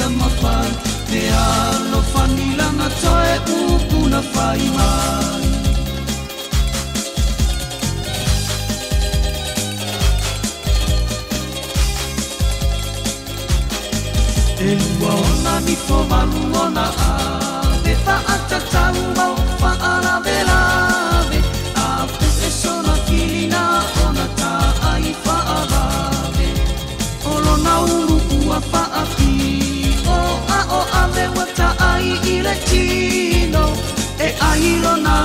ia mawhai Te alo whanilanga toe upuna whai mai E lua ona ni fo malu ona a Te whaata tau mau whaara velave A puke sona kilina ona ta ai whaarave Olo na uru ua whaapi O a me wata ai I le tino E ai lona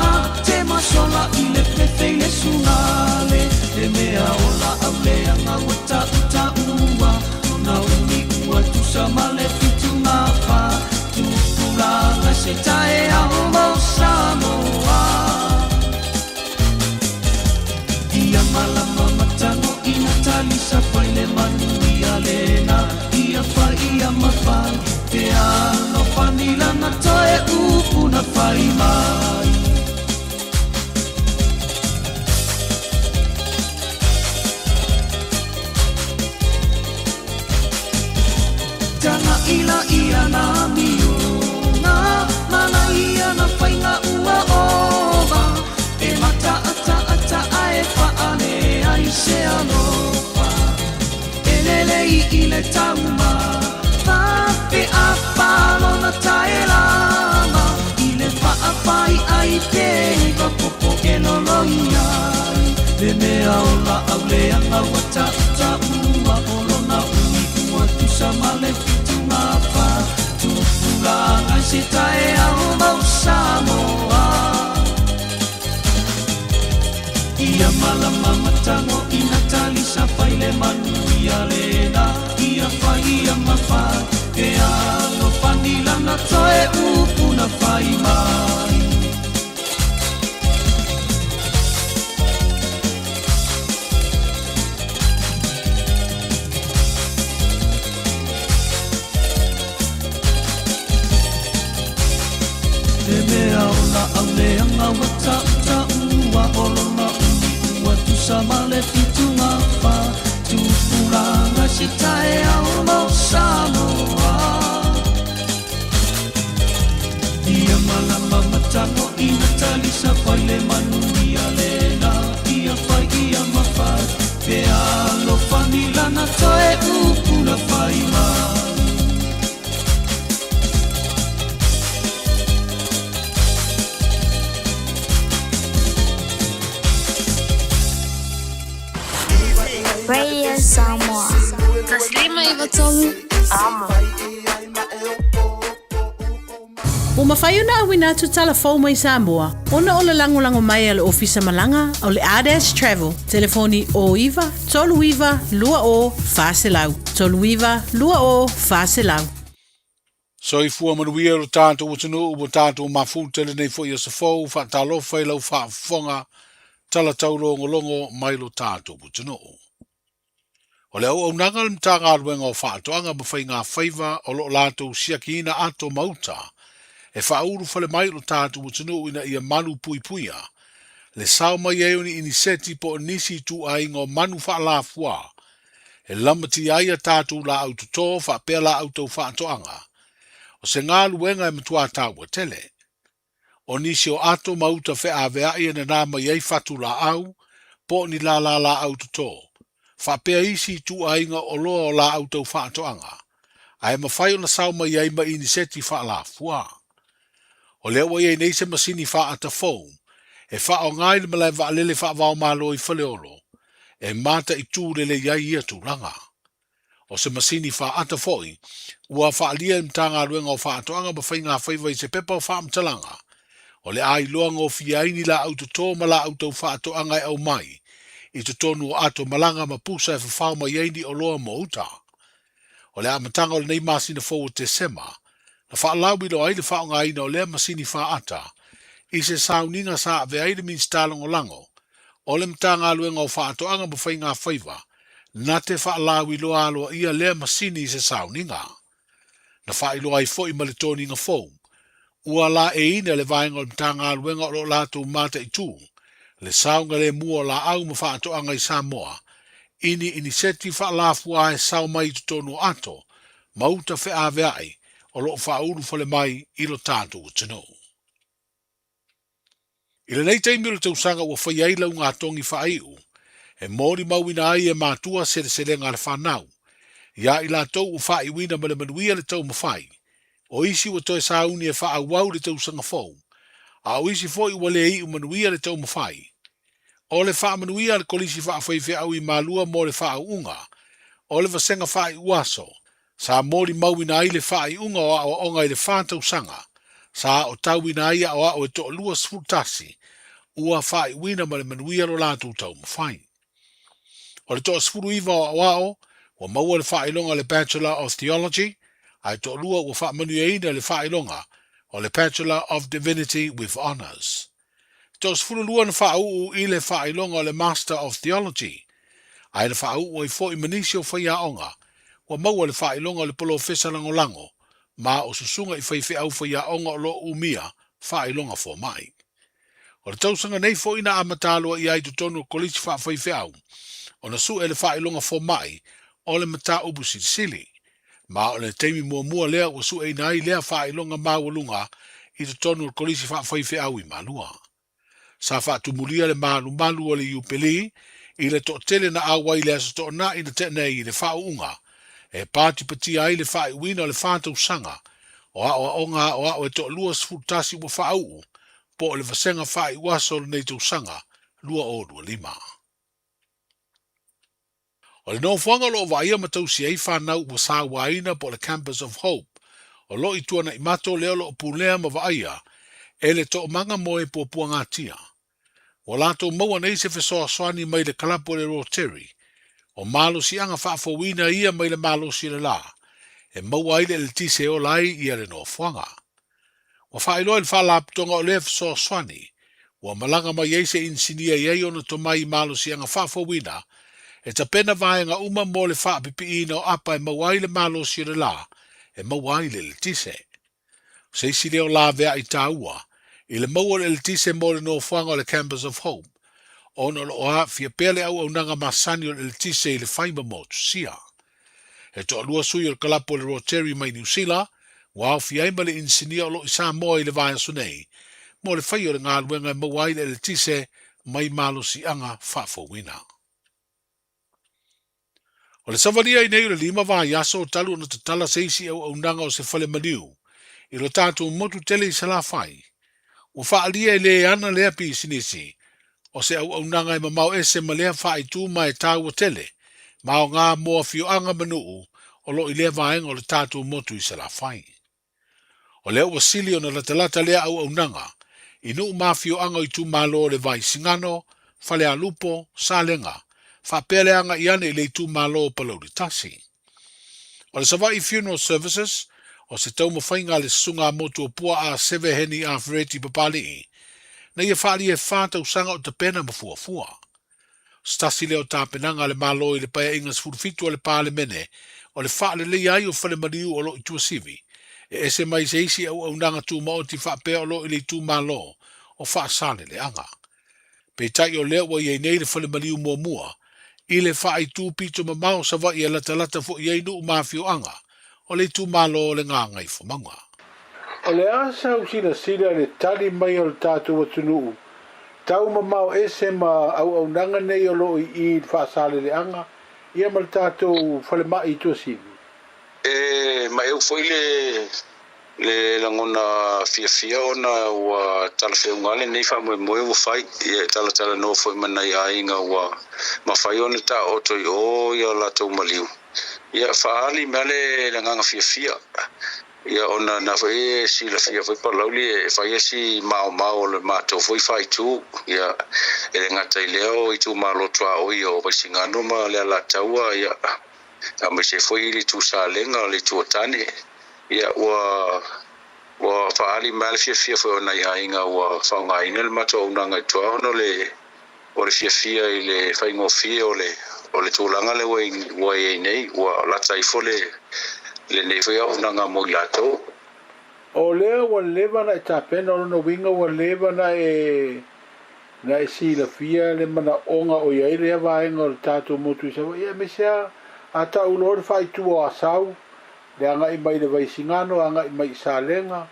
te masola I le pepe le sunale E mea ola au lea ngā wata uta ua Na uni ua tusa male fitu ngā wha Tupulanga se tae au mau Samoa Ia malama matango ina talisa whaile manu ia lena Ia wha ia mawhai Te ano whanilanga toe upuna whai mai Tana ila ia na miuna Mana ia na whainga ua ova E mata ata ae whaane ai se aloha E lelei I le tauma Whape a whalo na tae lama I le whaapai ai pei Wapopo e loloi ai Le mea ola au leanga wata uta ua Olo na ui ua tusa male fitu ngā wha Tupulanga se tae au mau Samoa Ia malama matango ina talisa whaile manu ia lena Ia whai ia mawhai Te alo whanilanga toe upuna whai mai Te mea ola au leanga wata uta ua Olo na uni ua tusa male fitu ngā wha Tupulanga se tae au mau Samoa Ia malama matango ina talisa whaile manu ia lena Ia whai ia mawhai Te alo whanilana toe upuna whai mai Radio Samoa. Taslima iwa tolu. Ama. O mawhaiuna awina tu telefon mai Samoa. Ona o le lango mai ale ofisa malanga o le ADES Travel. Telefoni o iwa, tolu iwa, lua o, whaselau. Tolu iwa, lua o, whaselau. So I fua manuia o tātou utunu o tātou mawhūtele nei fo i asafou, whaatalo whailau whaafonga, tala taulongo longo mai lo tātou utunu. O le au nanga le mtanga aruenga o whaatoanga mawhai ngā Faiva o lo lātou siakina ato mauta, e whauru whale mai lo tātou utunu ina ia manu pui puia, le sao mai eoni ini seti po nisi tu a ingo manu whaalafua, e lamati aia tātou la autotō whaapea la auto whaatoanga, o se ngā luenga e matua tāua tele. O nisi o ato mauta whea avea ia na nā mai ei whatu la au, po ni la autotō. Whapea isi tu ainga o loa o la auto whaatoanga. Ai mawhai o na sao mai ei ma ini seti whaalafua. O leo iei nei se masini whaata fōu, e whao ngai le malai whaalele whaavao malo I whaleolo, e mata I tūrele iai ia tūranga. O se masini whaata fōi, ua whaalia mtanga ruenga o whaatoanga mawhai ngā Faiva I se pepa o whaamtalanga, o le ai loanga o fiaini la autotō ma la auto whaatoanga e au mai, I te tonu o ato malanga mapusa e whawhau mai eini o loa mo uta. O le amatanga o le nei masina fōu te sema, na whaalawi lo aile whao ngā ina o lea masini whaata, I se sauninga sa ave aile min stalongo lango, o le mtanga luenga o whaatoanga mawhai ngā Faiva, na te whaalawi lo aloa ia lea masini I se sauninga. Na whailo ai fo I maletoni ngā fōu, ua la e ina le vaenga o le mtanga luenga o lo lato mata I tū, le saunga le mua la au ma whaatoanga I Samoa, ini seti whaalafua e sau mai I tonu ato, mauta fe aveai o lo whauru fale mai i lo tātou tino. I le nei teimi o le tausanga ua whai ai lau ngā tongi whaiu, e mori mauina ai e mātua sere ngā le whanau. Ia i la tau u whai wina ma le manuia le tau mawhai, o isi ua toi sauni e wha wau le tausanga fau, a o isi foi ua le i u manuia le tau mawhai. O le wha manuia le kolisi wha whaiwhi au i malua mo le wha unga, o le vasenga whai uaso, sa mori mauina ai le whai unga o onga i le wha tausanga, sa o tauina ai o e to lua sfutasi, ua whai wina ma le manuia lo lātou tau mawhai. O le to sfuru iwa o wa maua le whailonga le Bachelor of Theology, ai to lua ua wha manuia ina le whailonga o le Bachelor of Divinity with Honours. To sfuru lua na whaau i le whailonga o le Master of Theology, ai le whaau o i fo i manisio whaia onga, wa maua le whailonga o le Professor Langolango, ma o susunga i whaiwhi au whaia onga o lo umia whailonga fo mai. O le tausanga nei fo ina amatalua i ai tutonu kolisi whaiwhi au, o na su e le whailonga fo mai, o le mata ubu sili, ma o le teimi mua lea ua su e nai lea whailonga mawalunga i tutonu kolisi whaiwhi au i malua. Sa whaatumulia le malu o le iupeli, i le to tele na awai lea sa to na i na tene i le whaunga, e pāti pati ai le whaiwina o le whātau sanga, o a o e to lua sfutasi ua whau, po o le vasenga whai waso le nei tau sanga, lua o 2.5. O le nofuanga lo vaia matau si ei whanau ua sa waina po le Campus of Hope, o lo i tuana i mato leo lo pulea ma vaia, e le to manga moe po puangatia. O lato maua nei se fesoa swani mai le kalapo le Rotary, o malo si anga whaafowina ia mai le malo si le la, e maua ile le tise o lai ia le nofuanga. O whaelo il whalaptonga o le fesoa swani, o malanga mai eise insinia iei ona to mai malo si anga whaafowina, e ta pena vaenga uma mo le whaapipi ina o apa e maua ile malo si le la, e maua ile le tise. Se isi leo la vea i taua, i le maua le tise mo le nofuanga o le Campus of Hope, ono lo oa fia pele au nanga masani o le tise i le Faiva motu sia. E to alua sui o le kalapo le Rotary mai New Zealand, wa au fia ima le insinia o lo isa moa i le vaya sunei, mo le whai o le ngā luenga mawai le tise mai malo si anga whaafowina. O le savaria i nei o le 5 vaya aso o talu na tatala seisi au nanga o se whale maniu, i lo tātou motu tele i sala whai. O whaalia i le ana lea pi sinisi, o se au nanga i mamau ese ma lea whai tū mai tāu o tele, ma o ngā moa fio anga manuu, o lo i lea vaenga o le tātou motu i sala whai. O lea ua sili o na latalata lea au nanga, i nuu mafio anga i tū malo le vai singano, whale a lupo, salenga, whapele anga i ane i le tū malo palau li tasi. O le savai funeral services, o se tau mawhainga le sunga motu o pua a seve heni a whereti papali, na ia whaali e whātau sanga o te pena mafuafua. Stasi leo tāpenanga le malo i le paia ingas furufitu o le pāle mene, o le whaale le ai o whale mariu o lo i tua sivi, e ese mai se isi au nanga tū mao ti whapea o lo i le tū malo, o whaasane le anga. Pe tai o leo wa iei nei le whale mariu mua, i le whaai tū pito mamao sa wa i e lata fo iei nu mafio anga, o le tū malo o le ngā ngai whamanga. O le asa u sina le tali mai o le tātou atunu, tau mamao ese ma au nanga nei o lo i whaasale le anga, ia ma le tātou whale mai tua sivi. Ma eu foi le langona fia ona wa tala fe ngale nei fa mo wo fai e tala no foi manai ainga wa ma fai ona ta oto o ya la to maliu ia fa ali male langanga fia ia ona na foi si la fia foi pa lauli e fai si mau le mato foi fai tu ia e ngata leo i tu malo tua o io pa singano ma le la taua ia a me se foi li tu salenga le tu tane ia wa faali mal fia foi ona ia inga wa faunga ina le mato unanga tua no le o le fia ile faingo fia o le tulanga le wai nei wa la taifo le nei foi unanga mo lato o leo wa leva na tapena no winga wa leva na si la fia le mana onga o ia le vaenga o tato motu sa ia me sia ata ulor fai tu o asau le anga I mai le vai singano anga I mai salenga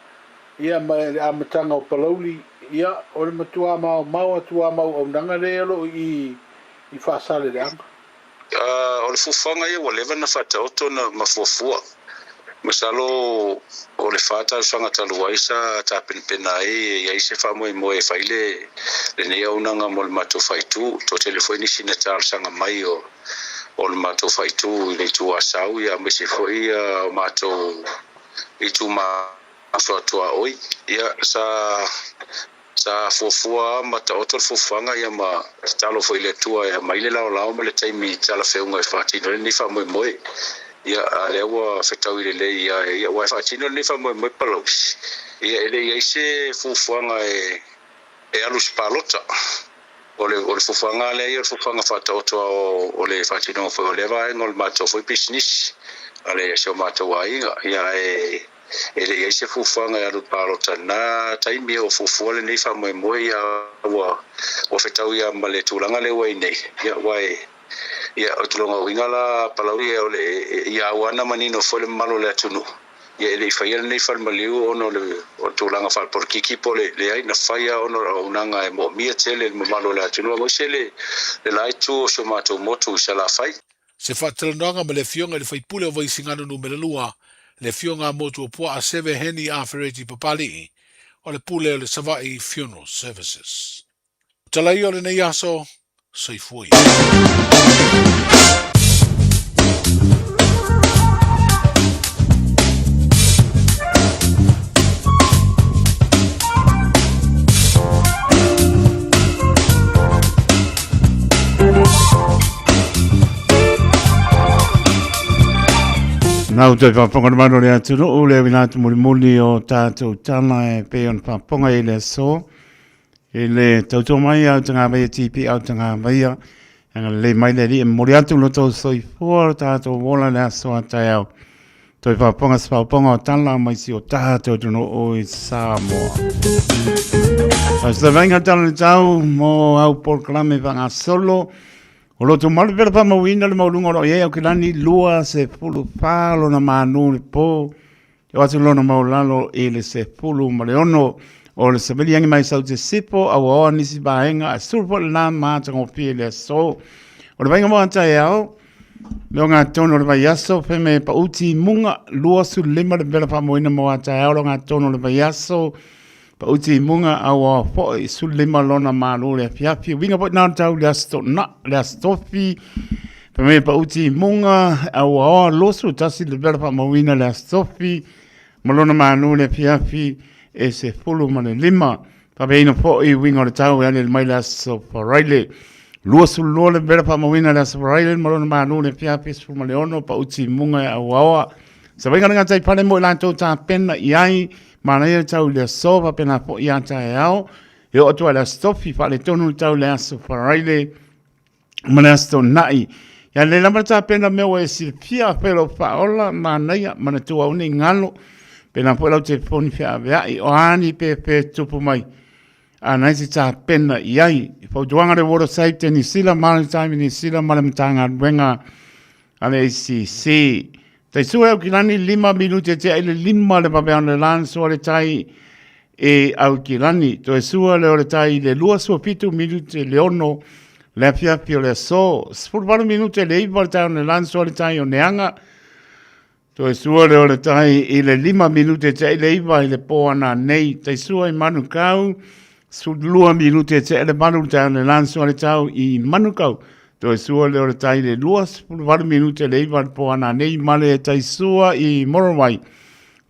ia mai le amatanga o palauli ia o le matua mau atua mau au nanga le alo I whaasale le anga o le fufanga ia wa lewa na whata oto na mafufua masalo o le whata sanga talua isa ta penpena ia ise whamoe moe whaile le nei au nanga mo le mato whaitu to telefoni sina tal sanga mai o le mato whaitu le tu asau ia mese foi o mato I tu ma afatua oi ia sa fofua mata oto fofanga ia ma talo foi le tua ia mai le lao ma le taimi tala feunga fatino ni fa moe ia le wa fetau ile le ia wa fatino ni fa moe palos ia ele ia se fofanga e alus palota ole fofanga le ia fofanga fata oto ole fatino foi ole va ngol mato foi business ale so mato wa ia ele ia se fufanga ia palota na taimi o fufole nei fa moe ia wa fetau ia male tulanga le wai nei ia wai ia o tulanga wingala palauri ole ia wana manino fole malo le tunu ia ele fa ia nei fa maliu ono le o tulanga fa por kiki pole le ai na faia ono unanga e mo mia tele mo malo le tunu mo sele le lai tu so mato motu sala fai se whatelonanga ma le fionga le whaipule o vaisingano numere lua le fionga motu o pua a seve heni a fereti papali o le pule o le Savai Funeral Services. Talai o le nei aso, soifui. Nau te whaponga mano le atu no le winatu muli o tātou tana e peon whaponga I le so. E le tauto mai au tanga mai tipi au tanga mai anga le mai le ri e mori atu no tau soi fuar tātou wola le aso atai au. Toi whaponga sa whaponga o tana mai si o tātou tuno o I Samoa. Sa venga tala le tau mo au porklame vanga solo. O loto malu pera pa mawina le maulunga o ia o kilani lua se fulu palo na manu le po. O atu lona maulalo e le se fulu ma le ono o le sabeli yangi mai sau te sipo a waoa nisi bahenga a surpo le na maata ngopi le so. O le vainga mo anta e au. Leo ngā tono le vai aso feme pa uti munga lua su lima le pera pa mawina mo anta e au lo ngā tono le vai aso. Pa uti munga awa foi sulima lona malu le fiafi winga po na tau le asto na le astofi pa me pa uti munga awa losu tasi le verba mawina le astofi malona malu le fiafi e se fulu mane lima pa be ino foi winga le tau le mai le asto paraile losu lo le verba mawina le asto paraile malona malu le fiafi su male ono pa uti munga awa sa winga nga tai pale mo lanto ta pena iai mana ia tau le sova pena po ia tae au. E o tua le stofi fa le tonu tau le aso paraile. Mana asto nai. Ia le lamata pena mewa e silpia pero faola mana ia mana tua uni ngalo. Pena po lau te poni fia veai o ani pe tupu mai. A naisi ta pena iai. Fau tuanga le water safety ni sila maritime ni sila malamtanga wenga. Ale si. Tai sua au kilani 5 minute te ele 5 le papean le lan so le tai e au kilani to e sua le tai le lua so pitu minute le ono le fia le so 4 minute le iba tai le lan so le tai o neanga to e sua le tai e le 5 minute te le iba le poana nei tai sua I manukau su 2 minute te le manu tai le lan so le tai I manukau to e sua le tai le luas 4 minute le iwa po ana nei male tai sua I Morowai.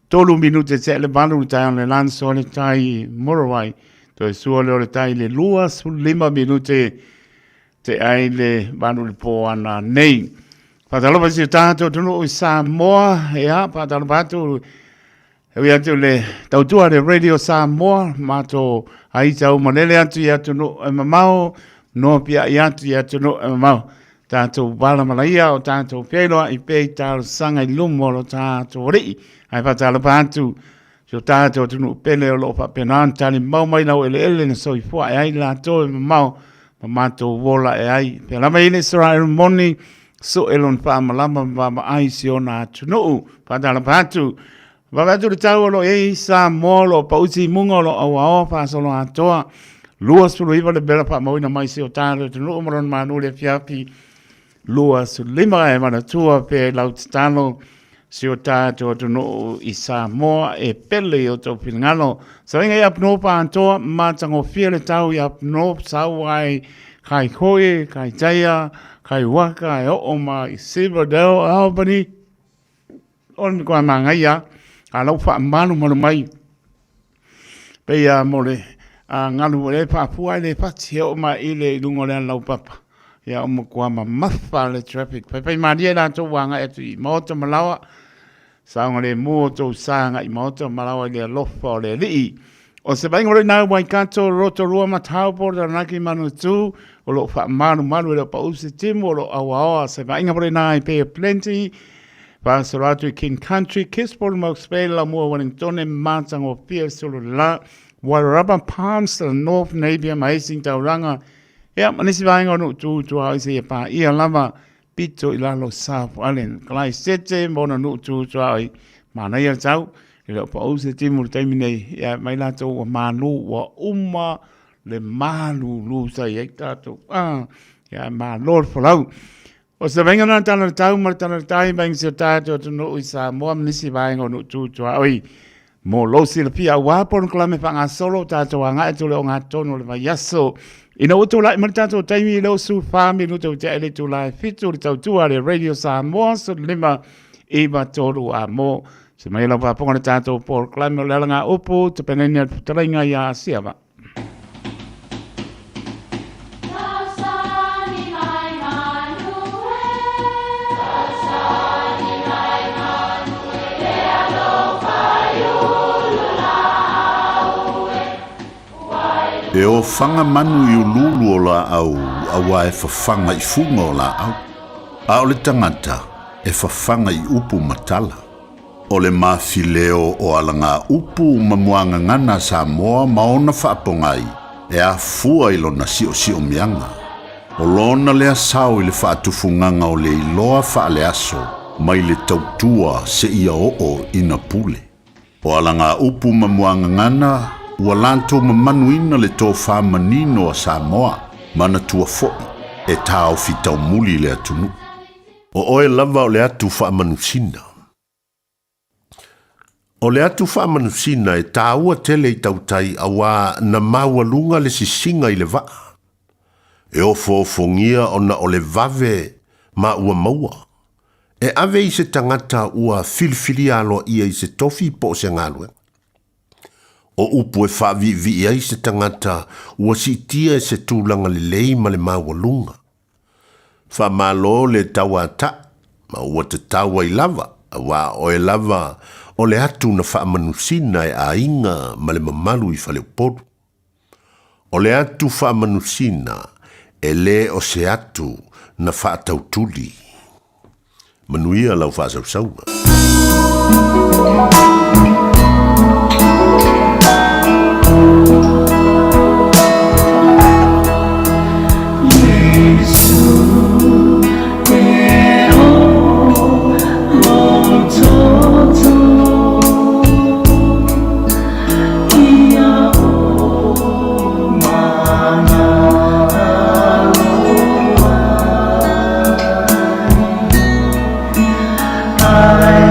3 minute te le balu tai le lanso le tai Morowai. To e sua le tai le luas 5 minute te ai le balu le po ana nei. Patalo pa si tato tunu I Samoa ea patalo patu e atu le tautua le radio Samoa mato ai tau manele atu ia tunu e mamao no pia iatu ia tunu mau tātou wala malaia o tātou pēloa I pei tātou sanga I lumo lo tātou rii ai whatalo pātu so tātou tunu pele o lo whapenan tali mau mai lau ele na soi fua e ai la tō e mau ma mātou wola e ai pēla mai le sora moni so elon pa malama ma ai si ona tunu pa dala patu va va tu tau lo e sa molo pa uti mungolo awa pa solo atoa lua su iva le bela pa moina mai si o tano tunu maron manu le fiapi lua su lima e mana tua pe lau tano si o tato tunu i Samoa e pele o tau pilingano sa inga i apno pa antoa ma tango fia le tau i apno sauai kai koe, kai taia, kai waka, e o ma i Silverdale, Albany, on koa mangaia, a lau wha manu mai. Pea mole, a nganu le papua le pati, e o ma i le lungo le lau papa. Ia o ma koa ma mawha le traffic. Pai maria na tō wanga etu i maota malawa, saonga le mua tō sanga i maota malawa le lofa o le lii. O se baingo re nau mai kanto roto rua matau por da naki manu tu o lo fa manu le pa usi timu o lo awa se baingo re nai pe plenty pa soratu i King Country kiss por mo spela la mua Wellington matang o pia solo la Warraba Palms the North Navy amazing tauranga ya manisi baingo no tu au se pa ia lava pito ila lo South Island klai sete mona no tu ai mana ia tau Ilo pa o se timu le taimine ia mai lato wa manu wa uma le malu lu sa ia tato ia ma lord folau o se venga na tana tau ma tana tai bang se tato no i Samoa nisi vaingo no tu oi mo lo si le pia wa por klame pa solo tato nga tu le nga tono le yaso ina o tu la ma tato taimi lo su fami no tu te le tu la fitu tu ale radio Samoa so lima eba todo amo se mai la pa ponga tato por clamo la nga opo te penenia taringa ya siava E o fanga manu i ululu o la au awa e fafanga i funga o la au a o le tangata e fafanga i upu matala o le mafileo o alanga upu mamuanga ngana Samoa maona whaapongai e a fua i lona sio mianga. O lona lea sao i le whaatufunganga o le iloa whaale aso mai le tautua se ia o ina pule. O alanga upu mamuanga ngana ua lanto mamanuina le tō whamanino a Samoa mana tua fo'i e tāo fitau muli le atunu. O oe lava o le atu whaamanusina. O le atu whaamanusina e tāua tele i tautai awa na mawalunga le sisinga i le vaa. E o fōfongia ona o le vave ma ua maua. E ave i se tangata ua filfilia alo ia i se tofi po se ngalue. O upu e whaavivi ia i se tangata ua si tia e se tūlanga le lei ma le mawalunga. Whamalo le tawa ta, ma ua te tawa i lava, awa o e lava o le atu na whaamanusina e a inga ma le mamalu i whale upodu. O le atu whaamanusina e le o se atu na whaatautuli. Manuia lau whaasausaunga. I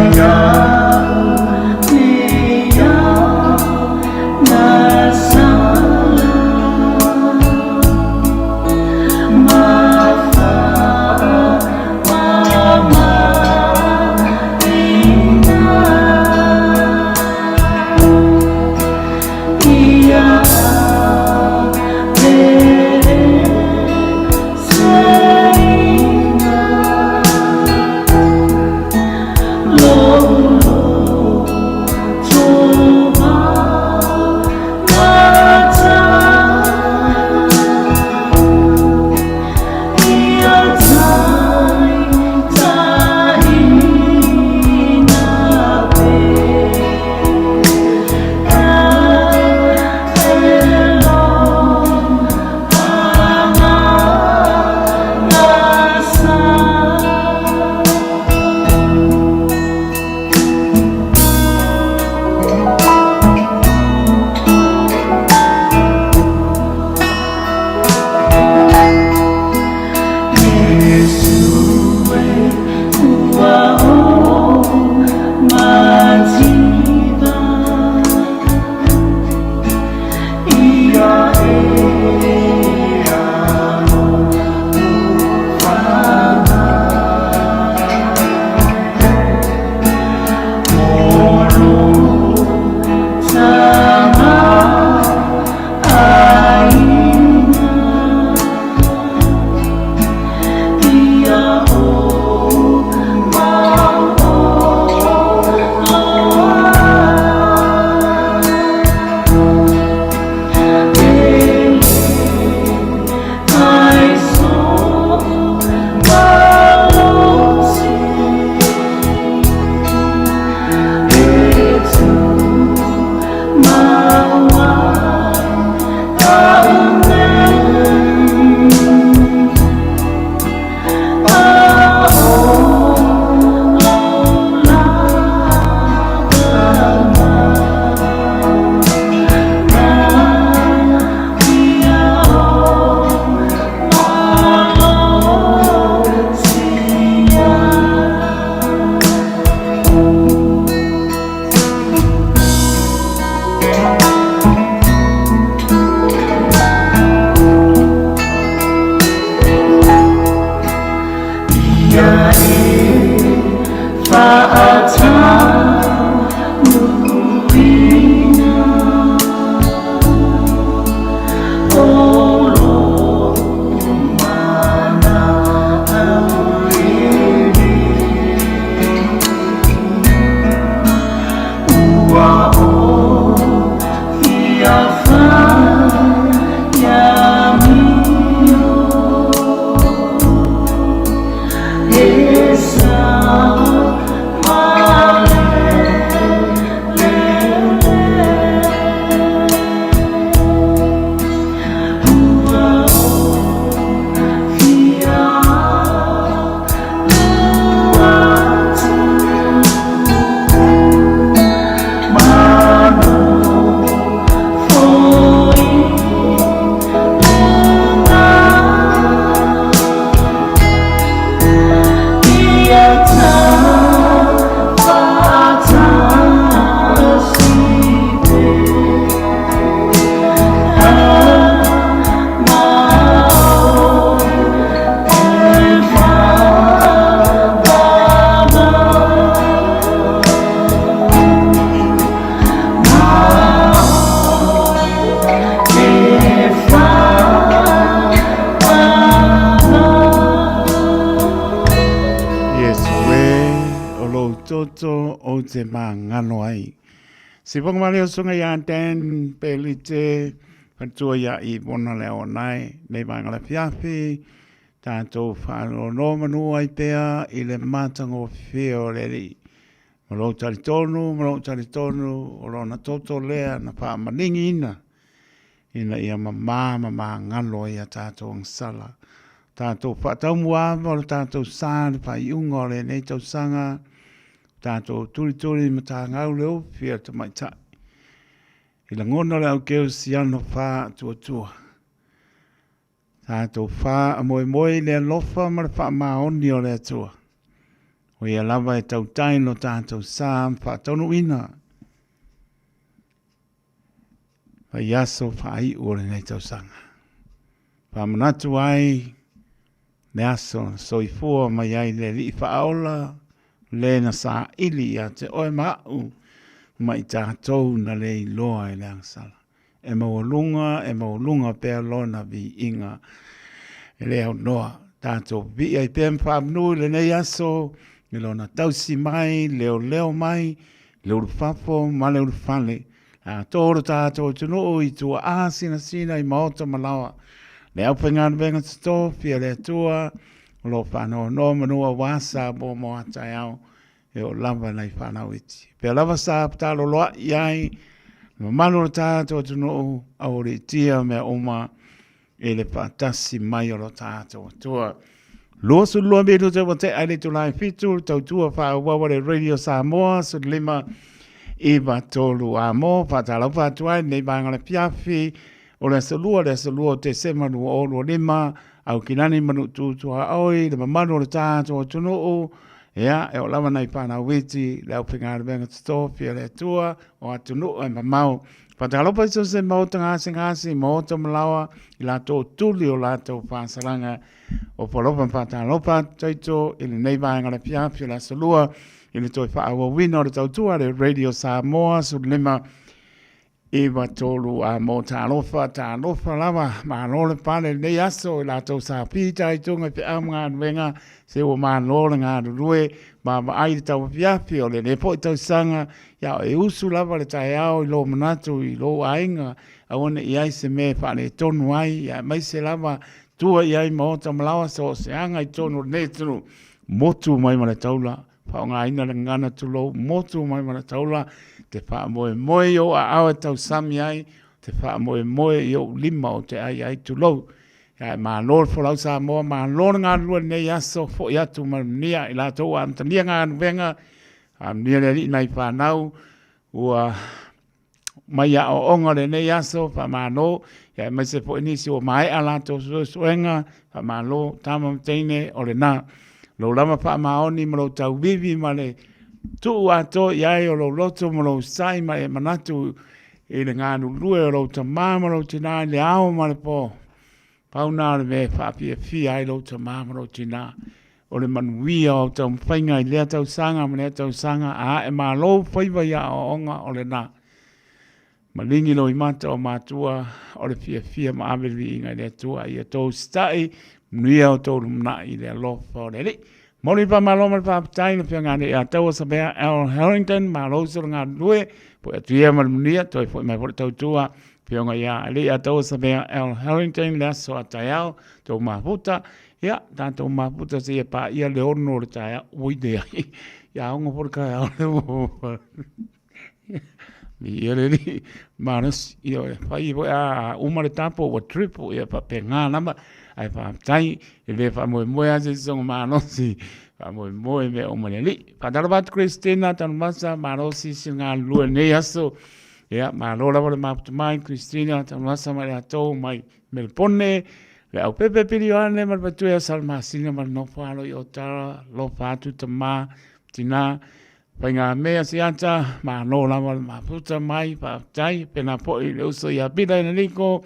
te mā ngano ai. Si whanga mali o sunga ia ten peli te patua ia I bona leo nai, nei wangala piafi, tātou whāno no manu ai pea I le mātango whio reri. Malo tari tonu, o lona toto lea na wha maningi ina ia mamama ma ngalo ia tātou angsala. Tātou whatau muawa o tātou sāne whai unga o le nei tau sanga, tātou turi ma tā ngau leo whia ta mai tai. I la ngona le au keo si ano wha tua. Tātou wha a moe le alofa ma le wha maoni o le atua. O ia lava e tau taino tātou sā wha tonu ina. Wha iaso wha ai ure nei tau sanga. Wha manatu ai, le aso soifua mai ai le li wha aola, le na sā ili a te oe mau, mai tātou na le iloa e le angsala. E maulunga pēr lona vi inga, e le au noa, tātou vi ai pēm whaamnui le nei aso, me lona tausi mai, leo mai, leo rufafo, ma leo rufale. A tōro tātou tunu I tua sina I maota malawa. Le au pengana venga tō, fia le tua, lo whanau no manua wasa bo mo atai au, e o lava nei whanau iti. Pea lava sa patalo loa iai, no manu tātou tunu au re tia mea oma, e le patasi mai o lo tātou tua. Losu lua medu te wate aile tu lai fitu, tau tua wha wawa le radio Samoa, so lima iwa tolu a mo, whatalau whatuai, nei bangale piafi, o le salua te semanu o lo lima, au kinani manu tūtua oi, le mamanu le tātua tunu ea, e o lama nei whanau witi, le au pingāra venga tōpia le tua, o atunu e mamau. Whatalopa so se mauta ngasi, mauta malawa, I lato tuli o lato whasaranga, o polopa whatalopa taito, I le nei vāinga le piapi la salua, I le toi whaawa wina o le tautua, le radio Samoa, so lima, Iwa tolu a mo tālofa lava, mālole pale nei aso, I lato sa pita I tunga pe amanga wenga, se o mālole ngā rue, ma ai tau piapi o le nepo I tau sanga, ia e usu lava le tai au I lo manatu I lo ainga, a one I ai se me whane tonu ai, ia mai se lava, tua I ai maota malawa so se anga I tonu netunu, motu mai mana taula, whaonga ina le ngana tulo, motu mai mana taula, te wha moe o a awa tau sami ai, te wha moe I o lima o te ai tulo. Ia mā lor wholau sa moa, mā lor ngā lua nei aso, fo I atu marunia, I la tau amtania ngā nuenga, amnia le li nai whanau, ua mai a o onga le nei aso, wha mā no, ia mai se fo inisi o mai a la tau suenga, wha mā lo, tama mteine o le nā. Lo lama wha maoni, ma lo tau vivi, ma le tu ato iai o lo loto ma lo sai ma e manatu I le ngānu lue o lo ta māma lo tina le ao ma le po. Pau nā le me whapia fi ai lo ta māma lo tina. O le manuia o tau mwhainga I lea tau sanga ma lea tau sanga a e mā lo Faiva ia o onga o le nā. Ma lingi lo I mata o mātua o le fia ma aweri inga lea tua I a tau stai manuia o tau lumna I lea lofa o le li. Mori pa maloma pa tai na pia ngane a tau sa bea Al Harrington ma lo so nga lue po e tua malmunia toi fo mai por tau tua pia nga ia ali a tau sa bea Al Harrington la so ataiao to maputa ia tanto maputa se pa ia le orno le tai oi de ai ia ngo por ka au Ia le manas ia fa I a uma le tapo o triple ia pa pe nga namba ai fa tai e le fa mo a se so manosi fa mo me o maneli pa darbat Christina tan masa manosi singa lu ne aso ia ma lo la ma mai Christina tan masa ma to mai melpone le au pepe pilione ma pa tu ia salma singa ma no fa lo yo ta lo fa tu tama tina Painga mea siata, ma no lama ma puta mai, pa tai, pena po I le uso ia pida ina liko,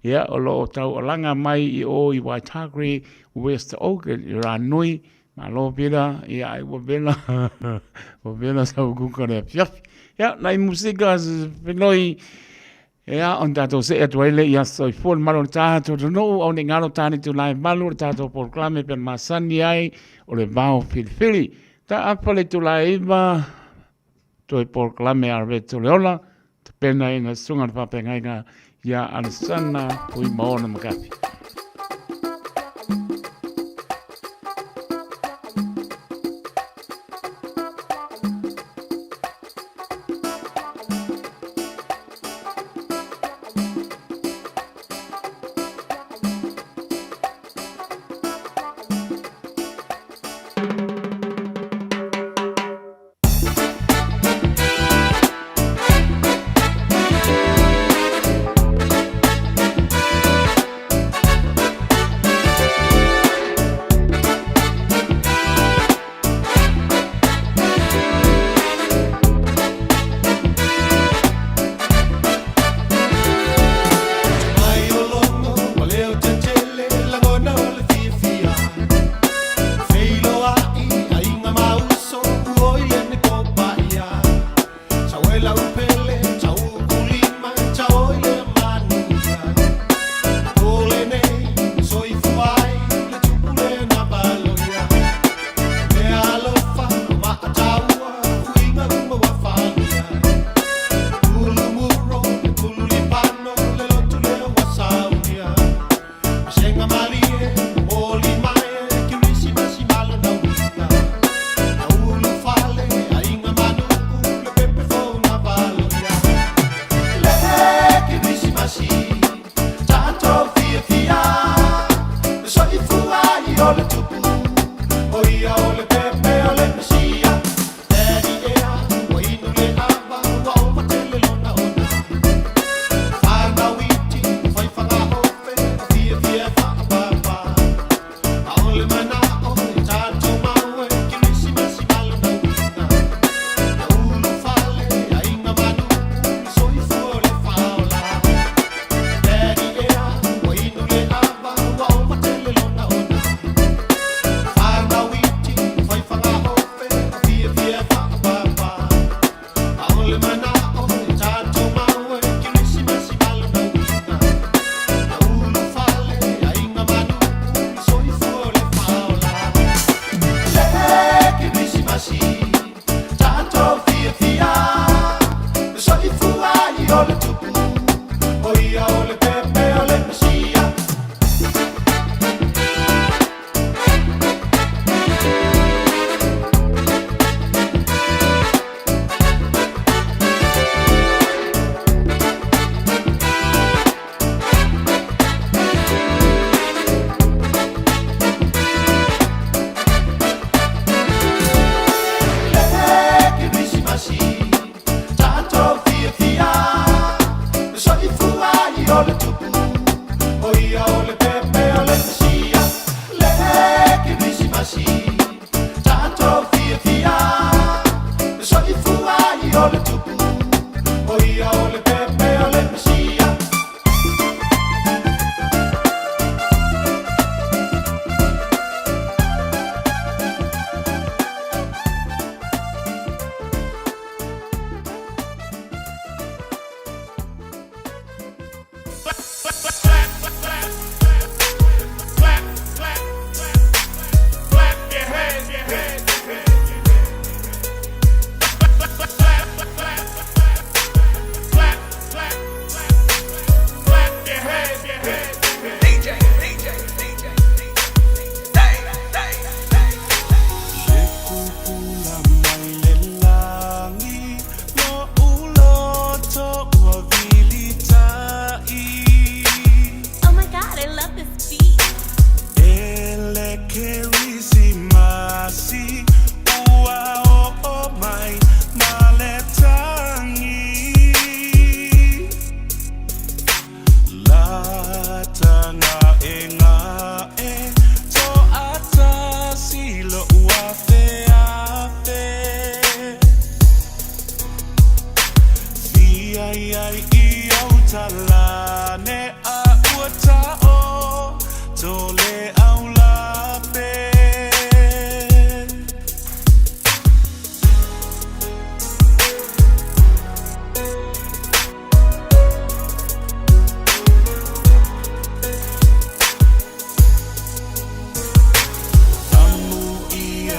ia o lo tau alanga mai I o I Waitagri, West Oak, I Ranui, ma lo pida, ia I wabela, wabela sa ukuka rea piafi. Ia, nai musika, pinoi, ia, on tato se atuele, ia soi full malo tato, no, o ne ngalo tani tu lai malo tato proclame per masani ai, o le vao filfili. Ta apa le tu la iwa toi por klame arve tuleola, te pena ina sunga whapengainga ia alasana pui maona makapi.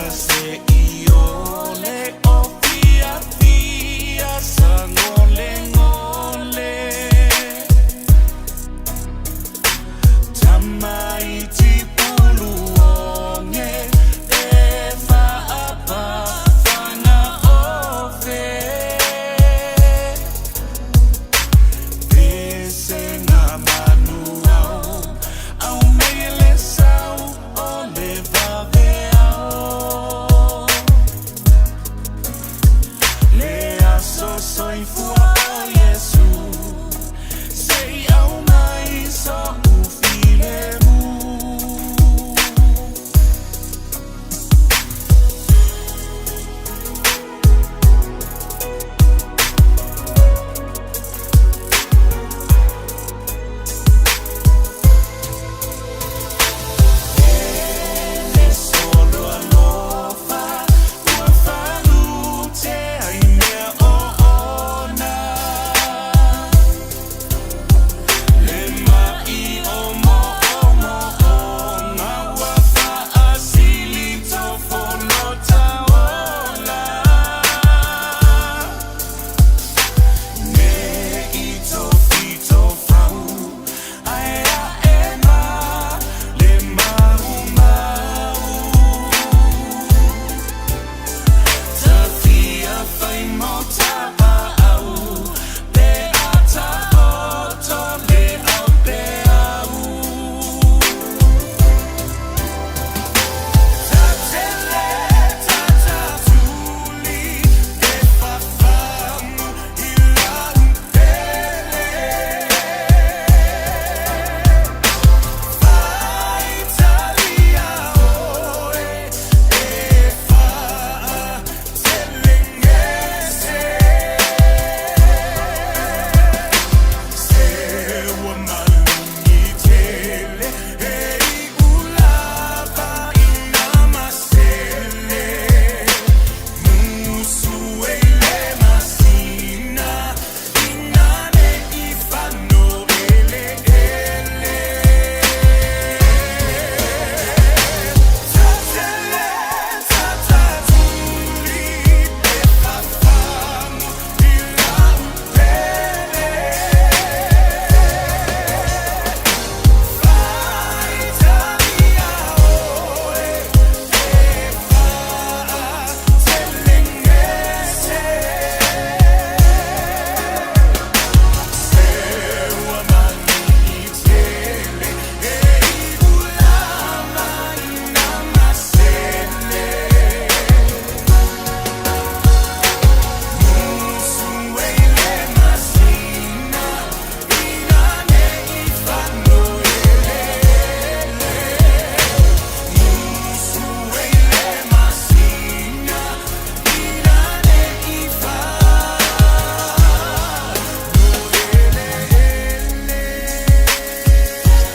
se iole o fia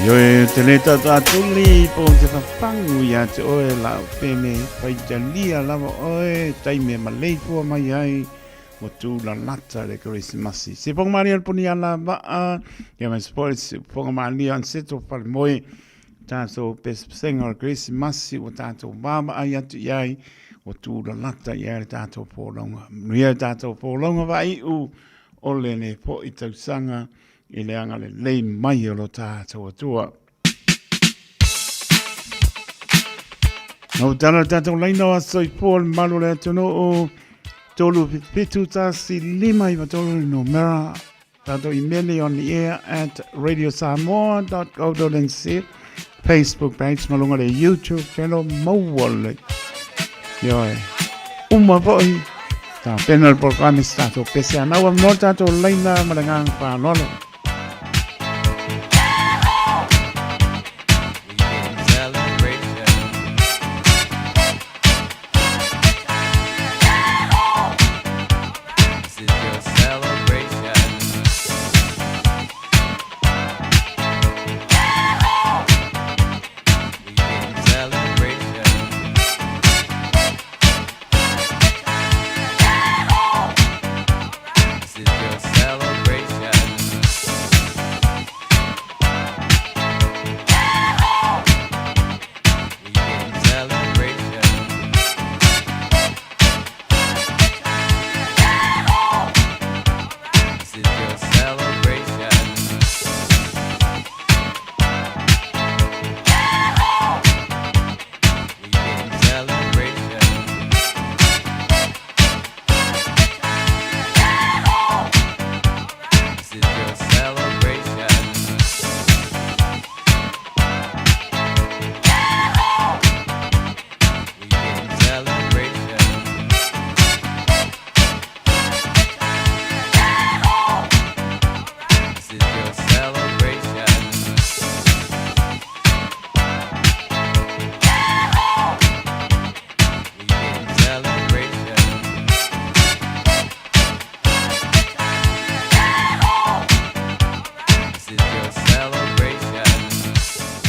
Yo e te leta tātuli po te whapangu ia te oe la pene pai te lia lava oe taime ma leifua mai ai o tū la lata le Christmasi. Se ponga maria poni ala waa ia mai sport se ponga maria an seto pale moe tātou pesenga o Christmasi o tātou mama ai atu iai o tū la lata ia le tātou pōlonga. Nuia tātou pōlonga vai u ole ne po i tausanga I le anga le lei mai o lo tātou atua. Nau tana tātou leina o asoi pōl malu le atono o tolu pitu tāsi lima I watolu no mera tātou email on the air at radiosamoa.co.nz Facebook page malunga le YouTube channel mauole. Yoe, poi tā pena le programis tātou pese anau am no tātou leina marangang whanolo.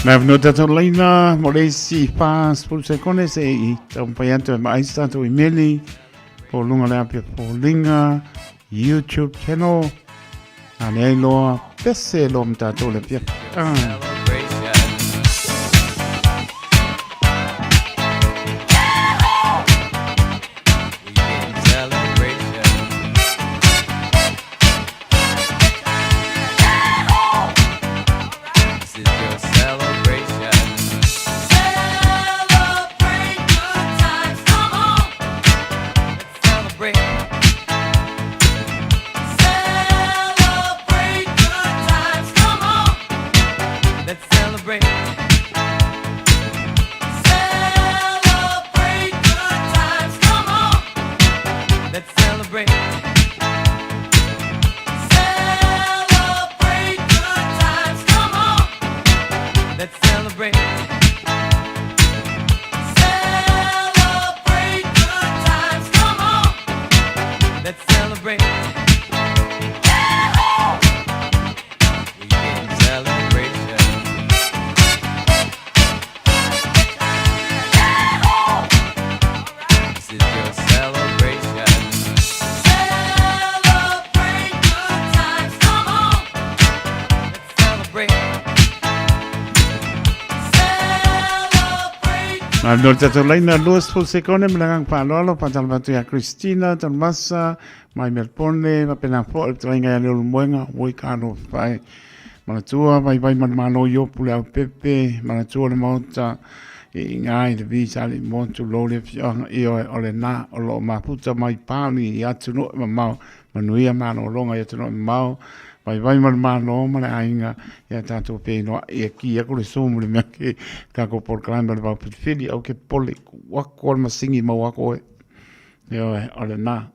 Mavno tato leina molesi pas por secone se I tampaianto mais tanto email po lunga le apia po linga YouTube channel ane lo pese lo mtato le pia Nol tato laina luas full secone melangang palolo patal batu ya Cristina Tomasa mai Melpone va pena po el trainga ya lo muenga voi cano fai manatua vai mano yo pula pepe manatua le mota I ngai de visa le montu lo le fianga io ole na o ma puta mai pani ya tuno ma manuia mano longa ya tuno mau vai mano mana ainga ya tanto pe no e ki ya ko le somo le me ka ko por klamba va fili au ke pole wa ko ma singi ma wa ko yo ole na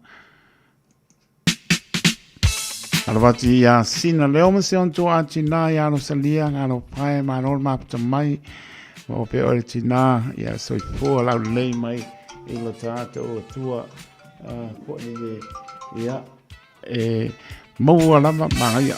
alvati ya sina le o se on to atina ya no salia ngalo pai ma no ma mai o pe ole tina ya so fo la le mai e lo tato o tua ko ni ya Maua lama mga ya.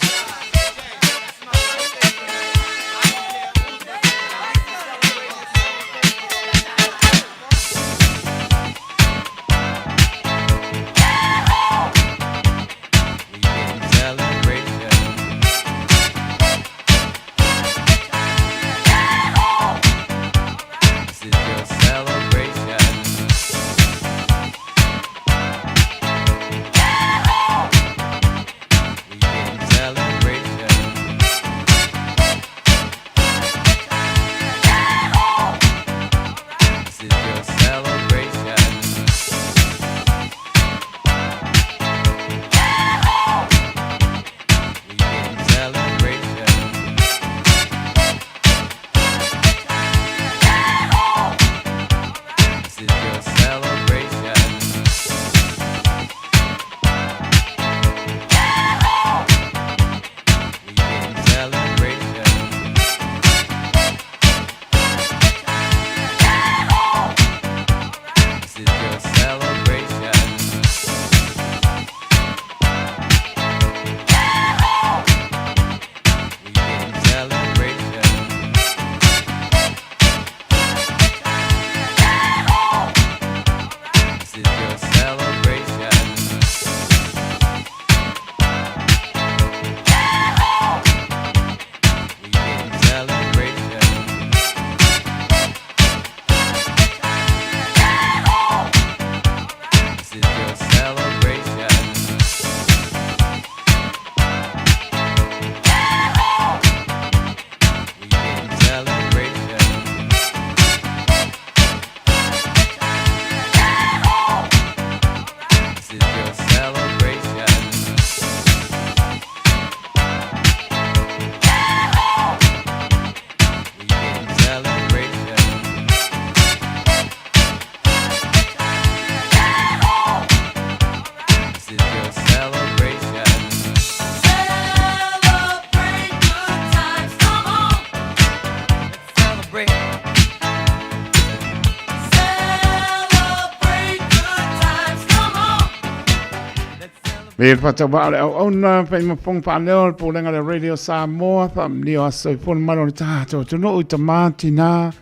Me pata ba le ona pe ma pong pa le po lenga le radio Samoa pa ni o so fon malo ta to no utamati na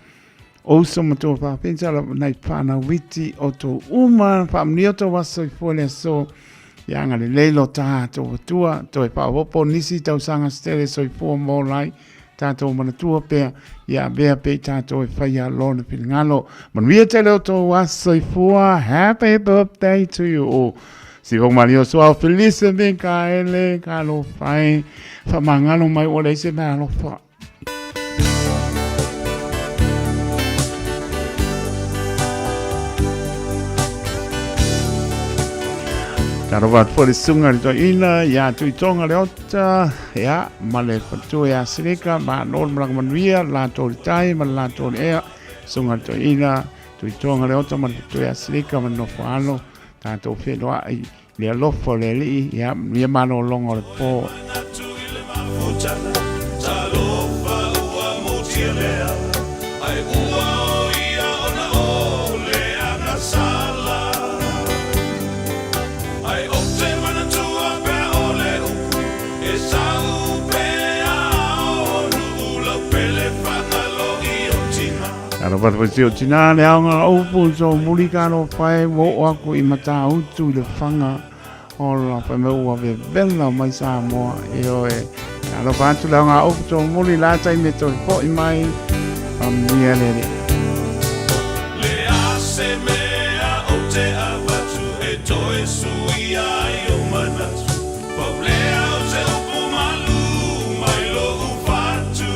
o so mo pa pensa la nai pa na witi o to uma pa ni o to wa so fole so yanga le lelo ta to tua to e pa opo nisi tau sanga stele so fo mo lai ta to mana tua pe ya be pe ta to e fa ya lo na pilngalo man wi te le to wa so fo happy birthday to you. Si vong Mario so feliz ben ka ele ka lo fai fa mangalo mai o le se na lo fa. Taro wat for sunga to ina ya tu tonga le ota ya male patu ya srika ma non mlang manwia la to tai ma la to e sunga to ina tu tonga le ota ma tu ya srika ma no falo ta to fe do ai le lo fo le li ya mi ma no longo le po Ano pa pasi o tina le anga upu so mulika no fai wo aku I mata utu le fanga ola pa me ua ve bella mai Samoa io e ano pa tu le anga upu so muli la tai me to po I mai mia le ase mea o te awatu e toe sui ai o manatu Paulea o te upu malu mai lo ufatu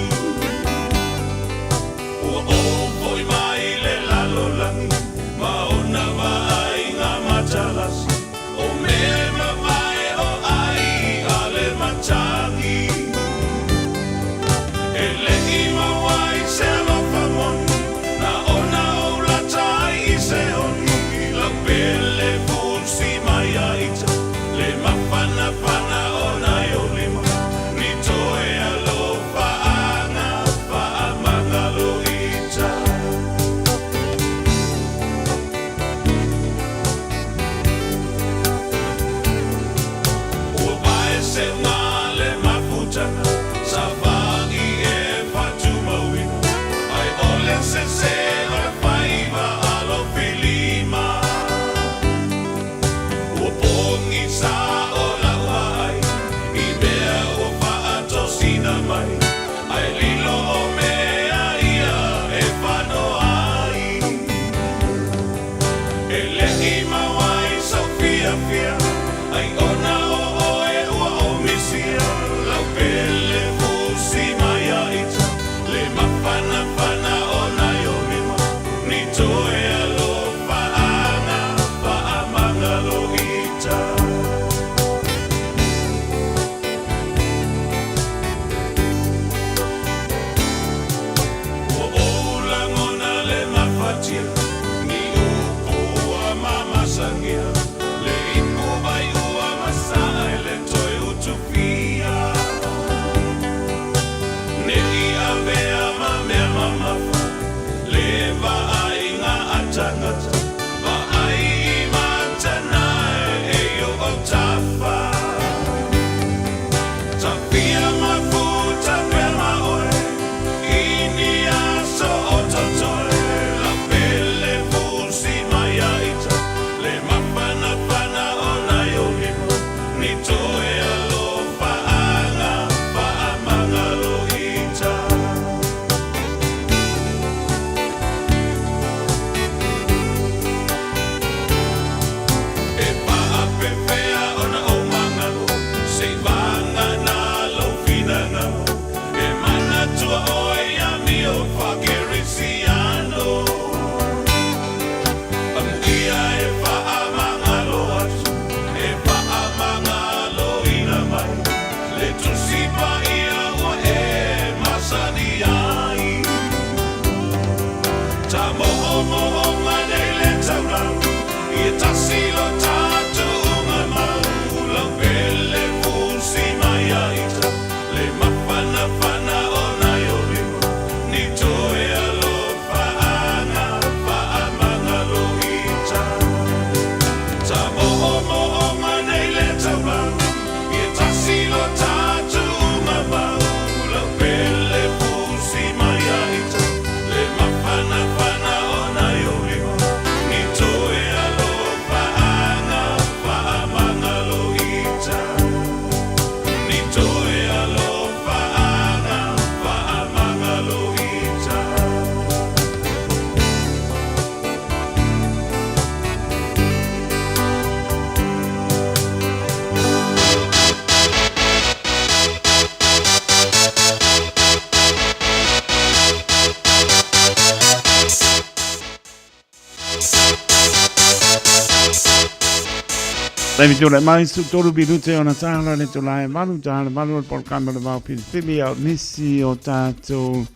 mi tō mai su tōru biru te ona tāra le tō lai malu tāra malu al por kamera mau pili au nisi o tātou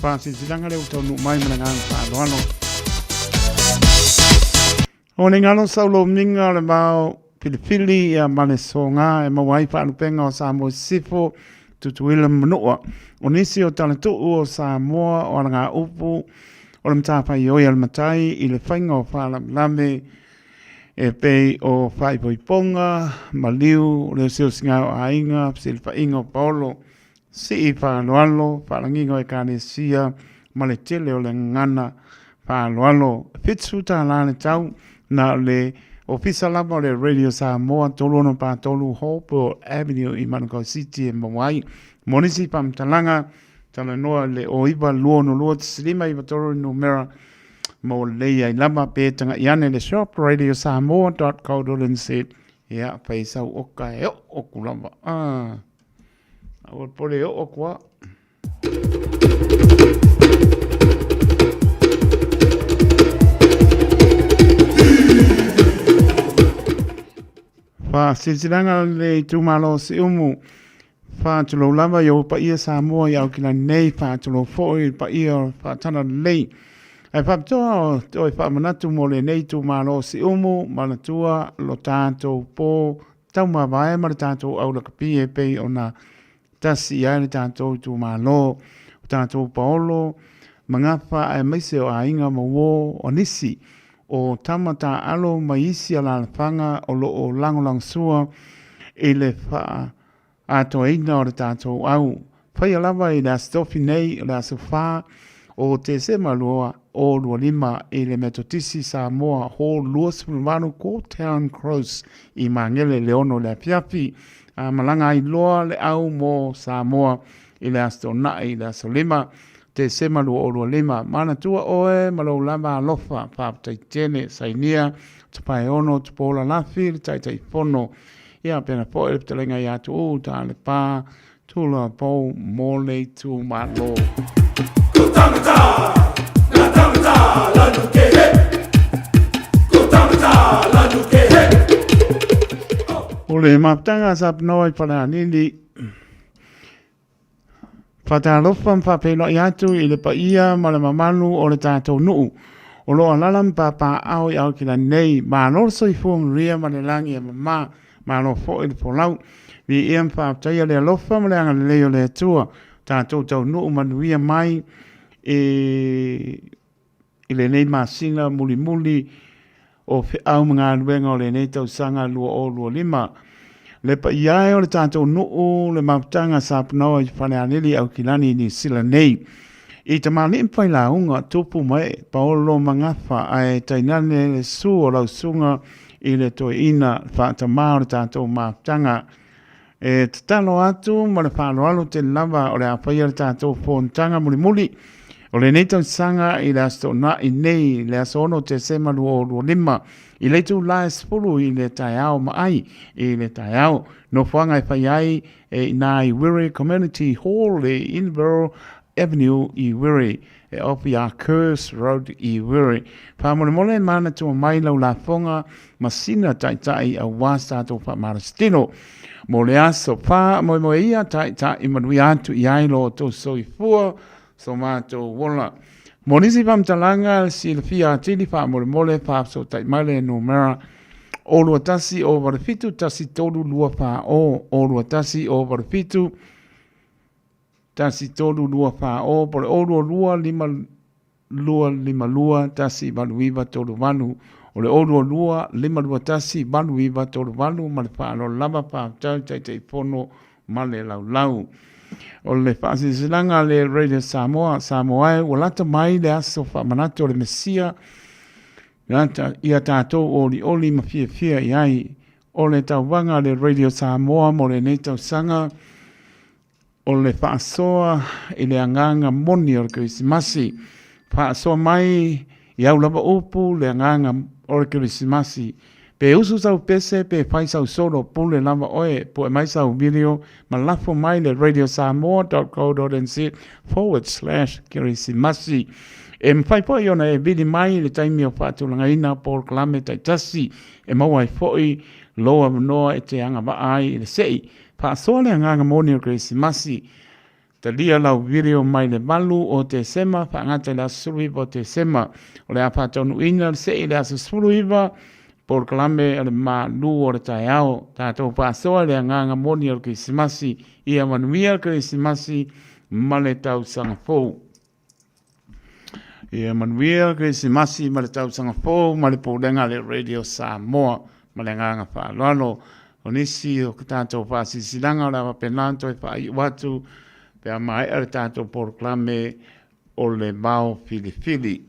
pāsi silanga leo tonu mai mana ngāna tāroano. O ne ngalo saulo minga le mau pili a mane so ngā e mawai whaanupenga o Samoa sifo tutuila manua. O nisi o tala tuu o Samoa o ngā upu o le mtāpai oi al matai i le whainga o whaalamlame e pei o whaipoiponga, maliu, leo seo singa o ainga, silpa inga o paolo, si i whaaloalo, whaalangingo e kāne sia, male tele o le ngana, whaaloalo, pitsu tā lāne tau, na le ofisa lama o le Radio Samoa, tolono pā tolu Hope Avenue i Manukau City e Mawai, monisi pamtalanga, tala noa le oiva luono lua tisilima i watoro numera, mo leia i lama pētanga i ane le shop radiosamoa.co.nz ia paisau oka e o kulama awal pole o kua fa silsilanga le tumalo si umu fa tulo lava yo pa ia Samoa i au kila nei fa tulo foi pa ia fa tana lei ai whapitoa o e whamanatu mo le nei tu malo si umu, manatua, lo tātou pō, tau mawai ma le tātou au la kapi e pei o na tasi ai le tātou tu malo, tātou paolo, mangawha ai maise o ainga ma wō o nisi, o tamata alo maisi ala whanga o lo o langolang sua, e le wha ato eina o le tātou au. Whai alawa i la stofi nei, la sofa, o te se malua, o lua lima i le metotisi Samoa ho lua sepulmanu ko Town Cross i mangele leono le piapi a malanga i loa le au mo Samoa i le astona i le asolima te se malua o lua lima mana tua oe malo lama alofa whaptai tene sainia tupai ono tupola lafi tai fono ia pena po e ptelenga i atu o ta le pa tula po mole tu malo Kutamata la nuke he Kutamata la nuke he Ole maptanga sap noi para nili Fatalofam papelo iatu i le paia ma le mamalu o le tātou nuu o loa lalam papa au i au kila nei ma lorso i fuam ria ma le langi e ma lo fo i le polau vi iam whaaptaia le alofa ma le anga le leo le atua tātou tau nuu manuia mai i le nei masina muli o au mga aluenga o le nei tau sanga lua o lua lima. Le pa iai o le tātou nuu le maputanga sa apanoa i whane anili au kilani ni sila nei. I ta mali impai la unga tupu mai paolo mangawha ai tainane le su o lau sunga i le toi ina whaata maa o le tātou maputanga. E tatalo atu ma le whaalo alo te lava o le awhaia le tātou whontanga muli. O le nei tau sanga i le asto na i nei le aso ono te semalu o lua lima i le tu la espulu i le taiao maai i le taiao no whanga i whai ai e na i Wiri Community Hall e Inver Avenue i Wiri e opi a Curse Road i Wiri. Whamone mole mana tua mai lau la whonga masina tai a wasta to wha marastino. Mo le aso wha mo ia tai i manui atu i ailo to soi fua so mato wola. Monisi pamtalanga si le fia atili wha mole wha so tai male no mera o lua tasi o warafitu tasi tolu lua wha o lua tasi o warafitu tasi tolu lua wha o pole o lua lima lua tasi baluiva tolu vanu o le o lua lima lua tasi baluiva tolu vanu ma le wha alo lava wha tau tai pono ma le lau o le whaasisilanga le Radio Samoa o lata mai le aso whamanato le Mesia ia tātou oli ma fia i ai o le tauwanga le Radio Samoa mo le neitau sanga o le whaasoa i le anganga moni o le Krismasi whaasoa mai i au lava upu le anganga o le Krismasi pe usu sau pese pe fai sau solo pule lava oe po e mai sau video ma lafo mai le radiosamoa.co.nz/Kirisimasi. E mwhai po iona e vidi mai le taimi o whaatulanga ina por klame taitasi e mawai foi loa manoa e te anga ai le sei pa sole nganga moni o Krismasi te lia lau video mai le malu o te sema pa ngata la suluiva o te sema o le apa tonu ina le sei le asu suluiva por kalame ale malu o le tai ao tātou pa sole nganga moni o Krismasi ia manuia Krismasi ma le tau sanga fou. Ia manuia Krismasi ma le tau sanga fou ma le poulenga le Radio Samoa ma le nganga whaaloalo o nisi o tātou whaasisilanga o la penanto e whai watu pe a mai ale tātou porklame o le mau filifili.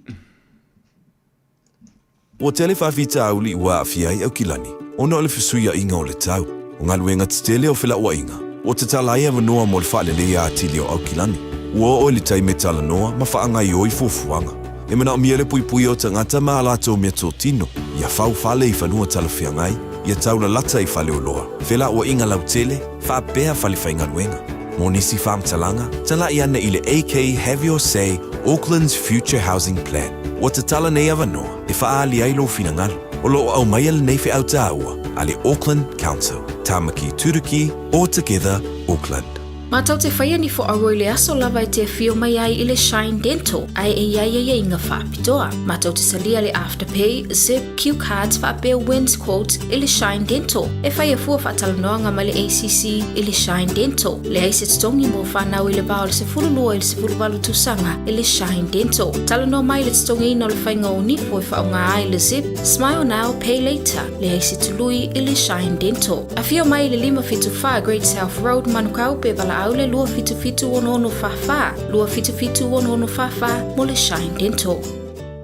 O tele whawhita auli ua awhiai au kilani, ona o le whisuia inga o le tau, o ngā luenga te tele o whila ua inga, o te talaia wanoa mo le whaalele a atili o au kilani, ua o le taime tala noa ma whaangai oi fufuanga. E mana o mia le pui o tangata ma alato mea tō tino, ia whau whale i whanua tala whiangai, ia taula lata i whale o loa. Whila ua inga lau tele, whaapea whale whainga luenga. Mo nisi whaamtalanga, tala i ana i le AK Have Your Say, Auckland's Future Housing Plan. O te tala nei awanoa, e whaali ailo finangalo, o loo au mai ale nei whi au tāua, ale Auckland Council, Tamaki Turuki, All Together Auckland. Mātau te whaia ni fo aroi le aso lava i te whio mai ai i le Shine Dental, ai e iai e inga whaapitoa. Mātau te salia le Afterpay, Zip, Q Cards, whaapea Wins Quotes i le Shine Dental. E whaia fua whaatalanoanga ma le ACC i le Shine Dental. Le aise tongi mo whanau i le bao le se furulua i le se furuwalu tusanga i le Shine Dental. Talanoa mai le tongi ina le whainga o nifo i whaonga ai le Zip, Smile Now, Pay Later. Le aise tului i le Shine Dental. A whio mai le 575 Great South Road, Manukau pe vala aule lua fitu ono fafa. Lua fitu ono fafa mo le Shine Dental.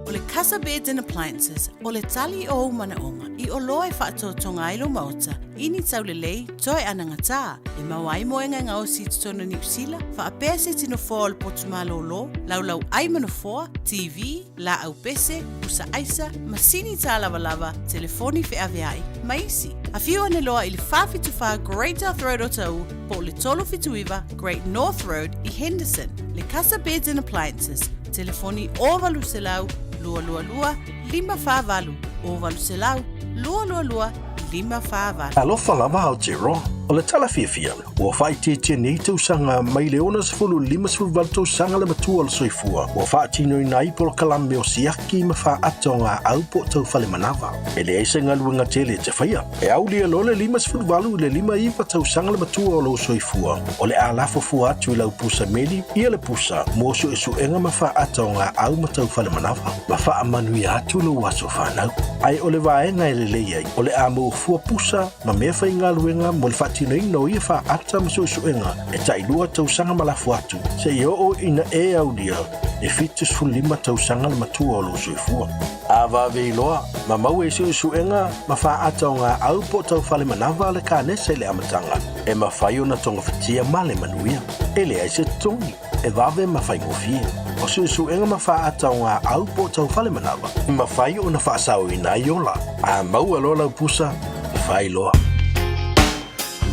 O le Casa Beds and Appliances, o le tali o manaonga, i o loa e whaatotonga ilo mauta, ini tau le lei, toi anangata, e mawai moenga ngao si tutona New Zealand, whaapea se tino fōa le potumalo lo, lau ai manafoa, TV, la au pese, usa aisa, masini tā lava, telefoni fe aveai, maisi. A whio ane loa i le whawhituwha Great North Road o tau, po le tolo fituiva Great North Road i Henderson, le Casa Beds and Appliances, telefoni o valu se lau, lua 555 o valu se lau, lua 555. Alofa lava o te roa. O le tala fia, ua whaititia nei tausanga mai le ona sefulu 5 tausanga le matua o le soifua. Ua whaatino i nai polo kalame o siaki ma whaatonga au po tau whale manawa. E le eise ngaluenga tele te whaia. E au lia lo le 5 le 5 tausanga le matua o lo soifua. O le alafo fua atu i lau pusa meli, ia le pusa, moso e suenga ma whaatonga au ma tau whale manawa. Ma wha amanui atu lo waso whanau. Ai o le vaenga e le leiai, o le amo fua pusa, ma mea whai ngaluenga mo le tino ino ia wha ata masuenga e tailua tausanga malafu atu se i o ina e au dia e fitus fulima tausanga le matua o lo soifua. A vave iloa, ma mau e suenga ma wha ata o ngā au po tau whale manawa le kānese le amatanga e ma whai o na tonga whatia ma le manuia e le aise tongi e vave ma whai ngofie o suenga ma wha ata o ngā au po tau whale manawa e ma whai o na wha asau ina iola a mau alo lau pusa e whai loa.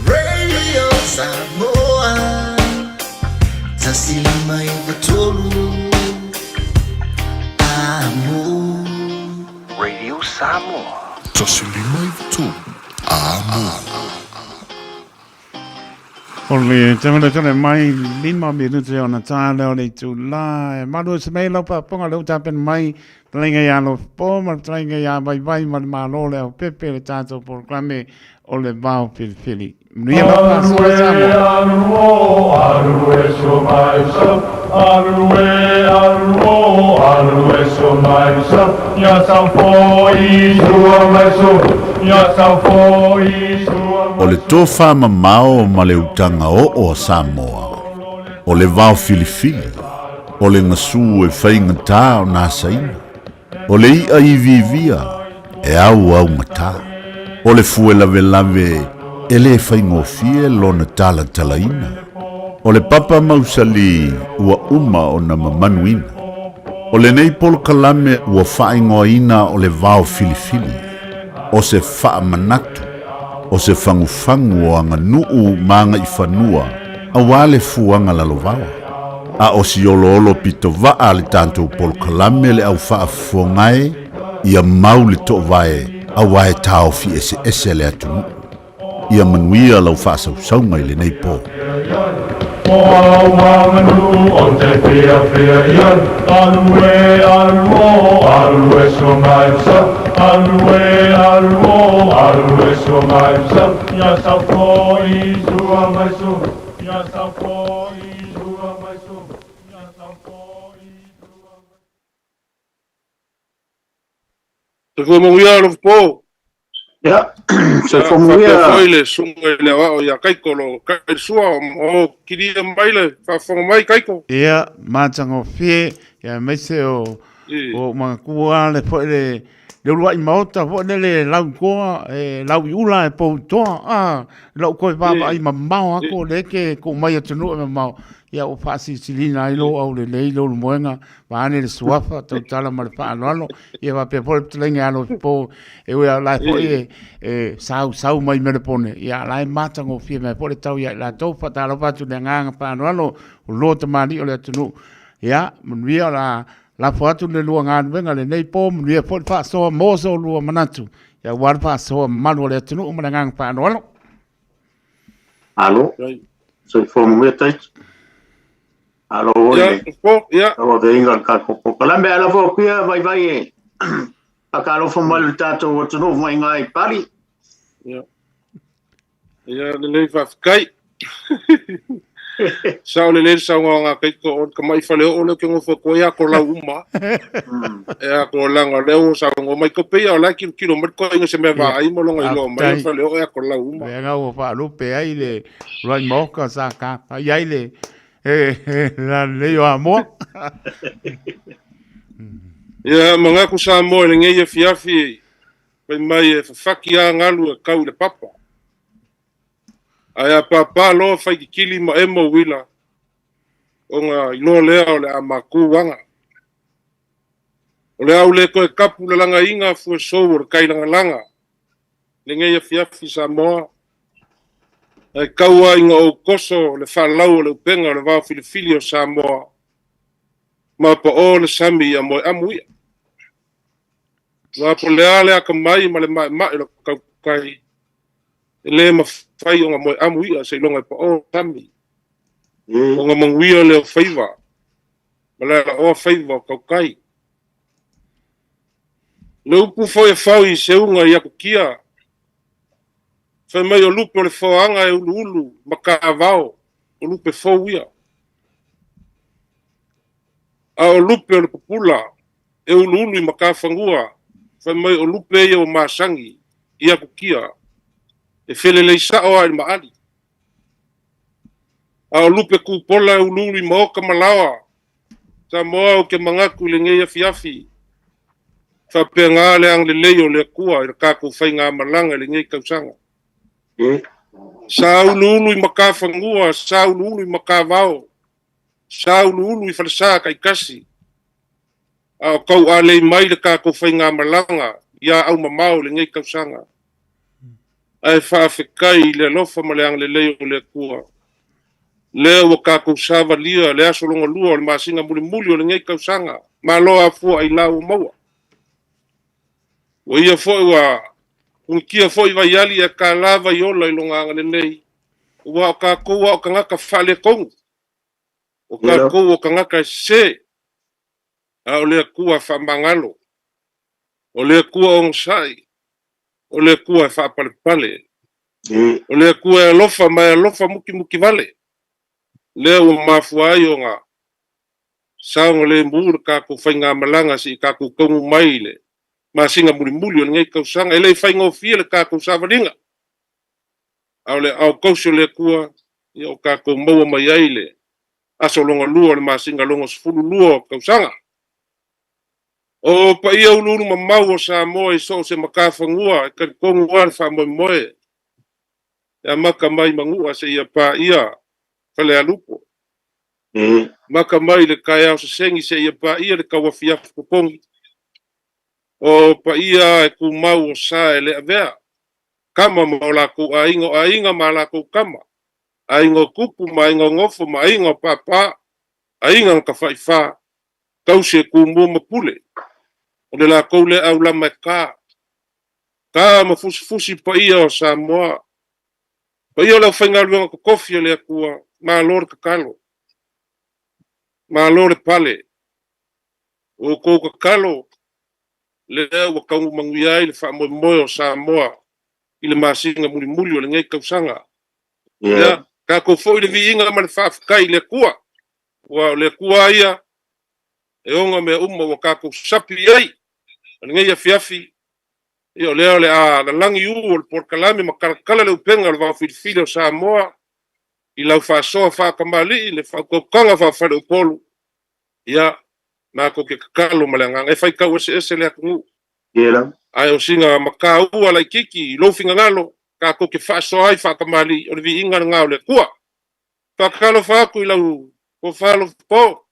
Radio Samoa, tasilima i batolu, amo. Radio Samoa, tasilima i batolu, amo. O le tele mai 5 minuti ona tāle o le tūla e maru se mei laupa ponga leu tāpen mai talenga ia lo po ma talenga ia vai ma le malo le o pepe le tātou programe o le vau filifili. Arue so mai so, arue so mai so, ya sa foi sua mai so, ya sa foi sua. O le tofa mamao ma le utanga o Samoa, o le vau filifili, o le ngasu e whainga tā o nā saina, o le ia i vivia e au ngata, o le fue lave e le whaingofie lona talaina, o le papa mausali ua uma o na mamanuina, o le nei polo kalame ua whaingoina o le vau filifili, o se whaamanatu, o se fangufangu o anga nuu maanga i whanua, a wale fuanga lalovawa. A o si olo pito waa le tantou polo kalame le au whaafongae, ia mau le to vae awa e tau fi ese le atu. Ia manuia lau whaasausau i le nei po. Se fue muy a los po. Ya, se fue muy a. Foi le sunga le wa o ya kaiko lo kai sua o kiria maile fa fo mai kaiko. Ia matango fie ia mese o mga kua le po le lua I maota po le lau koa lau iula e po toa lau koe papa ai mamau ako le ke ko mai atunu e mamau ia o fasi silina I lo au le leilo le moenga waane le suafa tau tala ma le whaanoano ia wa pe po le tlengi alo po e ua lai po sau mai mele pone ia lai matango fie me po le tau ia la tau whatalo patu le nganga whaanoano o lo tamani o le atunu ia manuia la foatu le lua ngā nuenga le nei pō manuia po le whaasoa moso lua manatu ia wara whaasoa manu le atunu o mana nganga whaanoano. Alo, so I fo manuia taiti. Alo, ya. Alo, de inga kako. Kalambe ala fo kuia vai e. Akalo fo malu tato o tunu mai ngai pari. Ya. Ya le le fa kai. Sao le sao nga kai ko ka mai fa le o le ke ngo fo ko ya ko la uma. Ya ko langa le o sa ngo mai ko pe ya la kilometro ko ngo se me va ai mo lo ngai lo mai fa le o ya ko la uma. Ya nga o fa lu pe ai le roi mo ka sa ka ai le la le yo amo. Ya manga ku sa mo le ngai fiafi pe mai faki a ngalu ka le papa. Aya papa lo fai kili ma emo wila. Onga ino lea o le amaku wanga. O le au le koe kapu le langa inga fu sour kai langa. Le ngai fiafi Samoa. Ai kaua inga o koso le whalau le upenga le wau filifili o Samoa. Ma pa o le sami a moe amuia. Wa po le ale aka mai ma le mai lo kai. Le ma fai o moe amuia se longa pa o sami. O nga manguia le Faiva. Ma le o Faiva kai. Le upu foi e fau I se unga I aku kia. Fai mai o lupe o le whaanga e ulu maka avao. O lupe fau ia. A o lupe o le popula. E ulu I maka whangua. Fai mai o lupe e o masangi. I aku kia. E fele le sao ai maali. A o lupe kupola e ulu I maoka malawa. Samoa o ke mangaku le ngeia fiafi. Fa penga le ang le leo le kua I kako fai ngā malanga le ngei kausanga. Sa ulu I maka whangua, sa ulu I maka vao. Sa ulu I falsa kai kasi. A kau a le mai le kako fai ngā malanga. Ia au mamau le ngei kausanga. Ai whaafekai le lofa ma le ang le leo le kua. Leo o kako sava lia le aso longa lua le masinga muli o le ngei kausanga. Ma loa fua I lau maua. O ia foi wa kia foi vai ali a ka lava I ola I longa ngale nei. Wa ka ko wa ka ngaka fale kong. O ka ko o ka ngaka se. A o le kua fa mangalo. O le kua on sai. O le kua fa pale. O le kua lofa mai lofa muki vale. Le o mafuai o nga. Sa o le mur ka ko fainga malanga si ka ko kongu mai le. Ma singa muli o ngai kausanga ele fai ngo fie le kako savaringa au le au kauso le kua I o kako maua mai ai le aso longa lua le ma singa longa sfulu lua kausanga o pa ia ululu mamau o Samoa I so se makawhangua ka kongu wan fa moe ya maka mai mangua se ia pa ia fale alupo maka mai le kai au se sengi se ia pa ia le kawa fiaf kokongi o pa ia e ku mau o sa ele avea. Kama mau lako ainga ma lako kama. Ainga kupu ma ainga ngofo ma ainga papa. Ainga ka whaifa. Kau se ku mua mapule. O le lako le au lama ka. ka mafusifusi pa ia o Samoa. Pa ia o lau whaingaluanga ko kofi o lea kua mālore kakalo. Mālore pale. O kou kakalo lea ua kaungu mangui ai le whaamoe o Samoa. I le masinga muli o le ngai kausanga. Ia, ka kou fo i le viinga ma le whaafikai le kua. Wa le kua ia, e onga mea wa ka kou sapi ai. Le ngai a fiafi. Ia lea le a la langi o le porkalame ma karakala le upenga le vau filifile o Samoa. I lau whaasoa whaakamali, le whaakaukanga whaafare upolu. Ia, nā ko ke kakalo ma le ngang. E whaikau ese le akungu. Ia. Ai o singa maka ua lai kiki, lo finga ngalo, ka ko ke whaasoa ai whaakamali, o le vi inga ngao le kua. Whaakalo whaaku I lau, ko whaalo po.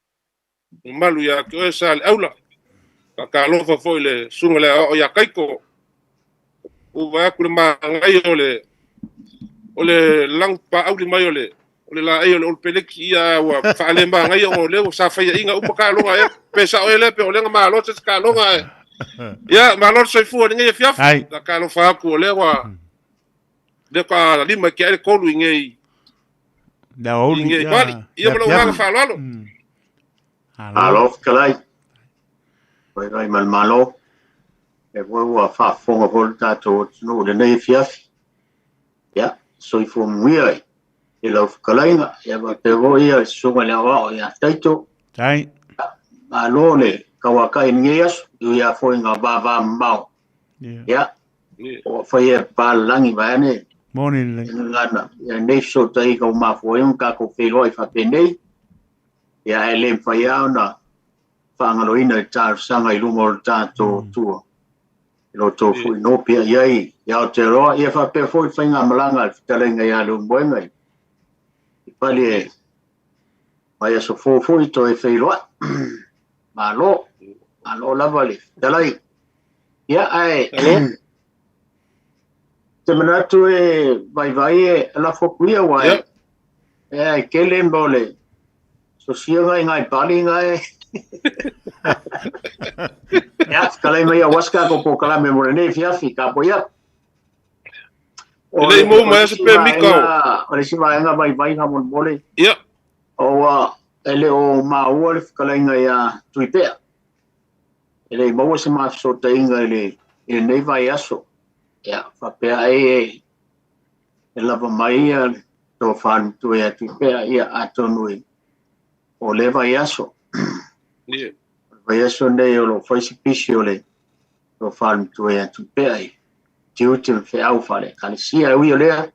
Malu ia ki oe sa le aula. Whaakalo whafo I le sunga le o ia kaiko. Uwa aku le maangai o le lang pa au li mai o le la ai o le olpeleki ia wa whaale maangai o le o sa whaia inga upa ka longa e. Pesa o ele pe o lenga maa lote ka longa e. Ia, maa lote soifua ni ngai fiafu. Da ka lo whaaku o le wa. Le ka lima ki aile kolu I ngai. Da oli. Ngai wali. Ia malo wanga whaalo. Alo, kalai. Pai malo. E ua whaafonga hol tātou no le nei fiafi. Ia, soifua muia ai. E lau whakalainga, ia wa te ro ia sunga le awa o ia taito. Tai. Malo le kawakai ngi asu, ia foinga ba mau. Ia. O whaia pālangi vane. Morning. Ngana, ia nei so tai ka mafoiung ka ko wheloi whapenei. Ia e le whaia ona whangaloina I tāru sanga I lungo o tātou tua. Lo tofu no pia yai ya te roa ia fa pe foi fainga malanga talenga ya lu moenga I pali mai so fo to e feilo malo la vale dalai ya ai te manatu e vai la fokuia wai e kele mbole so sianga ngai pali ngai Ya, kalai mai waska ko po kala me morene fiafi ka po ya. Ele mo mai se pe miko. Ole si vai nga vai nga mon mole. Ya. O ele o ma wolf kalai nga ya tuipea. Ele mo se ma so tainga ele nei vai aso. Ya, fa pe ai lava mai to fan tu ya tuipea ya atonui. O le vai aso. Yeah. Vai aso nei o lo faisi pisi o le lo fan tu e tu pei tiu fe au fale kali sia ui o lea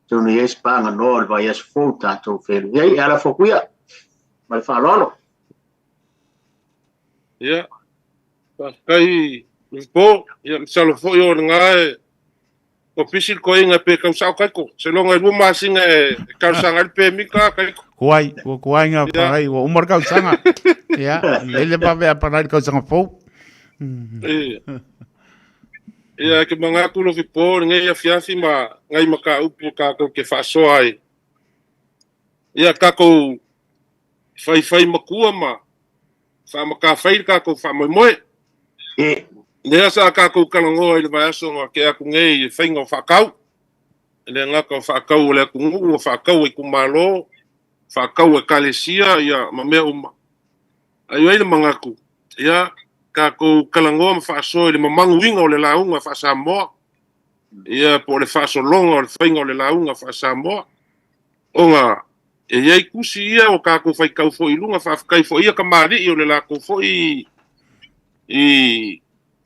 tu ni espanga no vai aso fota tu fe ei ala fokuia mai fa lolo ya kai po ya salo fo yo ngai o pisi ko inga pe ka sa kai ko se lo ngai luma singa ka sa ngai pe mi ka kai Kuai nga parai o umar kau sanga. Ya, lele pa be parai kau sanga fo. Ya ke manga ku no fipo ngai ya fiafi ma ngai maka upu ka ko ke fa so ai. Ya ka ko fai makua ma. Fa maka fai ka ko fa moi. Nea sa ka ko kalango i le vaso ma ke aku ngai fai ngo fa kau. Le nga ko fa kau le ku ngu fa kau I ku malo. Whakau e kalesia ia ma mea uma. Ai le mangaku. Ia ka kou kalangoa ma whaasoa le mamangu inga o le launga wha Samoa. Ia po le whaaso longa o le whainga o le launga wha Samoa. O ngā, e iei kusi ia o ka kou whaikau fo I lunga whaafikai fo ia ka maari I o le la kou fo I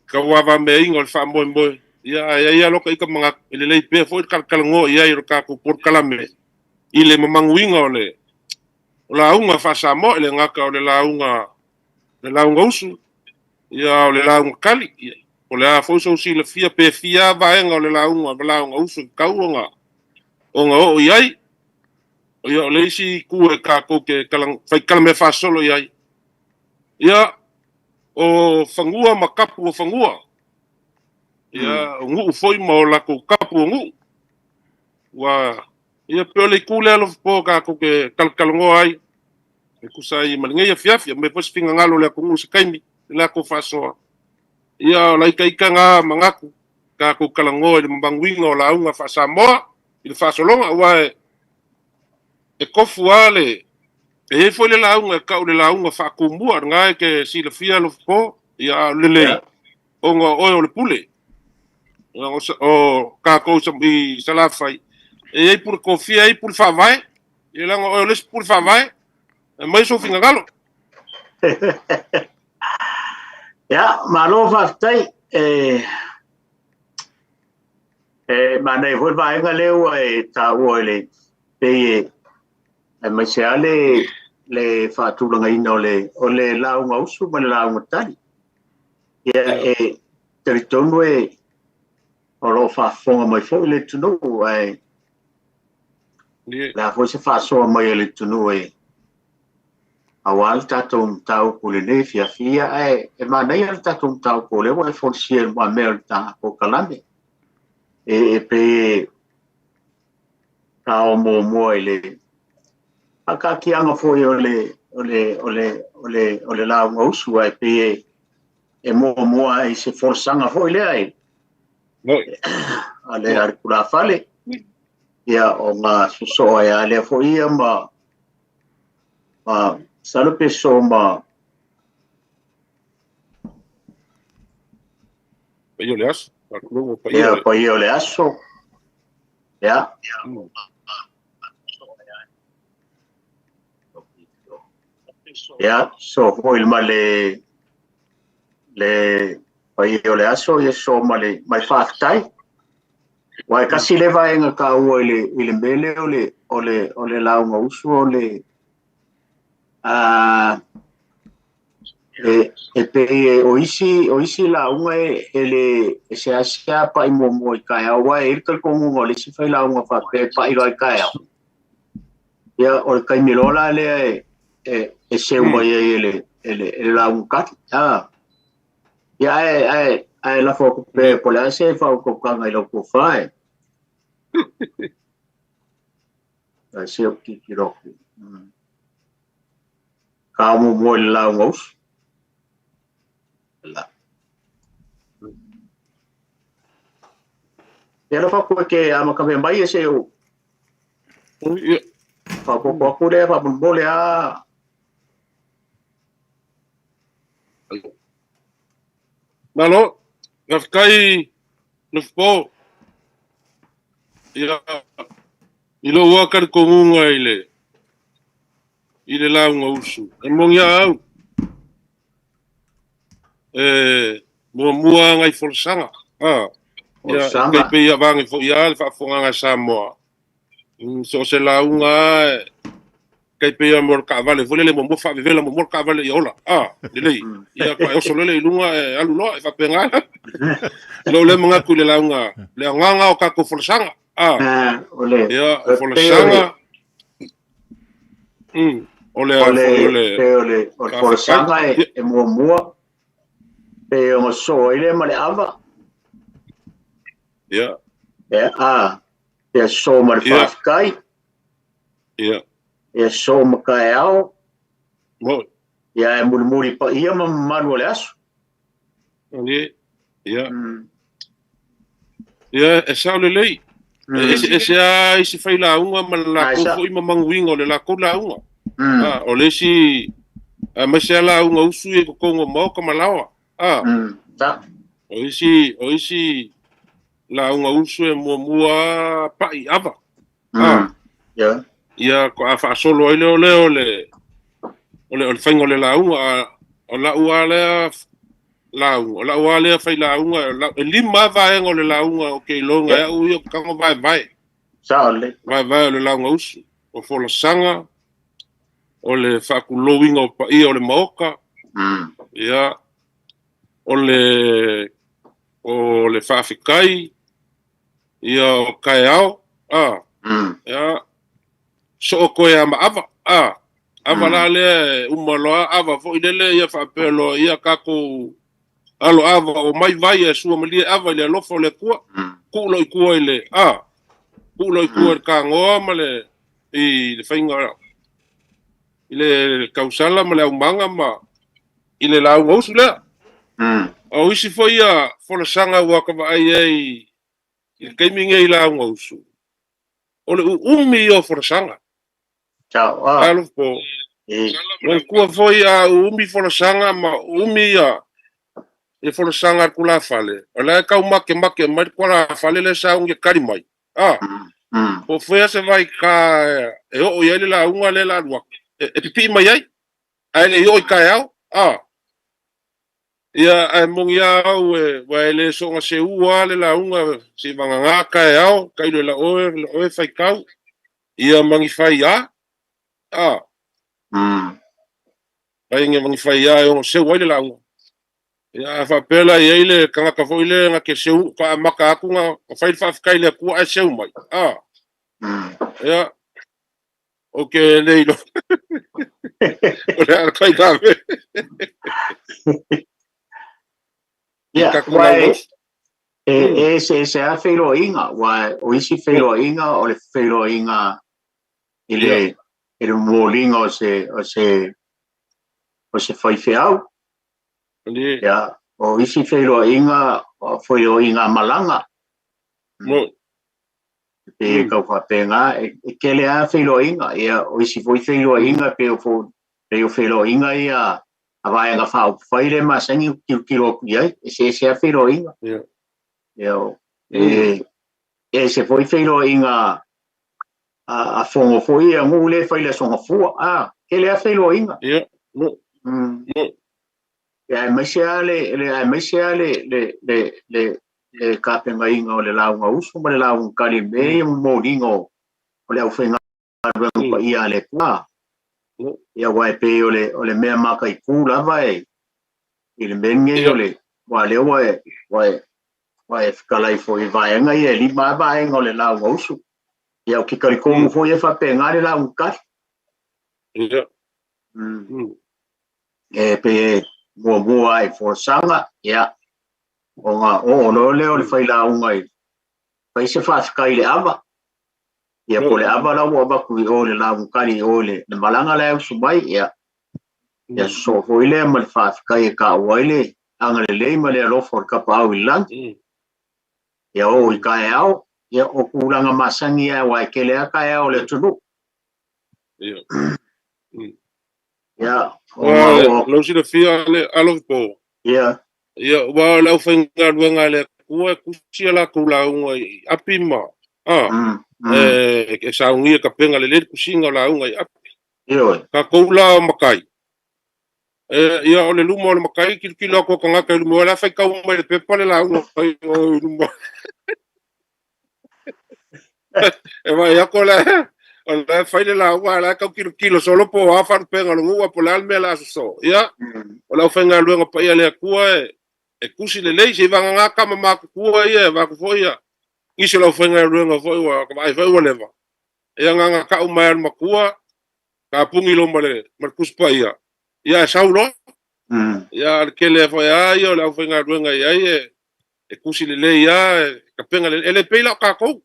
ka wawa mea inga o le whaamoe moe. Ia loka I ka mangaku. Ele lei pēr fo I kalangoa ia I o ka kou porkalame. I le mamangu inga o le launga fa Samoa le ngaka o le launga usu ia o le launga kali o le afo so si le fia pe fia vaenga o le launga usu kauonga o iai o ia o le isi ku e ka ko ke kalang fai kalame fa solo iai ia o fangua makapu o fangua ia o ngu foi mo la ko kapu o ngu wa ia pe le ku le alo po ka ko ke kalkalongo ai e kusai malinga ia fiafia me pos finga ngalo le ko ngu se kaimi la ko fa so ia lai kai ka nga mangaku ka ko kalango le mbanguinga o launga fa Samoa i le fasolonga ua e kofu ale e foi le launga ka o le launga fa kumbua ngai ke si le fia lo po ia lele onga o le pule o ka ko i sala fai e ai pur kofia ai pur fa vai e langa o le pur fa vai mai so finga galo ya malo fastai ma nei foi vai nga leo ta uole pe mai seale le fatulanga ina o le launga usu ma le launga tali ya territorio o lo fa fonga mai foi le tunu la foi se fa so mai le tunu awal tatum tau kulene fia ma nei al tatum tau kule wa forsier ma merta ko kalame pe ka mo ile aka ki anga foi ole la usu pe mo ai se forsanga foi le ai ale ar kula fale ya o ma so ya le foi ma salo peso ma yo le aso pa yo le aso ya so foi il male le pa yo le aso e so male mai faktai wa kasi le vai nga ka o ile mele ole la nga usu ole pe oisi la unga ele se asia pa mo kai wa el ko ngo le si fai la unga fa pe pa i kai ya o kai milola le se mo ele la unga ya ai la fo pe po la se fa ko kanga lo ko fai se o ki ro kamu mo la ngos la ya fa ko ke ama ka be mai ese o fa ko le fa bon bole a malo kai no po ya ilo wa kar ko ngunga ile launga usu e mongia au mua ngai forsanga ya kai pe ya bang fo ya fa fonga Samoa so se launga kai pe ya mor ka vale vole le mo fa vela mo mor ka vale yola lele ya ko so lele lunga alu no fa penga lo le mga ku le launga le nganga o ka ko forsanga ole ya forsanga ole forsanga e mo pe o so ile male ava ya pe so mar faskai e so makaao ya e muri pa ia ma manuale aso ya e sa le lei ese fai la unga ma la ko foi ma manguinga le la ko la unga o le si ma se la unga usu e ko ngo mo ka malawa o isi la unga usu e mua pa i ava ya ko afa solo ole fango le la unga o la ua le la ua le fai la unga lima va en ole la unga o ke longa ya u ka ngo vai vai le la unga usu o fo la sanga o le fakulowinga o pa ia o le maoka ya o le fafikai ia o kaiao ya so ko ya ma ava ava la le umaloa ava fo ile ia fa pelo ia kako alo ava o mai vai e sua mali ava le lofo le kua kulo i kua ile kulo i kua ka ngoa male i le fainga ile kausala male umanga ma ile la ngos le O isi fo ia fola sanga ua ka vai ai i keiminga i la ngausu. O le umi o fola sanga. Ciao. Alo po. Ngai kua fo ia umi fola sanga ma umi ia e fola sanga kula fale. O la ka make mai kula fale le sa unge kari mai. Po fo se vai ka e o ia le la unga le la lua. E pipi mai ai. Ai le yo i ka au. Ia ai mongi au e vai le songa se ua le la unga si vanga ngaka e au kai le la oe fai kau ia mangi fai a ai nge mangi fai a o se ua le la unga ia fa pela ia ile kanga ka foi le nga ke se u ka maka aku nga fai fa kai le ku ai se mai ia okay le lo ora kai ka Yeah, why se a whero inga, why o isi whero inga o le whero inga i le mōlinga o se whaiwheau. Yeah, o isi whero inga malanga. Pe kau whapenga, e kele a whero inga, o isi whero inga pe o whero inga ia avai nga whao whaile ma sangi kilo kuiai, e se a whero inga. Se foi whero inga a whongo foi a ngule whaile songa fua, kele a whero inga. Maisia le kapenga inga o le launga usu, ma le launga kari me mo ringo o le au whenga pa ia le kua. Ia wai pe o le mea maka I kū lava i le menge o le wa leo wai Gagaifo I vaenga I lima vaenga o le launga usu. Ia o kikari kongu fo ia whapenga le launga kari. E pe mua ai fo sanga, ia. O ngā ono leo le whai launga I whai se whaafikai le ava. Ia po le ava lau o baku I o le launga kari o le malanga leo sumai, ia. Ia so fo I le ma le whaafikai e ka uaile, anga le leima le alofo o kapa au I lanti. Ia o I kai au, ia o kuranga masangi ia wai kele a kai au le tunu. Ia. Lau si le fia le alofo. Ia. Ia, wa lau whainga ruenga le kua kusia la kulaunga I api ma. E saungia ka penga le le kusinga la unga I api. Ka koula makai. Ia o le luma o le makai kilo ko ka ngaka luma o la whai kau mai le pepa le la unga o luma. E mai ako le o la whai le la unga la kau kilo solo po hawhan penga lunga po la almea la so. Ia, o lau whainga ruenga pa ia le kua e kusi le lei se vanga ngaka ma maka kua ia waka fo ia. Isi lau whainga ruenga fo ia ka mai whai lewa. Ia nganga ka umai al makua ka pungi lo male kuspa ia. Ia e saulo. Ia kele fo ia ia lau whainga ruenga ia e kusi le lei ia ka penga le ele peila ka kou.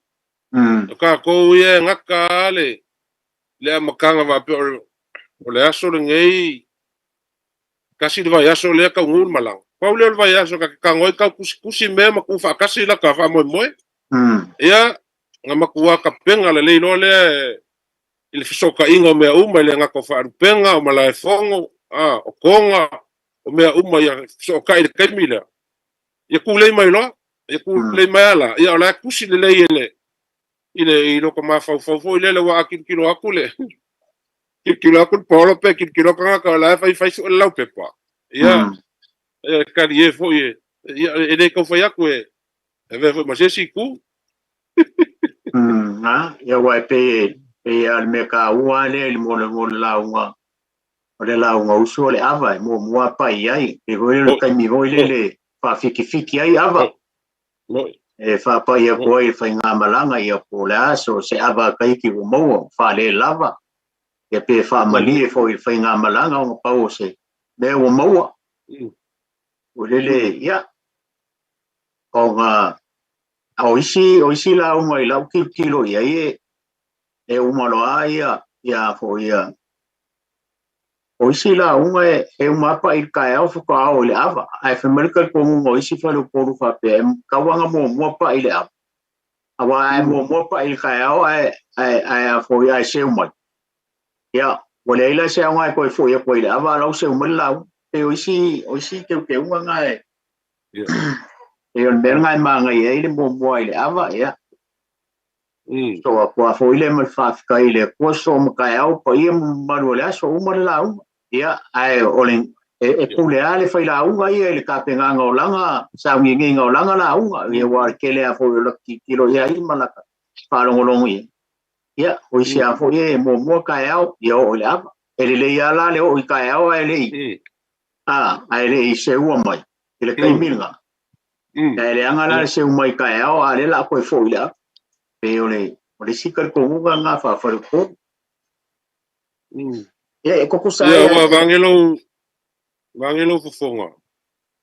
Ka kou ia ngaka le amakanga wape o le aso le ngei kasi le vai aso le ka ngun malang. Pau le vai aso ka ngoi ka kusi me ma ku fa kasi la ka fa moe. Ia nga makua ka penga le leilo le ile fisoka inga me uma le nga ko fa penga o mala fongo o konga o me uma ia fisoka ile kemila. Ia ku le mai lo, ia ku le mai ala, ia la kusi le le ile lo ko ma fa ile wa kilo akule. Kilo akul polo pe kilo ka la fa so la pepa. Ia kari fo ia ele ko fa yaku e ve ma se ku. Ia wai pe al me ka ua le mo launga o le launga usu o le ava mo mua pai ai pe hoi le kai mi hoi le fa fiki ai ava e fa pai a koi fa ngā malanga ia po le aso se ava kai ki o mo fa le lava ia pe fa mali e foi fa ngā malanga o pau se me o mo o le ia o ngā o isi la unga I lau kilo ia e umaloa ia fo ia o isi la unga e mapa I kai au fuka au le ava ai femerika ko o isi falu poru fa pe kawanga mo pa ile ava awa ai mo pa il kai au ai a fo ia se umai ya wale ila se unga ko fo ia ko ile ava lau se umai la e o isi ke unga ngai e on ber ngai manga ile mo ile ava ya so ko fo ile mal fa ka ile ko so mo kai au pa ia malu le so umai la ia ai olen e pule ale fai la unga ia le ka penga ngolanga sa ngi ngolanga la unga ia wa kele a fo lo kilo ia I malaka pa longolongo ia o isi a fo ia mo ka au ia o le ava ele le ia la le o ka au ele ai le se u mai ele kai minga ele anga la se u mai ka au ale la ko fo ia pe ole sikar ko unga nga fa ko ia ko ku sa ia vangelo fofonga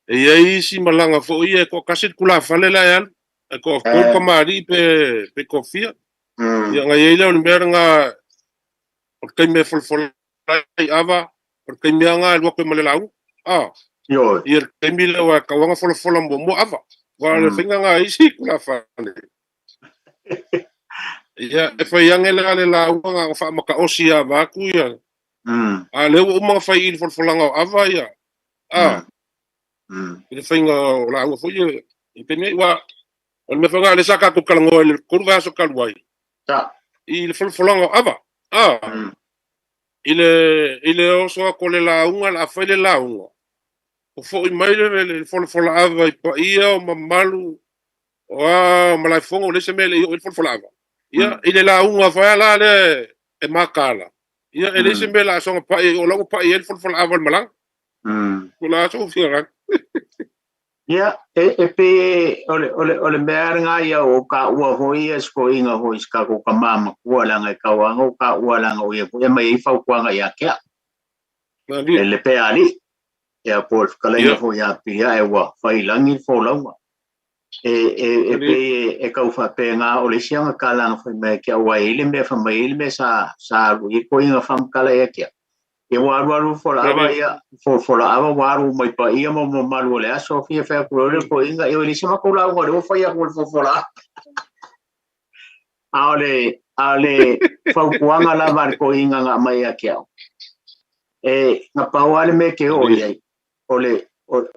e ai si malanga fo ia ko kasit kula falela yan ko ko mari pe kofia ia ngai ile on beranga o kai me fol ava o kai me nga lo ko malelau yo ia kai me wa ka wanga fol mo ava wa le finga nga isi kula fale ia e fa yang ele ale la nga fa maka osia va ku ia le o mga fai il folanga ava ia le finga la ngo fo ia e pene wa on me fanga le saka ko kalango le kurva so kalwai il folanga ava ile o so ko le la unga la fa le la unga o fo I mai le folfola ava pa ia o mamalu o malai fongo le semele il folfola ava ia ile la unga fa la le e makala ia ele semela so pa o lo pa il folfola ava malang kula so fianga ia e pe ole meranga ia o ka ua hoi sko inga hoi ska ko ka mama kualanga ka wanga ka ualanga o e mai fa kuanga ia ke ele pe ali ia por kala ho ia pia e wa fai langi fo longa e pe e ka ufa pe nga o le sianga kala nga fai me ke wa ile me fa mai ile me sa ru ko inga fam kala ia ke e waru fo la ia fo la ava waru mai pa ia mo malu le aso fia fa ko le ko inga e le sima ko la ngo fo ia ko fo la ale fa kuanga la var ko inga nga mai ke e na pa wale me ke o ia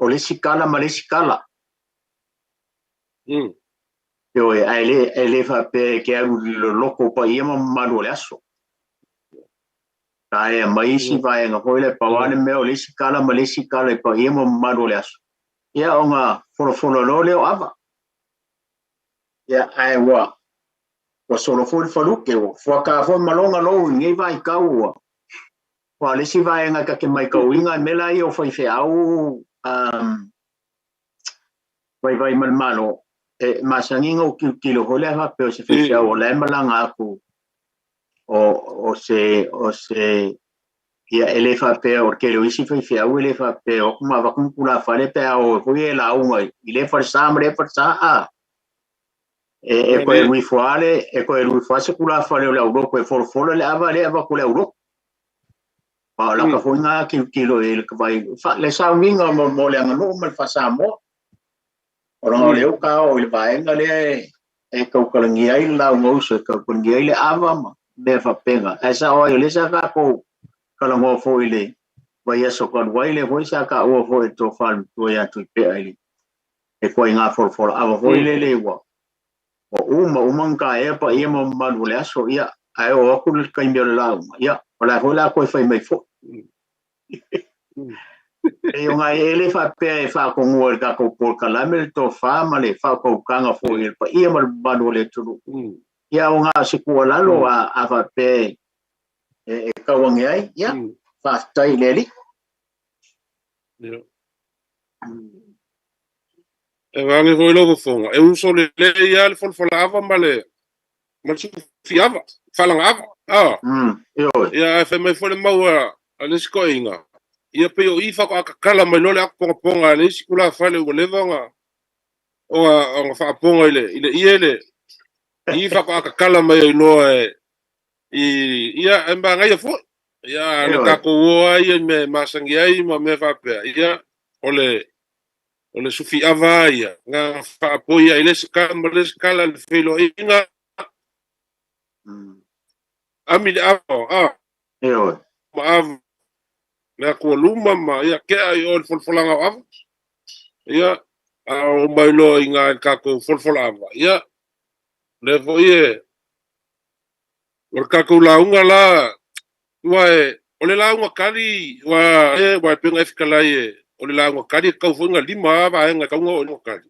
ole sikala malesikala yo ele fa pe ke lo loco pa ia mo malu le aso Tae mai si vai nga hoile pa wane me o lisi kala malisi kala pa ia mo maru le aso. Ia o nga folo lole o ava. Ia ai wa solo folo faluke o. Fua ka fo malonga lo ngai vai kau o. Wa lisi vai nga ka ke mai kau inga mela i o fai fe au vai malmalo. Masanginga o kilo hole ha pe o se fe o le malanga aku. O se ia ele fa pe o ke lo isi fe fe o ele fa pe o kuma va kun kula fa le pe o fu la u mai ile fa samre fa sa e ko lui fuale e ko lui fa se kula fa le o ko folo le ava kula o pa la ka fu nga kilo ele ka vai fa le sa winga mo le nga no mal fa sa mo o le o ka o le vai nga le e ko ka ngi ai la mo se ka ko ngi ai le ava ma me fa penga esa o le sa ka ko kala ngo fo ile vai so kon waile foi sa ka o fo to farm to ya tu pe ai e ko inga for ava fo ile le wa o uma ka e pa ia mo malu le so ia ai o ku ka imbe la ia ola ho la ko fai mai fo e nga ele fa pe fa ko ngol ka ko por kala me to fa male fa ko kanga fo ile pa ia mo malu le tu ia o nga se ko la lo a fa pe e kawangi ai ia fa tai leli e vange foi logo fonga e un sole le ia le folava male mal su fiava falanga ia fe mai foi maua ale skoinga ia pe o ifa ko akala mai lole ak ponga le sikula fale o levanga o fa ponga ile iele ifa ko akala mai no ia embanga ia fo Ia le kakou ai me masangi ai ma me whapea. Ia ole sufi ava ia. Ngā whapoi ai le skala le whilo inga. Ami le ava. Ma ava. Le kua luma ma ia kea i o le folfolanga o ava. Ia o mailo i ngā kakou folfola ava. Ia le fo ie. O le kakou launga la. O le launga kari wa penga efkalai o le launga kari kau funga lima va nga kau ngo o kari.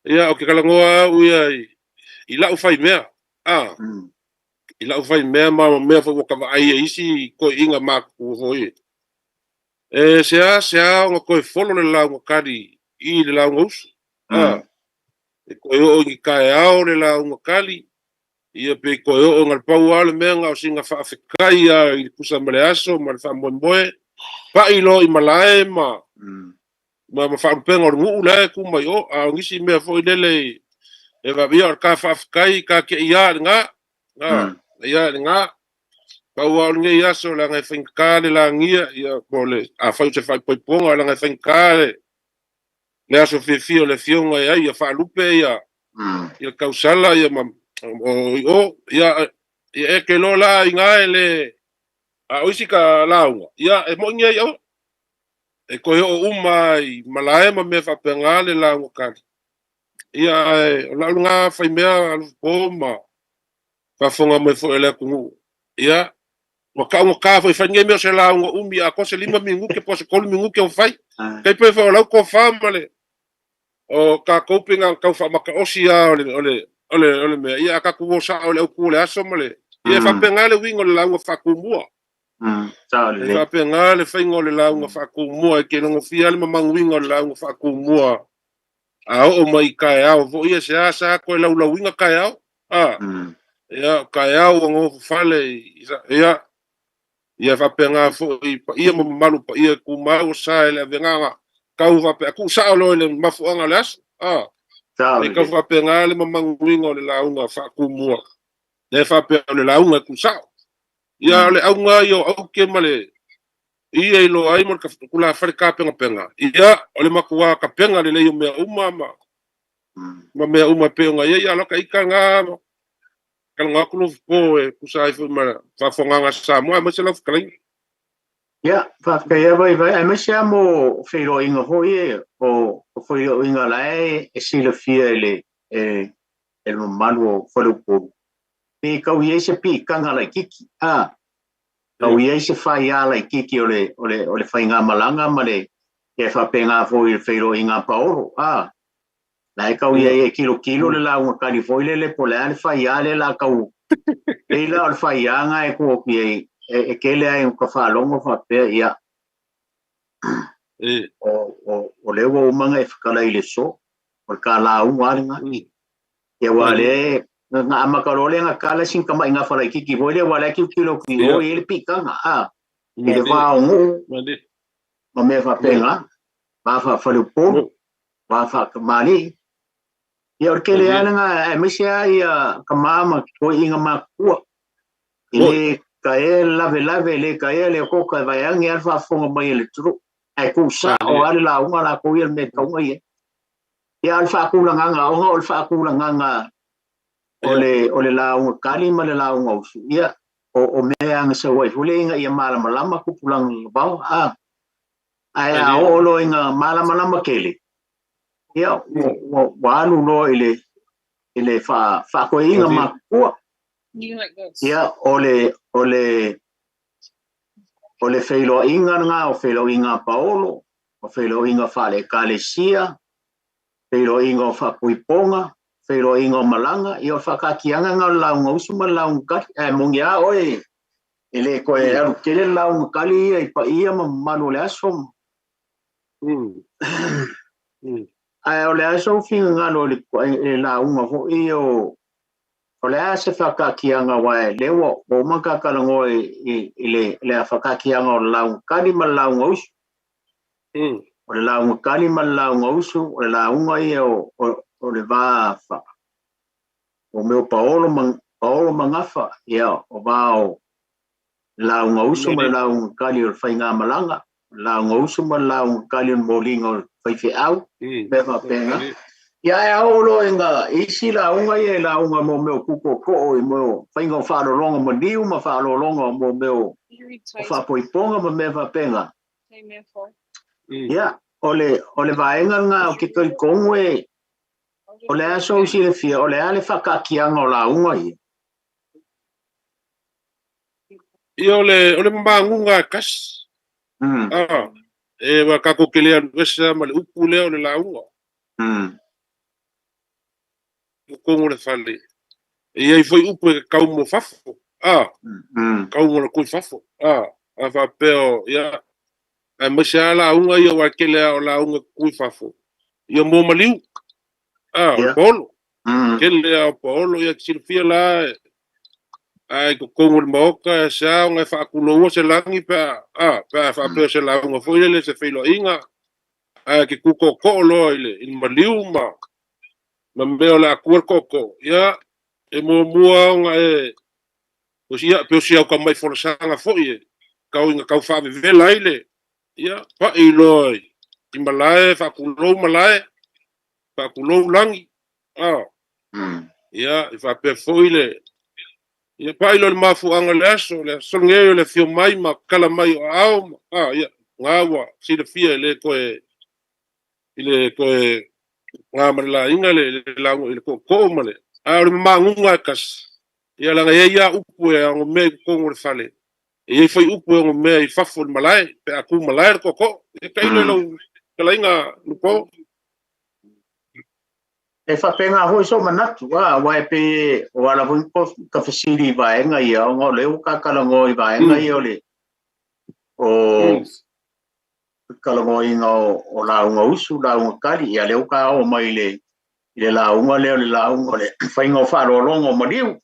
Ia o ke kalangoa uia i la ufai mea. I la ufai mea ma mea fo ka ai isi ko inga mak fo i. Sea nga ko folo le launga kari i le launga us. E ko o i kai ao le launga kari. Ia pe ko o ngal pau ale menga o singa fa afrikai i kusa male aso ma fa moe pa i lo i malae ma fa penga o ngu la ku mai o a ngisi me fo lele e va via ka fa afrikai ka ke ia nga ia pau o ngi aso la nga finka le la ngia ia ko le a fa se fa poi ponga la nga finka le aso fi o le fionga ia fa lupe ia kausala ia ma ia e ke lo la inga ele a oisi ka launga ia e mo ngia ia e ko o umai malae ma me fa pengale launga ka ia la lunga fa mea po ma fa fonga me fo ele ku ia o ka fa ngia me se launga umi a ko se lima mingu ke po se kol mingu ke o fai kai pe fa la ko fa male o ka kopinga ka fa maka osia ole me ia ka ku sa ole ku le aso male ia fa pengale wingo le launga fa ku mua fa pengale fa wingo le launga fa ku mua ke no fia le mamang wingo le launga fa ku mua a o mai ka ao vo ia sa ko la winga ka ao ia ka ao ngo fale ia fa penga fo ia mo malu ia ku mau sa ele venga ka u fa ku sa ole le mafuanga le aso e ka fa penga le mamang wingo le launga fa ku mua le fa pe le launga ku sa ia le aunga yo au ke male ia ilo ai mo ka kula fa ka penga ia ole makua ka penga le yo me uma ma me uma pe nga ia lo ka ikanga kan nga ku po e ku sa fo ma fa fonga nga Samoa ma se lo kling ya fa ka ia vai me siamo fero inga hoi o foi inga lai e sila fia el manuo folo po pe ka wi se pi kanga la kiki ka wi se fa ya la kiki ole fa inga malanga male e fa penga foi fero inga paoro lai ka wi e kilo le la un ka ni foi le pole al fa ya le la ka u e la al fa ya nga e ko pi e ke le ai un ka fa longo fa pe ya o le wo manga e fa la ile so por ka la un nga e wale na makarole nga kala sin kama inga fa la kiki foi le wale ki kilo ki o ele pikanga ele fa un ma me fa penga va fa le po va fa mali e or ke le nga e me sia ia kama ko inga ma ku ele ka lave le ka le ko ka va yang ia fa fonga mai le tru ai ku sa o ala la unga la ko ia me ka ngai e alfa ku la nga o alfa ku la nga ole la unga kali ma le la unga ia o me ang se wai fule nga ia mala malama ku pulang ba ai o lo inga mala malama kele ia wa lu lo ele fa ko inga ma ku ia ole feilo inga nga o feilo inga paolo o feilo inga fale kalesia feilo inga fa puiponga feilo inga malanga ia fa ka kianga nga la nga usuma la nga mongia oi ele ko e kele la nga kali ai pa ia manu le aso ai ole aso finga nga lo le la nga fo io ole ase fa ka kianga wa lewo o maka ka ngo ile fa ka kianga la nga kali ma la nga us ole la nga kali ma la nga us ole la nga io o le va fa o meu paolo mangafa ia o la unga usu ma la unga kali o whainga malanga, la unga usu ma la unga kali o molinga o whaife au, me whapenga. Ia e aolo e ngā isi la unga i e la unga mo meo kuko ko i mo whainga o whaarolonga mo niu ma whaarolonga mo meo o whapoiponga ma me whapenga. Ia, ole vaenga ngā o ke toi kongu e ole aso usi le fia, ole ale whakakianga o la unga i. Ia ole mangunga kas. E wa kako ke lea wesa ma le upu lea ole la unga. Kongo le whale. Ia i foi upu e kau mo fafo. Kau mo le kui fafo. A whapeo, ia. Ai masa la unga ia wa ke lea o la unga kui fafo. Ia mo maliu. O polo. Ke lea o polo ia kilfia la. Ai ko kongo le maoka sa nga whaakuloa se langi pa. Pa whapeo se la unga foi le se whilo inga. Ai ke kuko koolo ile maliu ma. Ma meo la kua koko, ia, e mua nga e, o sia, peo sia o ka mai whanasanga fwoi e, kau inga kau whawe vela ile, ia, pa i loi, i malae, whakulou malae, whakulou langi, ia, i whape fwoi le, ia, pa i loi mafu anga le aso, le solngeo le fio mai ma kala mai o ao, ia, ngawa, si le fia le koe, ngā marila inga le lango i le koko male. A ore mangunga kas. Ia langa ia upu e ango mea i kongo le whale. E i whai upu e ango mea i whafo le malae. Pe aku malae le koko. E kailo i lau kala inga lupo. E whapenga hoi so manatu. Wai pe o ala winko ka whasiri i vaenga ia. O ngō leo kakalango i vaenga ia ole. O kalango inga o launga usu, launga kari, ia leo ka o mai le launga leo le launga le whainga o whaarolonga o mariu.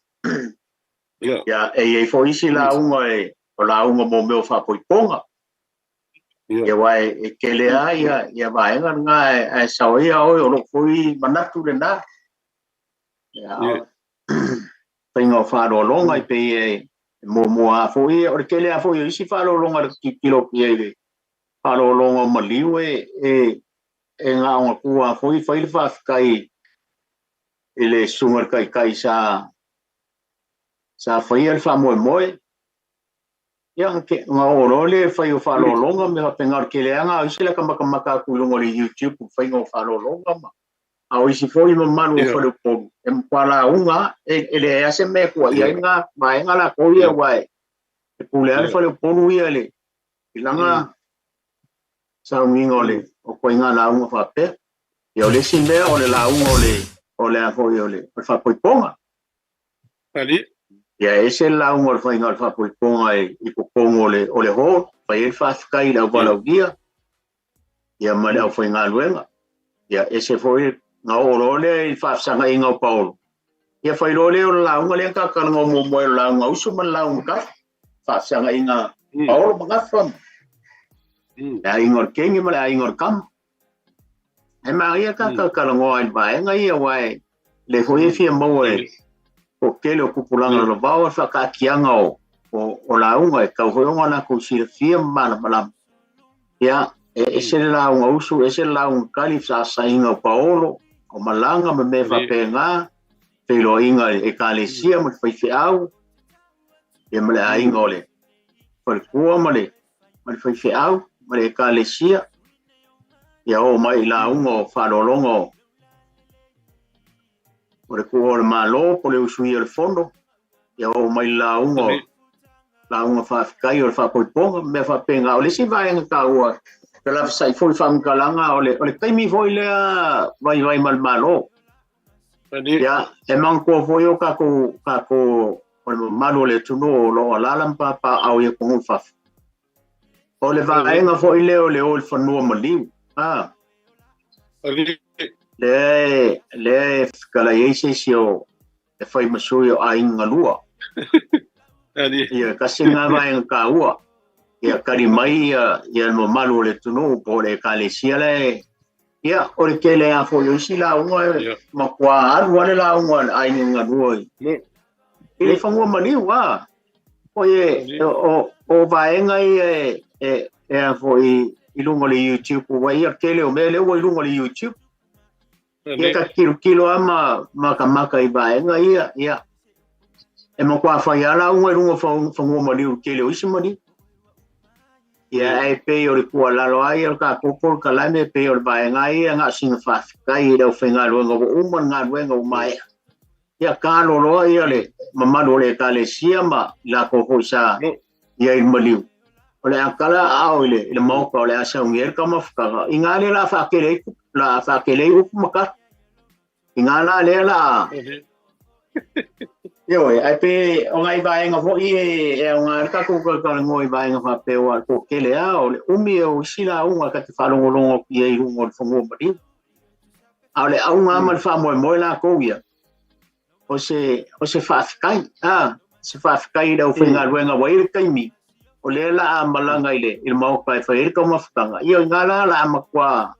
Ia e fo isi launga e o launga mo meo whapoiponga. Ia wai e kelea ia vaenga ngā e saoia oi o lo fui manatu le nā. Ia whainga o whaarolonga i pe e mua fui, o le kelea fui o isi whaarolonga le kikilo ki e le. Palo longo maliu e ngā onga kua fwoi whaile whawhikai e le sungar kai sa whaia le whamoe moe. Ia ngā oro le whai o whalo longa me hapengar ke leanga o isi la kamaka kulungo le YouTube whai ngā whalo longa ma. A o isi fwoi ma manu o whale poru. E mpala unga e le ase me kua ia inga maenga la koia wai. E pulea le whale poru ia le. Ilanga sa unga ole o koinga la unga whape. Ia ole si mea ole la unga ole a hoi ole whapoiponga. Ia ese la unga ole whainga ole whapoiponga i kukongo ole ho. Whai e whawhikai lau walau gia. Ia male au whainga luenga. Ia ese hoi ngā oro ole i whawsanga inga o paolo. Ia whai role o la unga le kakalanga mo moe la unga usu man la unga ka. Whawsanga inga paolo magafam. A ingor kengi male a ingor kam. E maa ia kakalangoa i vaenga ia wai le hoi fia mau e o kele o kupulanga lo vau a whakakianga o la unga e kau hoi onga na kusira fia mana malam. Ia e se la unga usu, e se la unga kali sa inga o paolo o malanga me me whapenga whilo inga e kalesia me whaifi au e male a inga ole whalikua male whaifi au mare kalesia ia o mai la unga o whalolonga o re kua o le malo po le usui o le fondo ia o mai la unga whawhikai o le whapoiponga me whapenga o le si vaenga ka ua ke la sai foi whamkalanga o le kaimi foi lea vai mal malo ia e mangkua foi o kako o le malo le tunu o lo alalampa pa au ia kongu whafu o le vaenga foi leo le o le whanua maliu. Le kala eise si o e whai masui o a inga lua. Ia kasi ngā vaenga ka ua. Ia kari mai ia no malu le tunu po le kalesia le. Ia o le kele a foi o isi la unga makua alu ale la unga a inga lua. I le whanua maliu Oye, o vaenga foi ilungo le YouTube wa ia kele o mele o ilungo le YouTube. Ia ka kilo ama maka I vaenga ia. E mo kwa fa ala un ilungo fa mo le kele o isimo ia e pe o le kua lalo ai o ka popol ka la me pe o le vaenga ia nga singa fa kai le o fenga lo ngo o man nga lo mai. Ia ka lo ia le mamado le ka le sia ma la ko sa ia I maliu ole akala au le mau ka ole asa ngel ka mafka ingale la fa kele u maka ingala le la yo ai pe o ngai vai nga fo e nga ka ko ngoi vai nga fa pe wa ko kele a ole umi o sila unga ka te fa longo ia I lungo fo mo mari ale au nga mal fa mo la ko ia o se fa kai se fa kai da o finga luenga wai kai mi o le la malanga ile il mau kai fa ir como fanga io ngala la makwa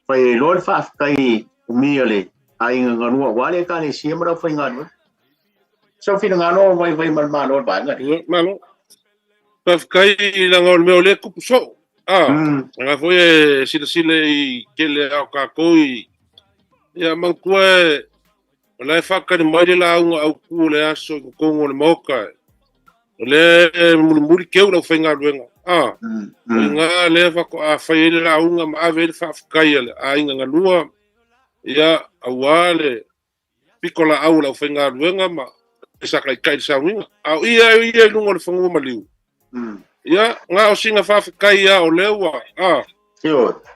fa lo fa kai mi ole ai nganu wale ka le siembra fa nganu so fina ngano vai mal malo ba ngani malo fa kai la ngol me ole ku so nga foi sile I kele au ka koi ia mangkue la faka ni mai la unga au ku le aso ko ngol moka le muri keu no fenga luenga nga le fa ko a faile la unga ma ave fa kai a inga ngalua ia awale pikola au la fenga luenga ma sa kai sa winga au ia lungo le fongo maliu ia nga o singa fa kai ia o lewa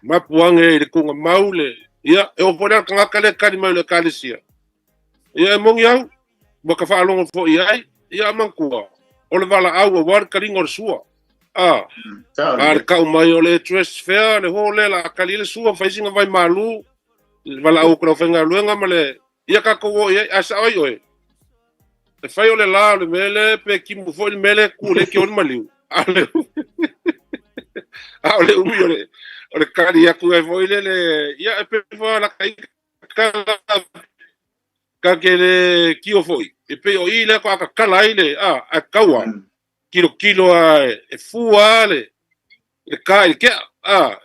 ma puange le kunga maule ia e o pora kanga kale kali mai le kalisia ia mongi au baka fa longo fo ia mankua o le vala au war karingo sua ar ka mai o le trust fair le ho le la kali le sua fa singa vai malu vala au ko fenga luenga male ia ka ko ia asa oi e fai o le la le mele pe ki mu fo le mele ku le ki on maliu ale umi ole kari ya ku e foi le ia pe fa la kai ka ke le ki o foi e pe o ile ko ka kala ile a kaua kilo e fua le kai ke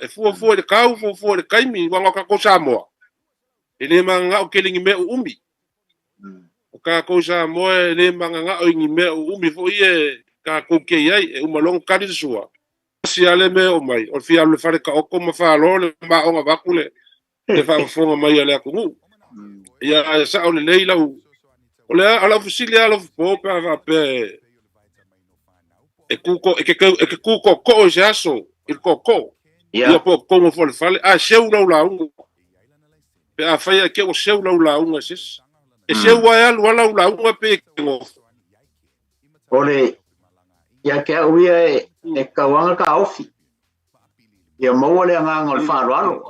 e fua le kau fua le kai mi wanga ka ko Samoa ele manga o kelingi me umi o ka ko Samoa ele manga o ngi me umi fo ie ka ko ke ai e uma long kari sua si ale me o mai o fia le fare ka o ko ma fa lo le ma o va kule le fa fo mai ale ko ia sa o le leila o le ala fusilia ala po pa va pe e kuko ko jaso il koko ia po como fo le fale a seu la pe a fai ke o seu la sis e seu wa la pe ngo ole ia ke uia e kawanga ka ofi ia mo le nga ngol fa alo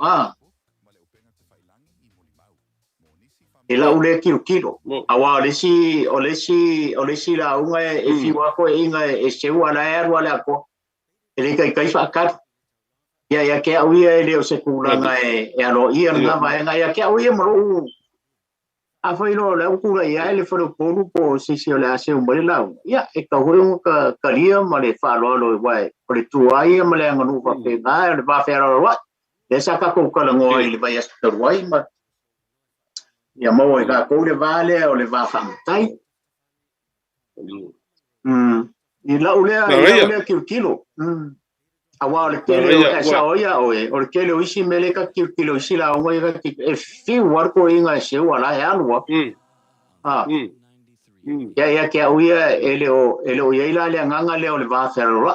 ela ule kilo awa ole si la unga e fi wa ko inga e se wa la wala ko ele kai fa ka ia ke uia ele o se kulanga e alo ia nga va ia ke uia mo a foi lo le ku ia ele fo polu po si ole ase un bel la ia e ka ho ka kalia ma le fa lo wai o le tu ai ma le nganu fa pe na le va fer lo wa le sa ka ko ka ngo ile va ya sta wai ma ia mo e ka ko le vale o le va fa tai i la ule kilo awa le kele o sa oia o le kele o isi mele ka kilo isi la o ia ki e fi war ko inga se wala ya no ya ke o ia ele o ia le nganga le o le va fer ro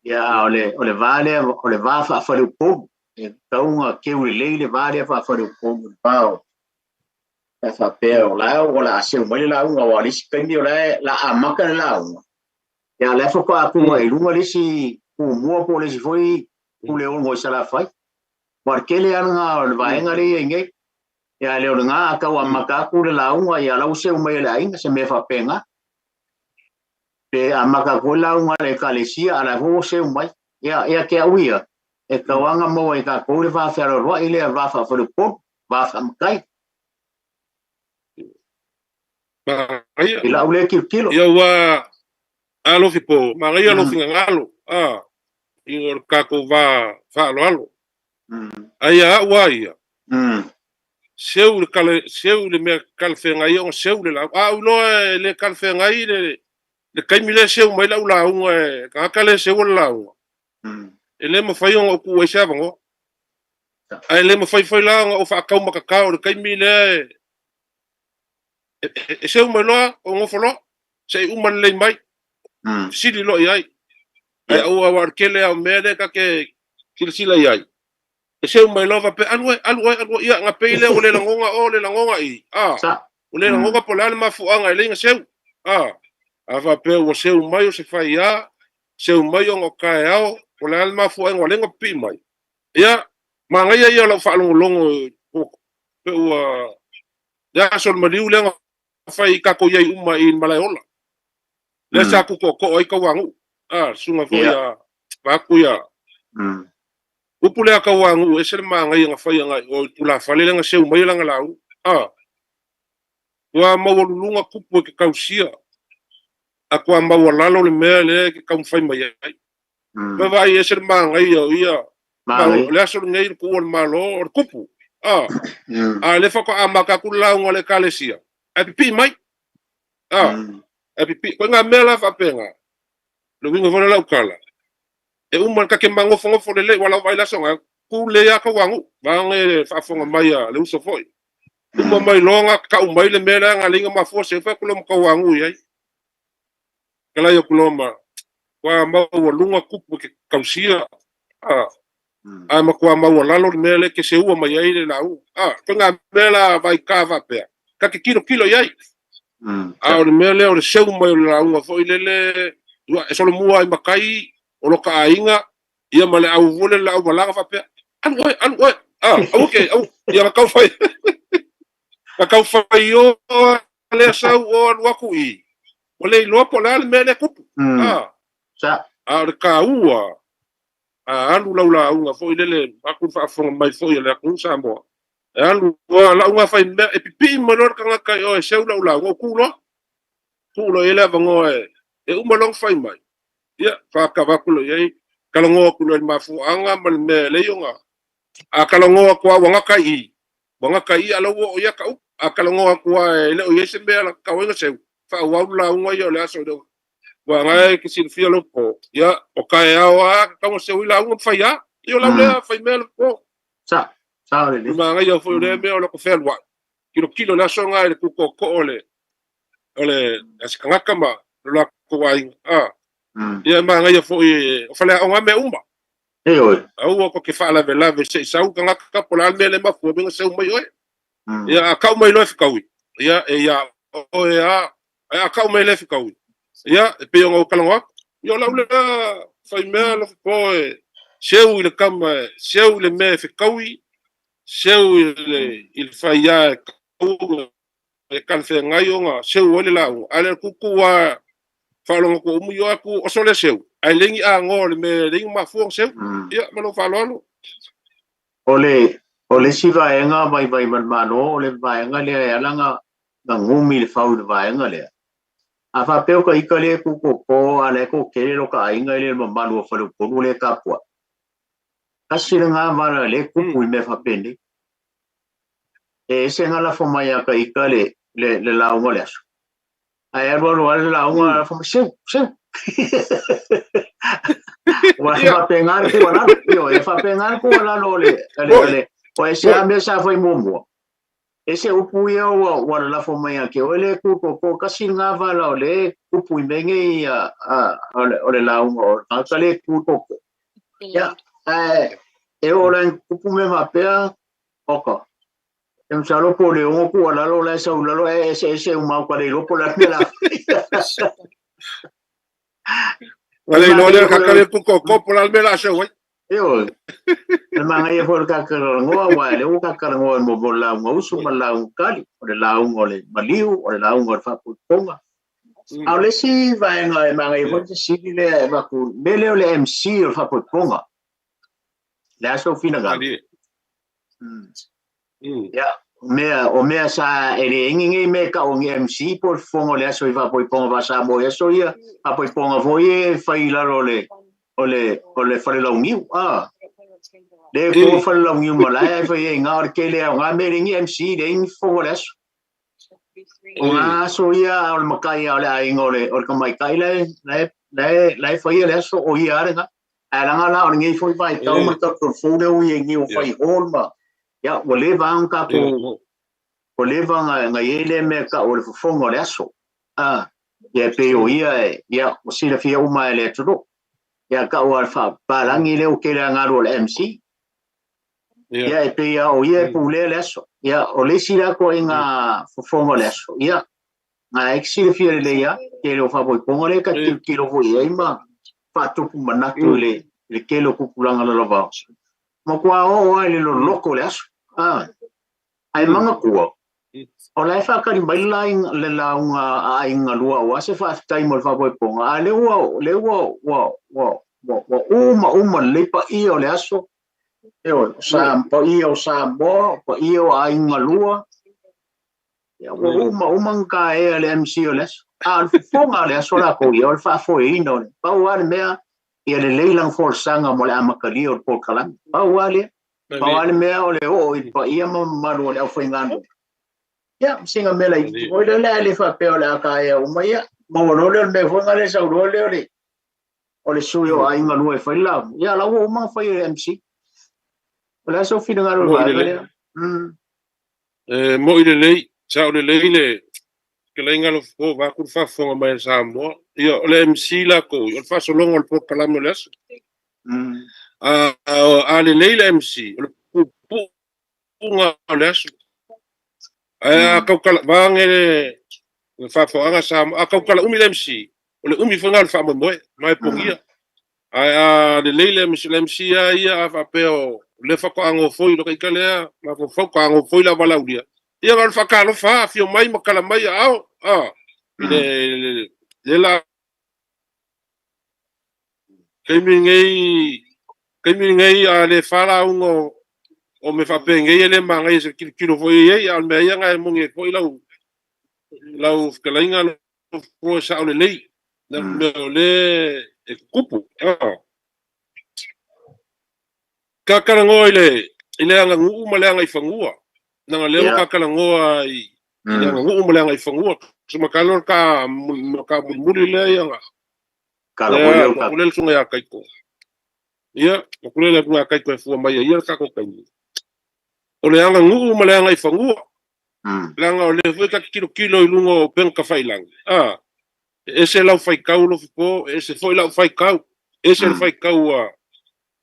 ya o le vale o le va fa fa le po e taunga ke o le vale fa fa le po pao e fa pe o la se o le la unga o le spendi o la amaka la unga ya le fo ka ku mai lunga le si ku mo po le si foi ku le o mo sala fai porque le anga va en ale nge ya le nga ka wa maka ku le la unga ya la use o mai la inga se me fa penga pe amaka ko la unga le ka le si ala ho se o mai ya ke uia e ka wanga mo e ka ko le va fer ro ile va fa fo le po va fa kai Ila ule kilo. Ia wa alo fipo, mangai alo finga ngalo. Ingo kako va alo. Aia wa ia. Seu le me kalfenga ia o seu le la. Ulo le kalfenga i le kaimile seu mai la ula unga ka kale seu la unga. Ele mo fai o ku e sa bango. Ai le mo fai la o fa ka ma ka o kaimile e seu mai lo o ngofolo sei uman le mai. Sili lo ia. Ai o wa kele o mele ka ke kilsila ia. E seu mai lova pe alwe ia nga peile o le langonga i. O le langonga po la ma fuanga le nga seu. Ava pe o seu mai o se fai ia. Seu mai o ka ao o le ma fuanga o le nga pi mai. Ia ma ngai ia la fa longo pe o ya sol maliu le nga fai ka ko ia uma i malaiola. Le sa ku ko ai ka wangu. Sunga fo ia ba ku ia. Upule aka wangu esel manga nga fai nga o tula fale nga seu mai nga lau. Wa mawulunga kupu ke kausia. Aku mawalalo le mele ke kam fai mai ai. Ba vai esel manga ia. Le asol ngai ku on malo or kupu. Le fa ko amaka ku lau ngole kalesia. Apipi mai. Apipi ko nga mela fa penga. Lo wingo vola lau kala. E uman ka ke mangofo le wala vai la songa ku le ya ka wangu bange fa fonga mai le uso foi uma mai longa ka umai le mera nga linga ma fo se fa ku lo ka wangu yai kala yo kuloma wa ma lunga kupu ke kausia ma kwa ma wala lo mele ke se uma mai le lau ko nga mela vai ka va pe ka ke kilo yai o mele o se uma lau foi le e solo mua i makai o lo ka inga ia male au vole la wala fa pe oi okay ia ka fai ka fai yo le sa o waku i o le lo po la me le kupu sa ka ua alu la unga foi le aku fa fo mai foi le aku Samoa alu la unga fai me e pipi mo lo ka ka o se la o kulo ele vango e uma long fai mai ia fa ka vakulo yai kalongo kulo mafu anga mal me le yonga kalongo kwa wanga kai alo o ya ka kalongo kwa le o yese me la ka wenga se fa wa la unga yo le aso do wanga ke sin fio lo po ya o kai awa ka mo se wila unga fa ya yo la le fa me po sa le ma yo fo le me o lo ko fel wa kilo la songa le ku ko ole as kanga ma lo ko wa ia ma ngai fo e fala o ngame umba au ko ke fala vela ve se sau kanga ka pola mele ma fo benga seu mai oi ia ka mai lo fikawi ia o ia ka mai le fikawi ia pe yo kalonga yo la fa me lo fo seu le kam seu le me fikawi seu il fa ia e kan fe ngai nga seu ole la ale kukuwa falongo ko mu yo aku o sole seu ai lengi a ngol me lengi ma fuong seu ia malo falolo ole si vaenga vai man mano ole vaenga le alanga ngumi le fau vaenga le a fa peo ka ikale ku ko ale ko kele lo ka inga le mano falu ko le kapua asiranga mara le ku me fa pende e se ngala fo mai ka ikale le la ngole aso ai ero la unga fa seu wa fa pengar ku na yo e fa pengar ku na le o ese ame sa foi momo ese upu yo wa la fo mai ke ole ku ko kasi nga va la ole upu menge ya ole la unga ka le ku ko ya e ora upu me va pe oko em salo po le o ku la lo la sa la lo ese un mau kwa le lo po la la ale no le ka le ku ko po la me la se we yo el manga ye for ka ka ngo wa le o ka ka ngo mo bo la ngo su ma la un kali o le la un ole maliu o le la un fa pu tonga ale si va en el manga ye for si le va ku bele o le MC o fa pu tonga la so fina ga ya mea sa ele ingi me ka o MC por fongo le so iva poi ponga va Samoa so ia a poi ponga voi fai la ole fai la ungiu le ko fai la ungiu mala fai nga ke le nga me ringi MC le ingi fongo le o nga so ia o makai ole ai ngole o ka mai kai le fai le so o ia nga ala nga la ngi foi vai tau ma ka fo le o ngi o fai holma ya o le vang ka ko o le vanga nga ele me ka o le fongo le aso ya pe o ia ya o sila fia o mai le tudo ya ka o fa palangi le o ke le nga ro le MC ya pe ya o ia pu le aso ya o le sila ko nga fongo le aso ya nga exile fia le ya ke le fa boy pongo le ka ki lo vo ia ma fa tu pu manatu le ke lo kupulanga lo va mo kwa o le lo loko le aso ai manga kuo o lai fa ka mai line le launga ai ngalua o se fa time mo fa boy ponga le uma le pa io le aso sa pa io sa bo pa io ai ngalua ya uma ka le MC o le al fonga le aso la ko io fa fo ino pa wa me ia le leilang forsanga mo le amakali o por kalang pa wa le me o le pa ia ma lo le fo ngando ya singa mela i o le fa pe o la ka ya o mai mo no le me fo ngale sa o le suyo ai ngalu e fa la ya la o ma fa MC o la so fina ngalo va mo i le sa o le le ke le ngalo fo va ku fa fo mai Samoa ia o le MC la ko o fa so longo po kala mo les le MC o pu nga les kau kala vange fa fo anga Samoa kau kala umi le MC o le umi fo ngal fa mo mai pongia le MC ia fa peo le fa ko ango foi lo ka le ma fo ko ango foi la bala udia ia ngal fa ka lo fa fio mai makala mai le la kemi ngai le fala ungo o me fa penge le manga se kilo foi al me ia ngai mo nge foi lau kalainga lo sa le le kupu ka kalango ile anga ngu ma le anga ifangua na le ka kalango ai ile anga ngu ma le anga ifangua suma kalor ka muri le anga kala ka le sunga ya kaiko ia ko le nga kaiko fu mai ia ka ko kai o le anga ngu ma le anga ifangua langa o le foi ka kilo i lungo pen ka failang ese lau fai kau lo fo ese foi lau fai kau ese fai kau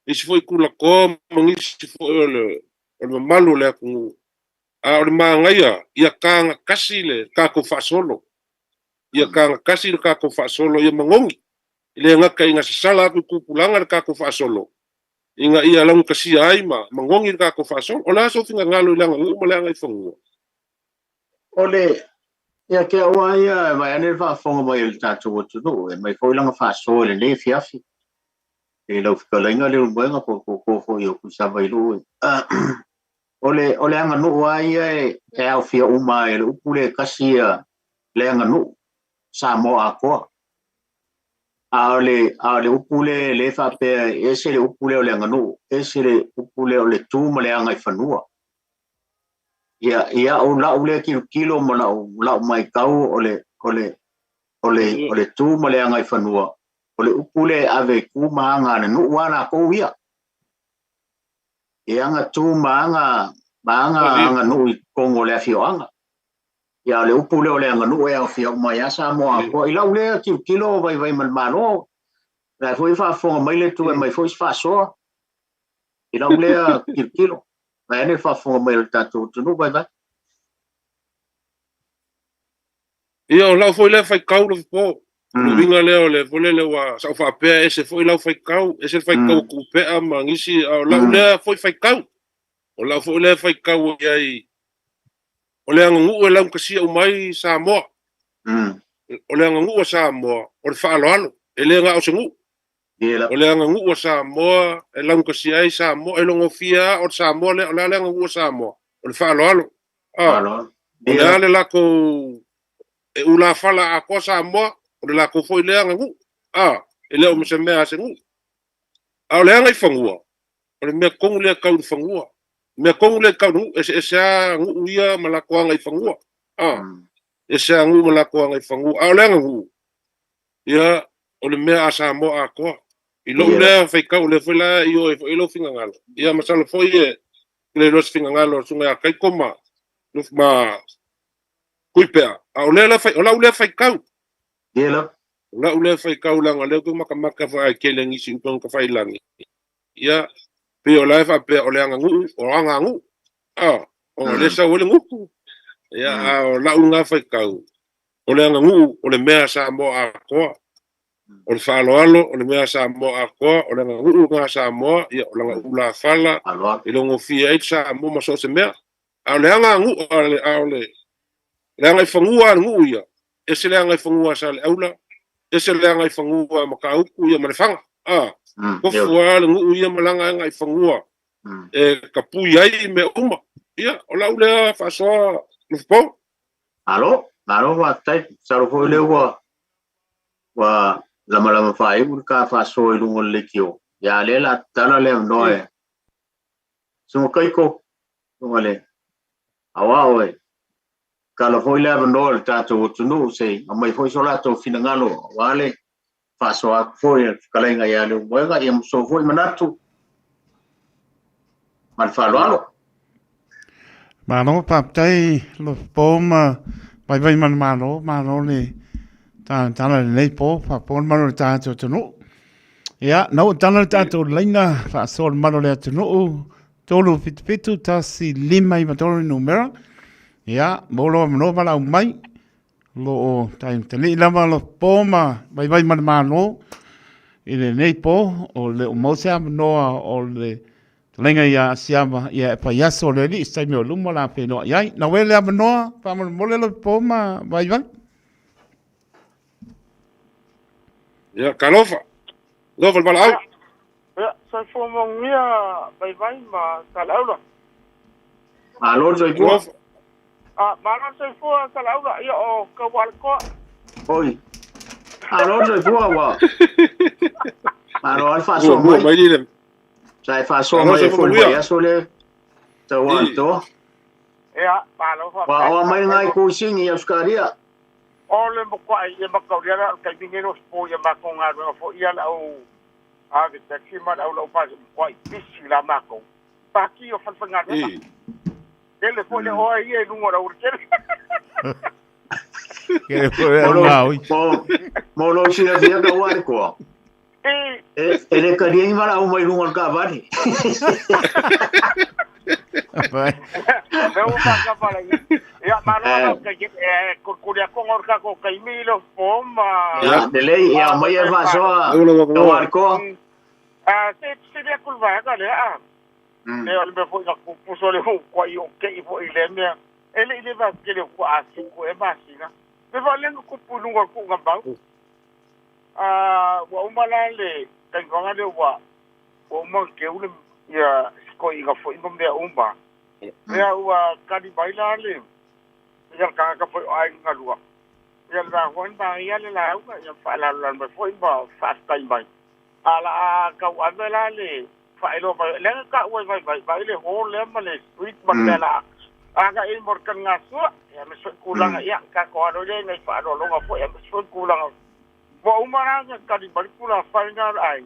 ese foi kula ko mangisi foi le malu le ku o le mangaia ia kanga kasile ka ko fa solo ia kanga kasile ka ko fa solo ia mangongi ile nga ka inga sala ku pulanga ka ko fa solo inga ia lang kasi ai mangongi ka ko fa solo ola so finga ngalo langa mo langa ifongo ole ya ke wa ya vai ane fa fonga mai il tatu tu do mai foi langa fa so le fiafi e lo ka lenga le buenga ko yo ku sa vai lu ole anga no wa ya e au fia uma e lu pule kasia le anga no Samoa ko ale upule le fa pe ese le upule le anga no ese le upule le tu mo le anga i fanua ia o la ule kilo mo la mai kau ole tu mo le anga i fanua ole upule ave ku manga na no wana ko ia e anga tu manga anga no i kongo le afio anga ia le upule ole anga no e afio mai asa mo ko ila ule kilo vai malo la foi fa fo mai le tu mai foi fa so ila ule kilo vai ne fa fo mai tatu tu no vai ia la foi le fai kau lo po vinga le vole le wa sa fa pe ese foi la fai kau ese fai kau ku pe a mangisi la ule foi fai kau o la foi le fai kau ai o le ngu la kasi o mai Samoa o le ngu Samoa o le fa alo ele nga o sengu o le ngu Samoa e la kasi ai Samoa e longo fia o Samoa le ngu Samoa o le fa alo O le ale lako e ula fala a ko Samoa, o le lako foi le anga ngu. E leo me se mea se ngu. O le anga I whangua. O le mea kongu le kau ni whangua. Mea kongu le kau ngu, e se a ngu uia ma lako anga I whangua. E se a ngu ma lako anga I whangua. O le anga ngu. Ia, o le mea a Samoa a koa. I lo lea whaikau le whaila I o e whailo whinga ngalo. Ia masala foi e le los whinga ngalo sunga a kai koma. Nuf ma kuipea. O lea la whai, o lau lea whaikau. Ia la. O lau lea whaikau langa leo ku maka whai kele ngisi upang ka whailangi. Ia, pe o lai whapea o le anga ngu, o anga ngu. O le sa o le nguku. Ia, o lau ngā whaikau. O le anga ngu, o le mea Samoa a koa. O le whaaloalo, o le mea Samoa a koa, o le anga ngu ngā Samoa, ia o langa ula whala, I longo fia eit Samoa maso se mea. A le anga ngu, le anga I whangua ngu ia. E se le anga I whangua sa le aula, e se le anga I whangua makauku ia manewhanga. Kofua le ngu ia malanga anga I whangua. E kapui ai me uma. Ia, o lau lea whasoa nufpo. Alo, wa tai, sarofo leo wa lama whai, ka whasoa I lungo le kio. Ia le la tala le noe. Sungo kaiko, sungo le. Awa oe. Kala foi le no le tato tunu sei, a mai foi solato finangalo, wale. Whasoa foi kalenga ia le moega ia so foi manatu. Man whaloalo. Mano paptai lo poma vai mano le tana le po pa pon mano tato tunu. Ia, no tana tato leina fa sol mano le tunu. Tolu fitu tasi lima I matori numera. Ia, molo no mala mai. Lo time tali lama lo poma vai mano. Ile nei po o le mosa noa o le lenga ia siama ia pa yaso le li stai me lumo la pe no ia na wele noa pa mole lo poma vai. Ia, kalofa. Lofa le balau. Ia, sai fomongia vai ma kalaula. Alo, sai po. Mana sai po kalaula ia o kawalko. Oi. Alo, sai po wa. Alo, alfa so mai. Sai fa so mai fo ia so le. Tawanto. Ia, palo fa. Wa mai ngai ku singi ia skaria. Ole mo kwa ia makauria ka bingero po ia makonga no fo ia la o a de taxi ma la o pa kwa bisi la mako. Pa ki o fa nga na. Ele foi o ia no mora urgente. Que foi mal. Molo sira dia ka wa ko. Ele queria ir para uma irmã do cavalo. Vai. Vamos pagar para aí. Ya mano que curia con orca con caimilo poma. Ya delay ya mai va so. No arco. Se dia curva dale ele me foi na puso le ko io che foi ile ele va che le qua a 5 e basta. Me va lengo ku pulunga ku ngamba. Wa umalale tenganga le wa. O mo ke ule ya ko inga foi mo me umba. Ya wa kadi bailale. Ya ka foi ai ngalua. Ya la hon ba ya le la ya fa la me foi ba fast time bai. Ala ka wa le failo ba le ka wa ba le ho le ma le street bakala. Aga il morkan ngaso ya me so kulang ya ka ko ro le nei fa ro lo fo ya me so kulang. Wa umara ka di balik pula fa ngar ai.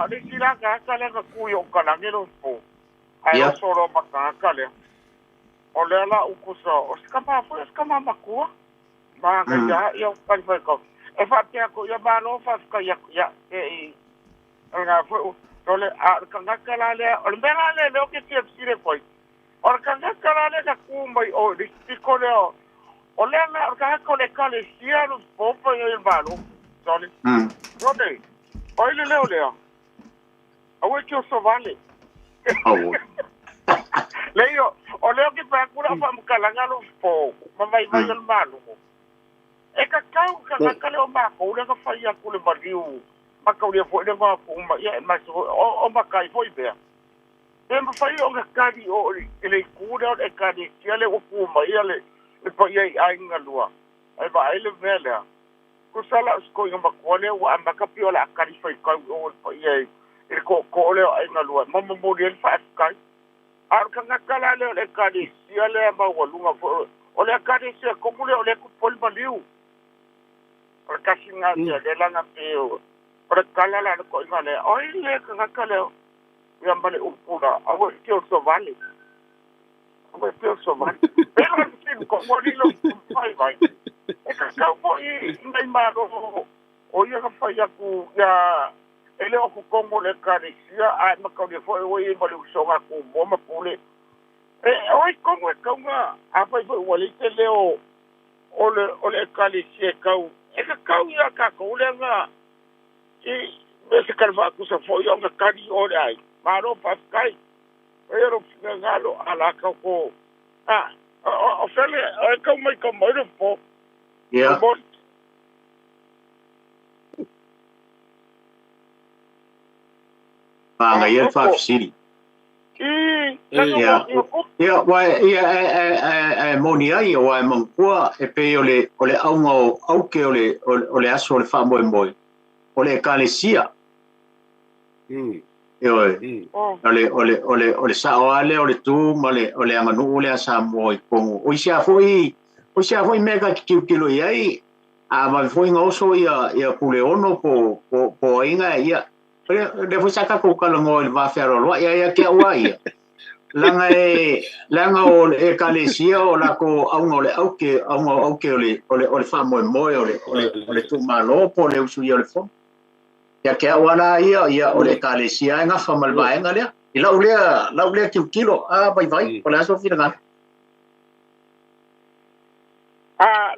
Le sila ka le ka kuyo ka la ngelo po. Ai so ro ka le. O le ala ukuso o skama makua ma ka ya ka ko e fa te ko ya ba no fa ka ya nga fo to le ka kala le o mbela le o ke ti sire ko o ka kala le ka ku mai o di ko le o le na ka ko le ka le sia no po po e ba no to le no de o le o le o we ki o so vale Leo, o leo que pa kura pa mkalanga lo po, mamai vai al malo. E ka ka le o ma ko le ka fai a kule bariu. Ma ka le fo le ma ko ma ia ma o ma kai foi be. e mawhai o ka kari o le kura o le kari kia le upu mai ale le pa iai ainga lua ai ba ai le mea lea ko sala sko inga makuane wa makapi o la kari whai kau o le pa iai e ko le o ainga lua mama mori ele wha afkai ar ka ngakala le o le kari kia le ma walunga o le kari sia komule o le kupoli maliu o le kasi ngā sia le langa peo o le kalala le ko inga le o ile ka ngakala o ia male upura awe kio so vale awe kio so vale pero sin como ni lo vai e ka ka po i mai maro o ia ka fai aku ya ele o ku kongo le karisia a ma ka le foi o i male so ga ku mo ma pule e o i kongo ka nga a fai foi o le te leo o le karisia ka e ka ia ka ko le nga i me se kalva ku sa foi o nga kari o le ai maro paskai pero ngalo ala ka ko o fele ka mai ka mai po ya nga ia fa siri ya wa ya monia ia wa mangua e pe ole aunga au ke ole aso le fa moi ole kalesia ole saoale ole tu ole anganu ole Samoa kongo o sia foi mega kilo ia a va foi ngoso ia kuleono po inga ia le foi saka ko kalongo va fero lo ia ke wa ia langa o e kalesia o la ko aunga auke ole fa moi ole tu malo po le usu ia le fo ya ke wana ia ole kalesia nga famal ba nga le ila ule kilo vai por eso fina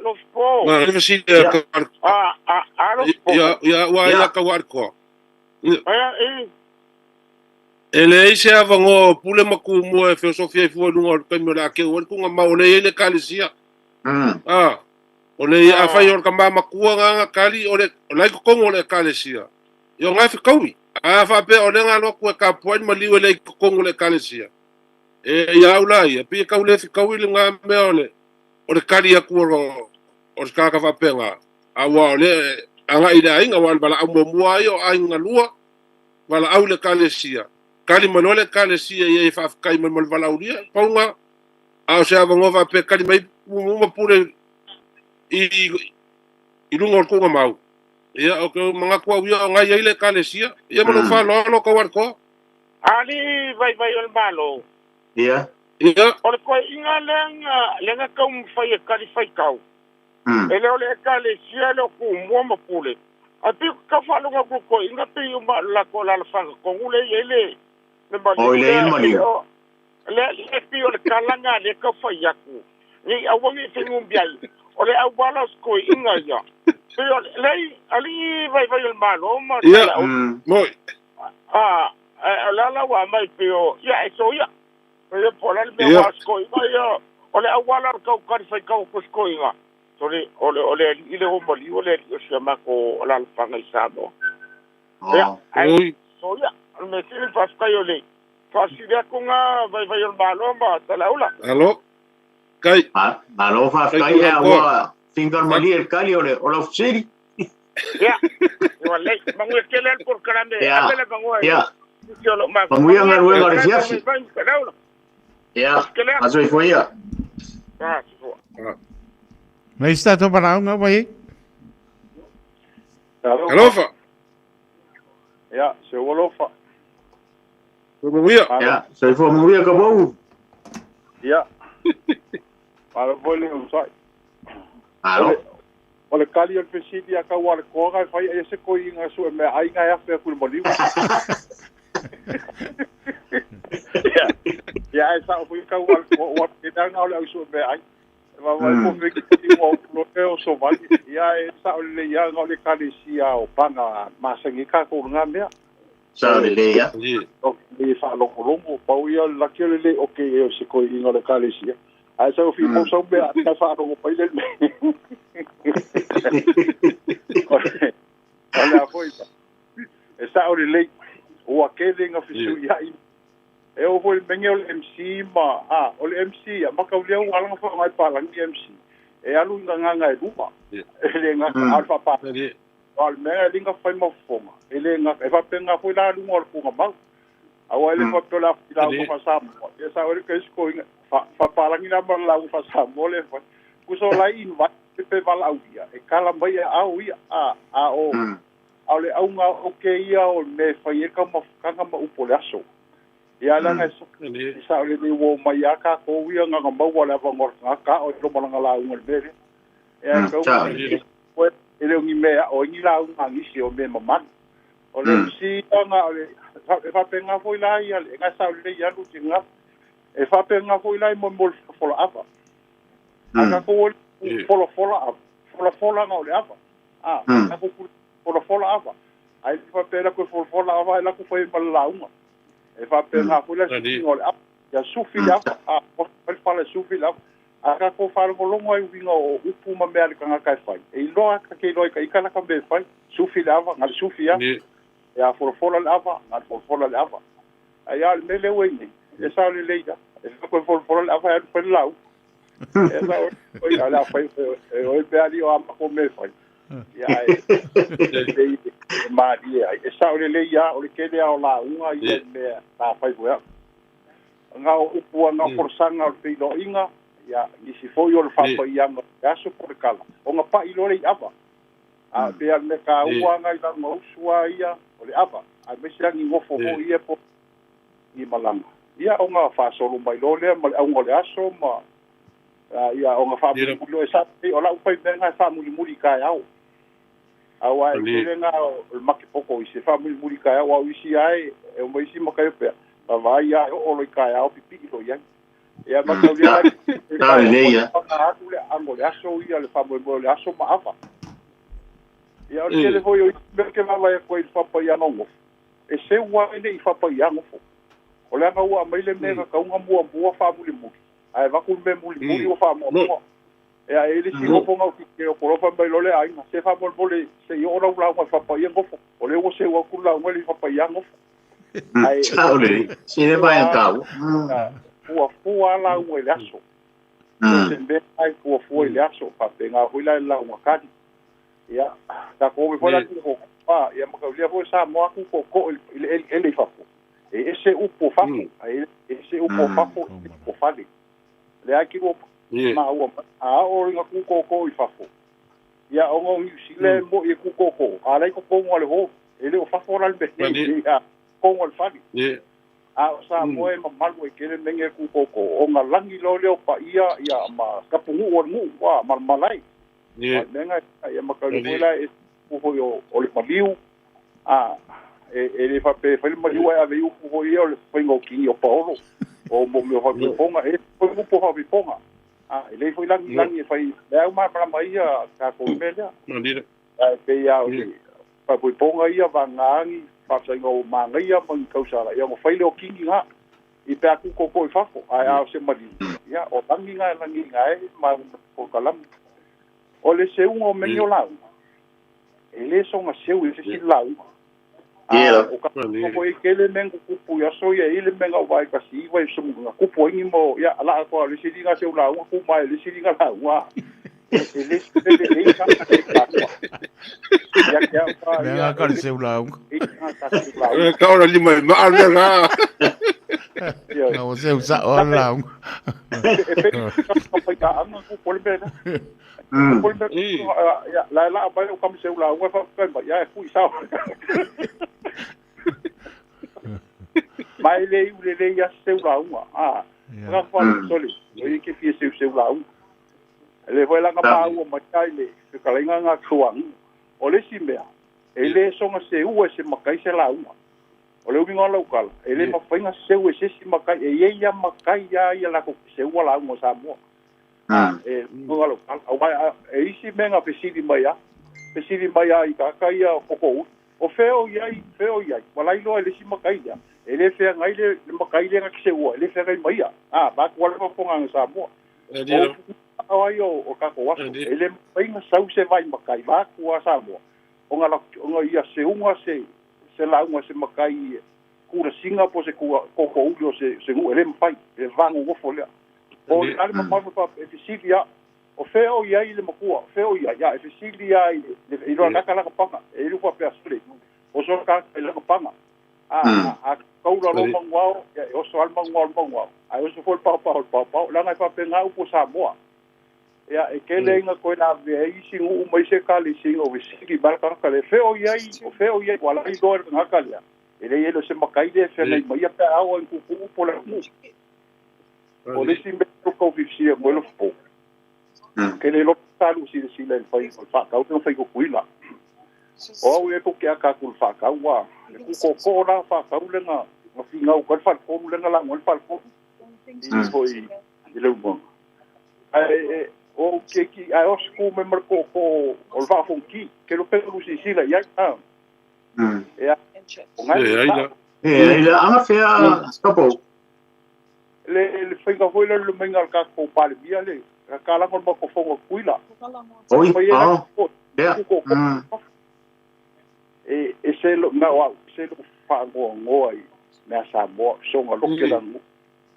los po no si ya wa ka warko ele se avango pule maku mo e filosofia fu no ka mo la ke won ku ma ole ele kalesia ole ya fa yor ka ma ku nga kali ole la ko ole kalesia yo nga fi kawi fa pe o nga lo ku ka point ma liwe le ko ngule kalesia ya ula ya pe ka ule fi kawi nga me ole kali ya ku o ska ka fa pe nga awa ole anga ida inga wan bala amo mua yo ainga lua bala aule kalesia kali manole kalesia ye fa kai mal bala ulia ponga a se ava ngova pe kali mai uma pure i lungo ko mau ia o ke mga kwa wia nga ile kalesia ia mo fa lo ko warko ali vai o malo ia o ko inga lenga ka fai kali fai kau ele ole kalesia lo ku mo pule ati ka fa lo ko inga pe uma la ko la fa ko ule ile o ile mali le pi o kalanga le ka fai yaku ni awangi tingu biai ole awala ko inga ya pero lei ali vai o malo ma moi la wa mai pero ya eso ya pero por el me was ko ya ole awala ka fai ka ko inga ole ile o mali ole se ma ko la fanga isado ya ai so ya me tiene pasta yo le fasilia ko nga vai o malo ma talaula allo kai allo fa kai ya wa finger mali el kali ole ola siri ya wala mangu kelel por karame abele mangu ya mangu ya ngarwe ngare fiasi ya aso foi ya Mas está todo para um vai. Alofa. Ya, se wolofa. Ya, se foi movia ka bom. Ya. Para vole un sai. Alo. Ole kali o pesidi aka wal ko ga fai ese ko inga su me ai nga ya fe kul moliu. Ya esa fui ka wal ko ke dan au su me ai. Ma ko fe ki mo lo teo so vale. Ya esa ole ya ole kali sia o panga masangi ka ko nga me. Sa le ya. O le fa lo ko pa ia la ke le o ke se ko inga le kali sia. Ai sa fi mo so be ka fa ro pa ile. Olha foi. Essa ole le o aquele nga fisu ia E o foi menge o MC ma o MC ma ka ulia wala fa mai pa lang MC. E alu nga e lupa. Ele nga alfa pa. Al me linga fai mo fonga. Ele nga e fa penga foi la lu ngor ku ma. Awa ele fa tola ila ko fa sam. E sa ore ke sko fa pa lang ina ma la fa sam mole fa. Ku so la in va pe vala audia. E kala mai au ia o ale au nga ia o me fa ye ka ma kanga ma upole aso. Ia langa sa ole ni wo mai aka ko ia nga nga mau wala va ngor ka o lo mala la un bere. E ko ele ngi me o ngi la un ngi si o me mama. Ole si nga ole fa penga foi la ia nga sa ole ia lu tinga. E fa penga foi la mo mo fola apa. Aka ko fola nga ole apa. Aka ko fola apa. Ai fa pela ko fola apa la ko foi mala un. E fa penga foi la ngol ap ya sufi la o fala sufi la aka ko fala mo longo ai winga o upu ma mea ka kai fai e lo aka ke lo ka ikana ka be fai sufi la va ngal sufi ya fola la va ngal fola la va ai al me le wengi e sa le leida e ko fola la va pe lau e sa o ya la fai o pe ali o ama ko me fai ya ma dia e sa le leia o le ke le o la unga ia me ta fai boa nga upu nga forsanga o pilo inga ya isi foi o fa pa ia nga aso por kala o nga pa ilo le ava a pe al me ka ua nga ila mo sua ia o le ava a me sia ni ngofo ho ia po i malanga ia o nga fa solo mai lo le ma o le aso ma ia o nga fa lo esa o la upa nga fa muli ka au awa ile nga o makipoko isi fa muli ka au isi ai e mo isi mo ka pe vai ia o lo ka au pipi lo ia ia ma ka ia leia le angole aso ia le fa mo le aso ma ava ia o le foi o merke ma vai ko il fa pa ia no e se wa ile i fa pa ia no o le nga ua mai le mega ka unga mua fa muli ai va ku me muli o fa mo ia ele si o ponga o ke o porofa mai lo le ai na se fa mo le se yo ora ula fa pa ia ngofo o le o se wa ku la ngoli fa pa ia ngofo ai se le vai antau ua la ua le aso se be ai ua le aso pa penga huila la ua kadi ia ta ko me fola ku pa ia ma ka lia fo sa mo ku ko ele fa e ese upo fa ai ese upo fa o fali le aki o ma ua o ringa ku ko I fa ia o ngo sile mo e ku ko ala ko ngole ho ele o fa fora le be ia ko ngol fali a sa moe ma malu e kele menge ku koko o nga langi lo leo pa ia ma kapungu o ngu wa malai menga ia ma ka lula e ku o le maliu e le fa pe le maliu a ve ku ho ia le fingo ki o paulo o mo me fa ponga e ko ku po fa ponga ele foi langi fai le ma mai ka ko mele pe ia o pa ponga ia va ngangi fa ngo mangia mang kausala ia mo faile o kingi nga I pe aku ko I fafo ai a se mali ia o tangi nga e ma ko kalam o le se un o menio lau ele so nga se u se si lau o ka ko I kele mengo kupu ya so ia ile menga vai ka si vai so nga kupu ngi mo ia ala ko le si nga se lau ku mai le si nga lau wa ele ele ka Venga con el celular. Ka ora lima ma ala. No se usa hola. La ba o kam celular wa fa ka ba ya fu sa. Mai le ya celular ra fa soli. O que fie celular. Le foi la ka o ma kai le ka lenga nga khuang. O le si mea, ele songa se ua se makai se la uma. O le uminga laukala, ele mawhainga se ua se si makai, e ia makai ia la ko se ua la uma Samoa. E uminga laukala, au mai, e isi menga pesiri mai I kakai ia koko o feo iai, walai loa ele si makai ia. Ele fea ngai le makai le ngaki se ua, ele fea ngai mai ia. Bako wale maponga nga Samoa. Ai o kako waso ele painga sau se vai makai va ku Samoa o nga ia se unga se la unga se makai kura singa po se kua koko ulo se ngu ele mfai e vangu ngofo lea o le ale mamama pa e fisilia o feo ia i le makua feo ia e fisilia i roa naka laka panga e iru pa pea sule o so ka e laka panga a kaula lo manguao e oso al manguao ai oso fo pao langa pa penga upo Samoa ya e kele inga ko na ve i singu mai se kali singo we sigi barka ka le feo ia wala i dor nga kalia ele yelo se makai de fe nei mai pa ao en ku po la mu o le simbe ko vivia mo lo po kele lo talu si le fai fa ka o fai ko kuila o e ko kia ka ku fa ka wa ku ko na fa ka le nga ma finga o ka fa ko le nga la mo fa ko i foi ile mo ai o que a os ku me marco o va fonki que lo pego si la ya le anga fea topo le finga foi le mengal ka ko pale bia le ka la mo ko fongo kuila oi e se lo na wa se lo fa ngo ai na Samoa so nga lo ke la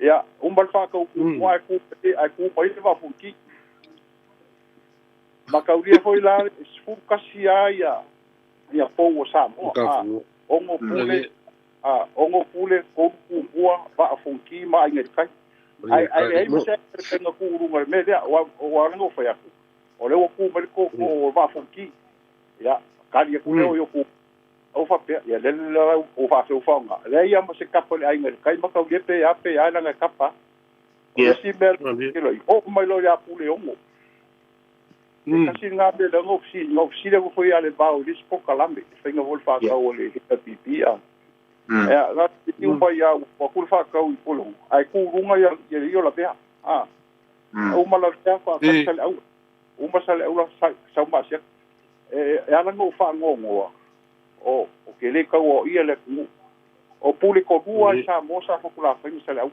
ya bal fa ka ku wa ku ai ku pai va fonki makauria foi lá esfukasia ia pou Samoa ongo pule ko kuua va fonki ma ngai kai ai mo se tenga ku runga me dia wa ngo foi aku o le ku me ko va fonki ya kali ku le yo ku o fa pe ya le o fa se fonga le ia mo se kapo le ai ngai kai makauria pe ya la ngai kapa si mer o mai lo ya pule ongo kasi nga be le ngofi le foi ale ba o dis po kalambe fenga vol fa ka o le pipia la ti un pa ya o ku fa ka o polo ai ku runga ya yo la bea o ma la bea fa ka sale au o ma sale au la sa ma se ala no fa ngongo o ke le ka o ia le o puli ko bua sa mo sa fa kula fa ni sale au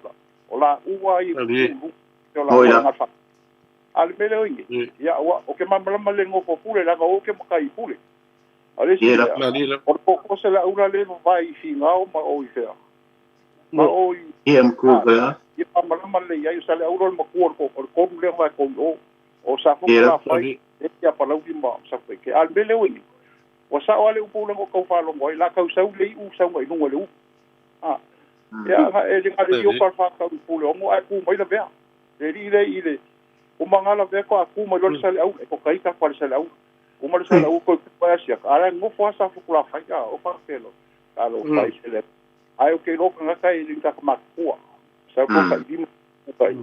o la ua i o la nga fa al mele oinge ya o ke mamala le ngo pule la o ke makai pule ale si o ko se la ura le vai finga ma o ifea ma o em ku ga ya mamala le ya sale ura ma ko le va ko o sa ko la fai e ya pa lau ma sa ke al mele oinge o sa ole u pule ko fa lo ngoi la ka sa u le u sa ngoi no le u ya e le ka le yo pa fa ka pule o mo ai ku mai la bea le o mangala ve ko aku mo lo sale au ko kai ka kwa sale au o mo sale au ko pa sia ara ngo fo sa fu kula fa ka o pa pelo alo fai sele ai o ke lo ka kai li ka ma ku sa ko ka di ku kai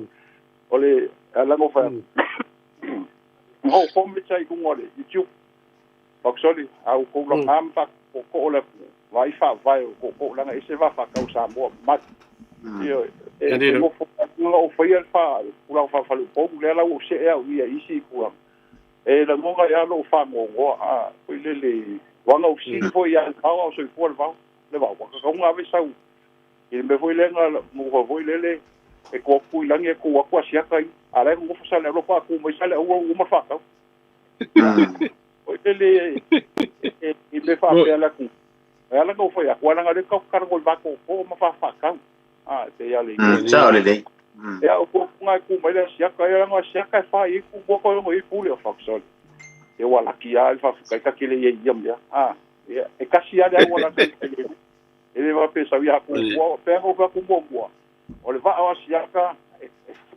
ole ala ngo fa ho ko mi chai ku ngole you pa soli au ko lo am pa ko le vai fa vai ko la nga ese va fa ka sa mo mat io o foi al fa kula fa fa po le la o se e ia isi ku e la monga ya lo fa ngo a le wanga o si foi ya ka o so for va le va ka nga ve sa e me foi le nga mo foi le e ko ku la nge ku wa sia kai ala ngo fa sa le lo fa ku mo sa le o ma fa ka o le e me fa pe la ku ala ngo foi ya ku la nga le ka ka ngo va ko ma fa ka te ya le ciao le dei ya o ko nga ku mai le sia ka ya nga sia ka fa i ku ko ngo i pule o faksol e wala ki ya fa ka ki le ye yam ya e ka sia le wala ka e le va pe sa ya ku ko pe ho va ku mo o le va a sia ka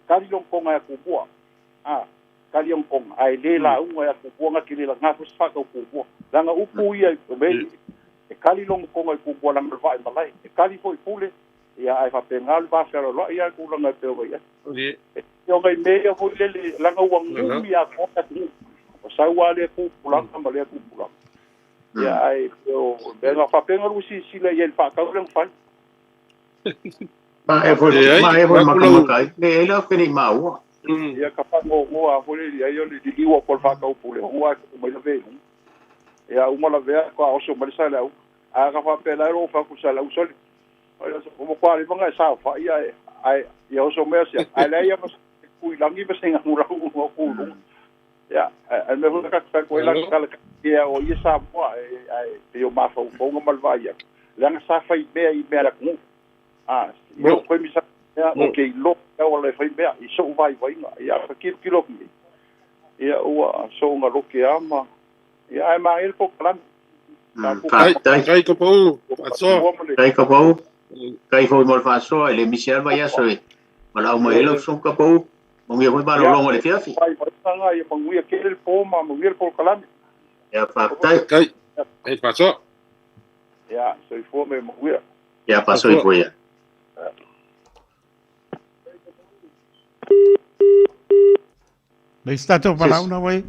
ka li long ko nga ku bo ka li long ko ai le la u nga ku bo nga ki le nga fa ka ku bo la nga u ku ia be e ka li long ko nga ku bo la va i malai e ka li foi pule ya ai fa pengal va fer lo ya ku la nga pe o ya yo ngai me yo foi le la nga wang mu ya ko ta o sa wa le ku pula ka le ku pula ya ai yo be nga fa pengal si le yel fa ka le fa ma e foi ma kai le la ke ni mau ya ka pa mo a foi le yo le di wo por fa ka o pule o wa mo le ve ya uma la ve ko o so ma sa la a ka fa pe la ro fa ku sa la u soli como qual vanga sa fa ai eu sou mercia ai ia mas kui langi mas nga mura ku ya al me vanga ka ko la kala ya o ia sa mo ai eu ma fa o nga malvaia langa sa fai bea I bea la kungu. Yo koe misa okay lo ka wala fai bea I so vai ia ka kilo ki. Ia ua so nga loke ama. Ia ma el po klan. Kai ka pau. Aso. Kai ka pau. Kai foi mol fa so ele Michel vai aso e. Mala uma elo so ka pau. Mongi foi ba lo ngole fiafi. Vai tanga ia manguia ke el po ma manguia po klan. Ia fa tai. Kai. Ei paso. Ia so I fo me manguia. Ia paso I foi. Le stato palau na wai.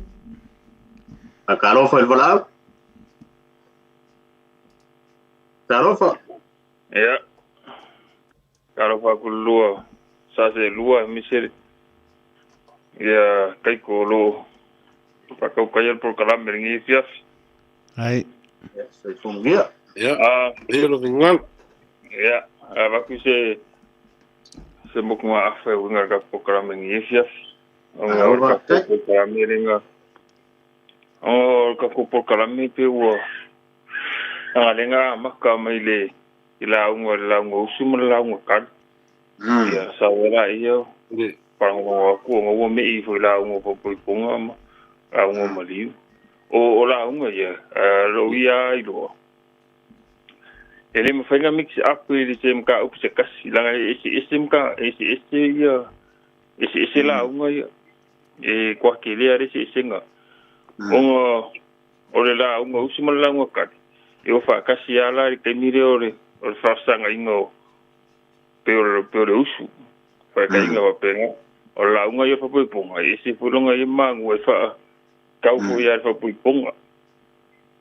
A caro foi volau. Tarofa. Ia. Tarofa ku lua. Sa se lua miseri. Ia kai ko lo. Pakau kai por kalam ringi fias. Ai. Ia, sei fungia. Ia. Ia lo vingal. Ia. Baku se mokuma afa winga ka por kalam ringi fias. Ora ka por kalam ringa. Ka por kalam pe wo. Lenga maka maile ila ungo usuma la ungo kad ya sawela iyo pango ko ngo me I fo la ungo po ponga ma la ungo mali o la ungo ya lo ya ilo ele me fenga mix up ile sem ka up se kasi la sim ka ya ese la ungo ya kwa kile ari se singa ungo ole la ungo usuma la ungo kad eu fa kasi ala ke mire ore o fa sanga ingo pero usu fa ka inga wa penga o la unga yo fa pui ponga ese fulonga I mangu e fa kau fu ya fa pui ponga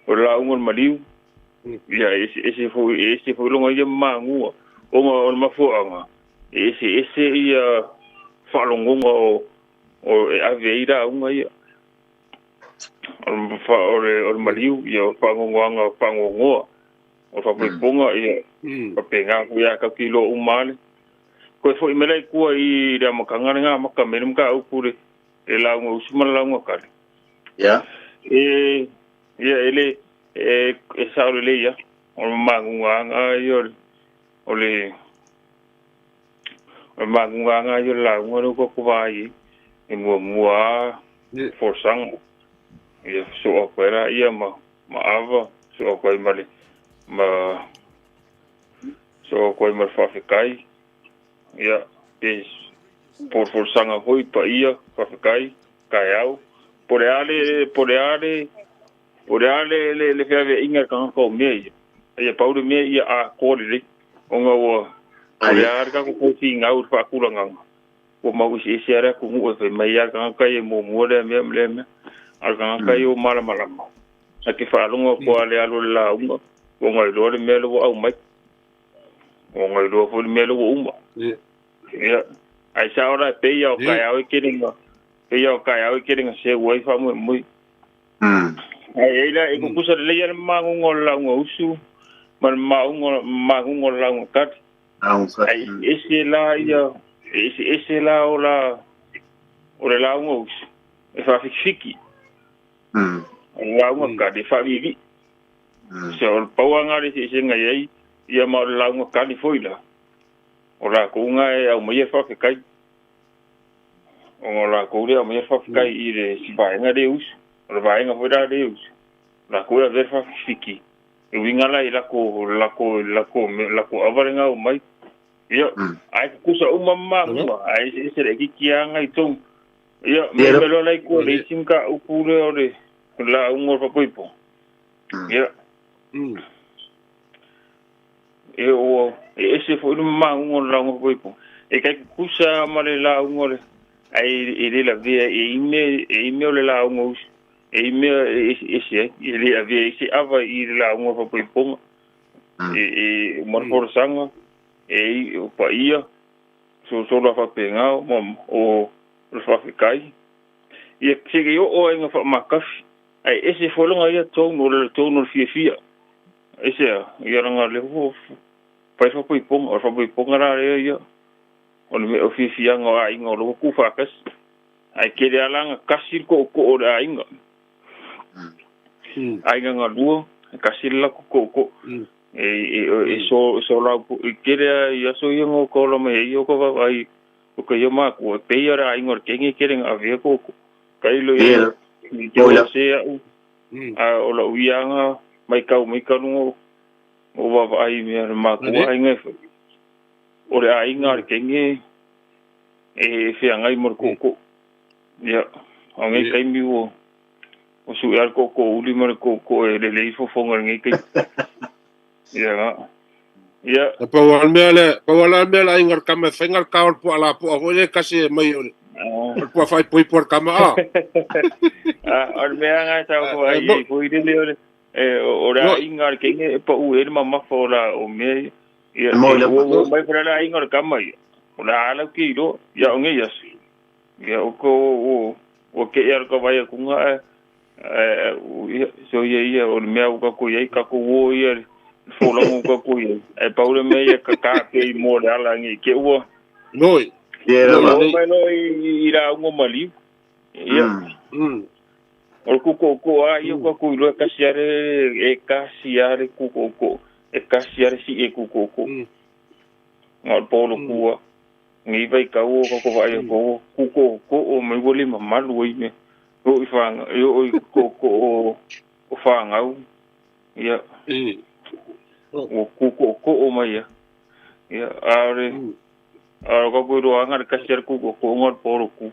o la unga maliu ya ese fulonga yo mangu o ma fu anga ese ia fa longonga o aveira unga ya o maliu ia pangonga pangongo o fa ponga ia pa penga ia ka kilo umale ko foi melai ku I da makanga nga makamerum ka upure e la ngo usuma la ngo ka ya ia ele sa le ia o mangunga nga yo ole o mangunga nga yo la ngo ko ku vai e mua forsang ia so opera ia ma ava so ko mali ma so ko mal fafikai ia por sanga hoi pa ia fafikai kaiau por ale le fave inga kan ko me ia paulo me ia a ko le onga wo por ale ka ko singa ur fa kulanga ko ma usi era ku mo fe mai ia kan kai mo le me alga ka yo mala ake fa longo ko ale alo la unga o ngai lo le melo au mai o ngai lo fo melo uma ya ai sa ora pe yo ka ya kiringa se wai fa mo ai ila e ku kusa le ya mangu ngola ngo usu mal mangu la ngo kat ai ese la ola la ngo usu e fa fiki Launga ka de fa vivi. Se o pauanga le se ngai ia ma launga ka ni foila. Ora ko nga e au mai fa kai. Ora ko le au mai fa kai I le si vai nga deus. Ora vai nga foida deus. La ko ver fa fiki. E winga la ko avarenga o mai. Ia ai kusa umma ai se re ki nga I tong. Ia me lo lai ko le simka upure ore la ungo pa poipo. Ia. O ese foi uma ungo la ungo poipo. E kai kusa male la ungo le ai le la via e ime le la ungo. E ime ese le avia ese ava I la ungo pa poipo. E morfor sanga e pa ia so la fa penga o fa kai ia sege yo o nga fa makafi ai ese folonga ia tono fia ese ia ranga le ho fa pong ra ia on me fia nga ai nga lo ku fa kas ai ke dia langa kasir ko ora inga ai nga duo kasir la ko so la kere ya so yo ko lo me yo ko va ai o que yo ma ko pe era ingor que ngi keren a ve ko kai lo yo yo se o la uianga mai ka no o va ai me ma ko ai nge o le ai ngar que ngi fe ngai mor ko ya ngai kai mi o su ar ko uli mar ko le fo fonga ngi kai ya pa wala me la ingar kama fengar kaor po ala po ole kasi mai ole po fai por kama ar me anga ta ko ai po ide le ole ora ingar ke nge po u mama fora o me ya mai para la ingar kama ora ala ki do ya nge ya ya ko o ke yar ko vai ku nga so ye o me ka ko ye ka ko wo ye fola mo ko ko e paule me ya ka ke mo ala ngi ke wo noi no ira ngo mali ya o ko ai ko lo ka siare si e ko ngol polo ko ngi vai ka wo ko vai ko o me woli mama lo i me o ifanga yo ko o fanga ya o mai ya are ko do anga ka ser ko ngor poro ku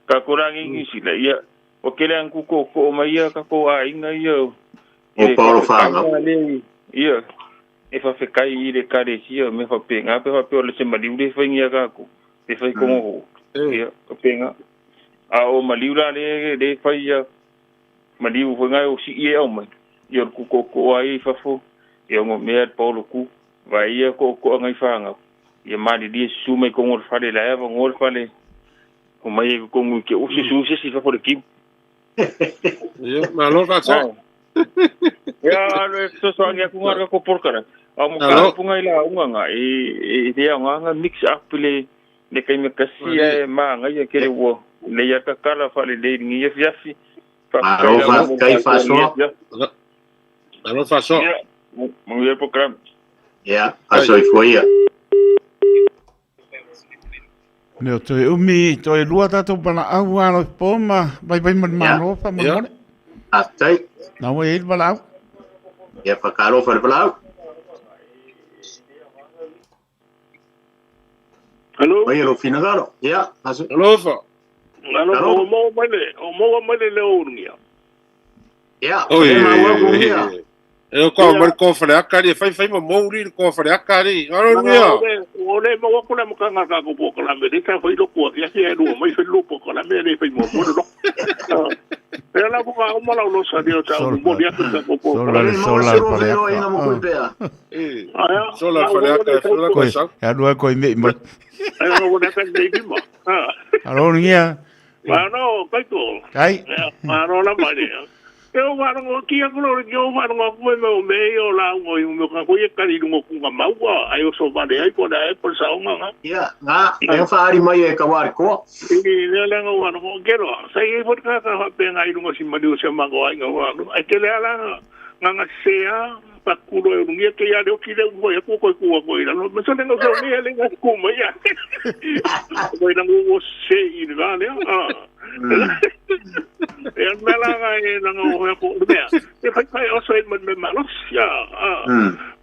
ka kurangi sila ya o kelang ku ko mai ya ka ko ai ngai yo o poro fanga ya e fa fe kai ile kare si me fa penga pe fa pe le se maliure fa ngia ka ku e fa ko mo ya penga a o maliura le fa ya maliu fa ngai o si e o mai yo ku ai fa fo yo mo me polo ku vai ya ko ngai fa nga ya mali di su me ko ngor fa le la va ngor fa le o mai ko ngu ke o si fa for ki yo ma lo ka sa ya so anga ku ngar ko por kara amo ka punga ila unga e dia nga mix up le kai me kasia ma nga ya kere wo le ya ka kala fa le ngi ya fi fa kai fa so alo fa so mo ye program ya aso foi ya Neo toi umi, toi lua tato pana au alo poma, vai man mano pa mo. Atai. Na wo il balau. Ya pa karo fa balau. Hello. Vai ro finagaro. Ya, aso. Hello fa. Hello, mo mane le unia. Ya. Eu ko mar ko fa akari fai mo ri ko fa akari. Alo nia. Ole mo ko na mo ka nga ko po ko la me ka fa lo ko ya si no mai fa lo po ko la me le fa mo lo. Pero la ko mo la lo sa dio ta mo dia ko po. Solar para Solar para akari. Ya no ko me. Ai no na ka baby mo. Alo nia. No, kai. No la mane. Eu varo ki ko lo yo varo ko me yo la mo ka ko ye kali mo ku ma wa ai so va de ai ko da por sa nga. Ya, nga e fa ari mai e ka war ko. Le la ngo wa no kero. Sai e por ka ka pe ngai mo si ma dio se ma go ai nga wa. Ai ke le ala nga sea pa ku lo ngi ke ya de ki de ko e ko ko ira no me so tengo so mi ele nga ku ma ya. Ko ira ngo se i ga le. E mela ngai na ngo ho ko de. E fa o so men me malos ya.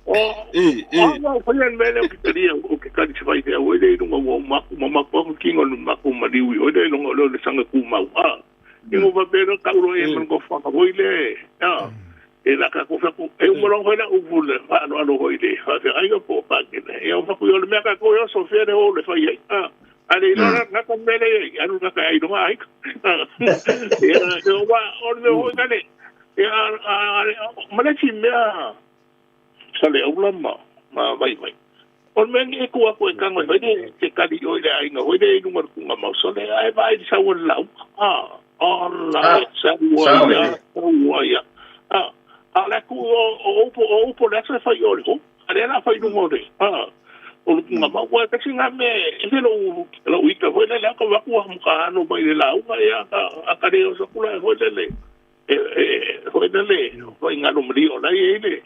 No, foi en mele o que teria o que cadi vai ter o ele no mo ko kingo no mako madiwi o ele no lo sanga ku ma. E mo va pero ka ro e men ko fa ko ile. Ya. E la ka ko fa ko e mo lo hoina u vule fa no ho ile. Fa se ai ko pa que e o fa ko yo me ka ko yo so fe de o le fa ye. Ale na ko mele anu ka ai no ai. E o wa o le ho kale. E mala chi me sale ulama ma vai. On men e ko ko kan vai de ke kali o ile ai no de no mar ku ma sole ai vai sa won la. Allah sa wa ya. Ala ku o po la sa fa yo. Ale la fa no mo de. O nga ma wa ka singa me e lo ika ho le la ko wa ku mo ka no mai la u ya ka de o so ku la ho le foi le foi ngalo mrio la ele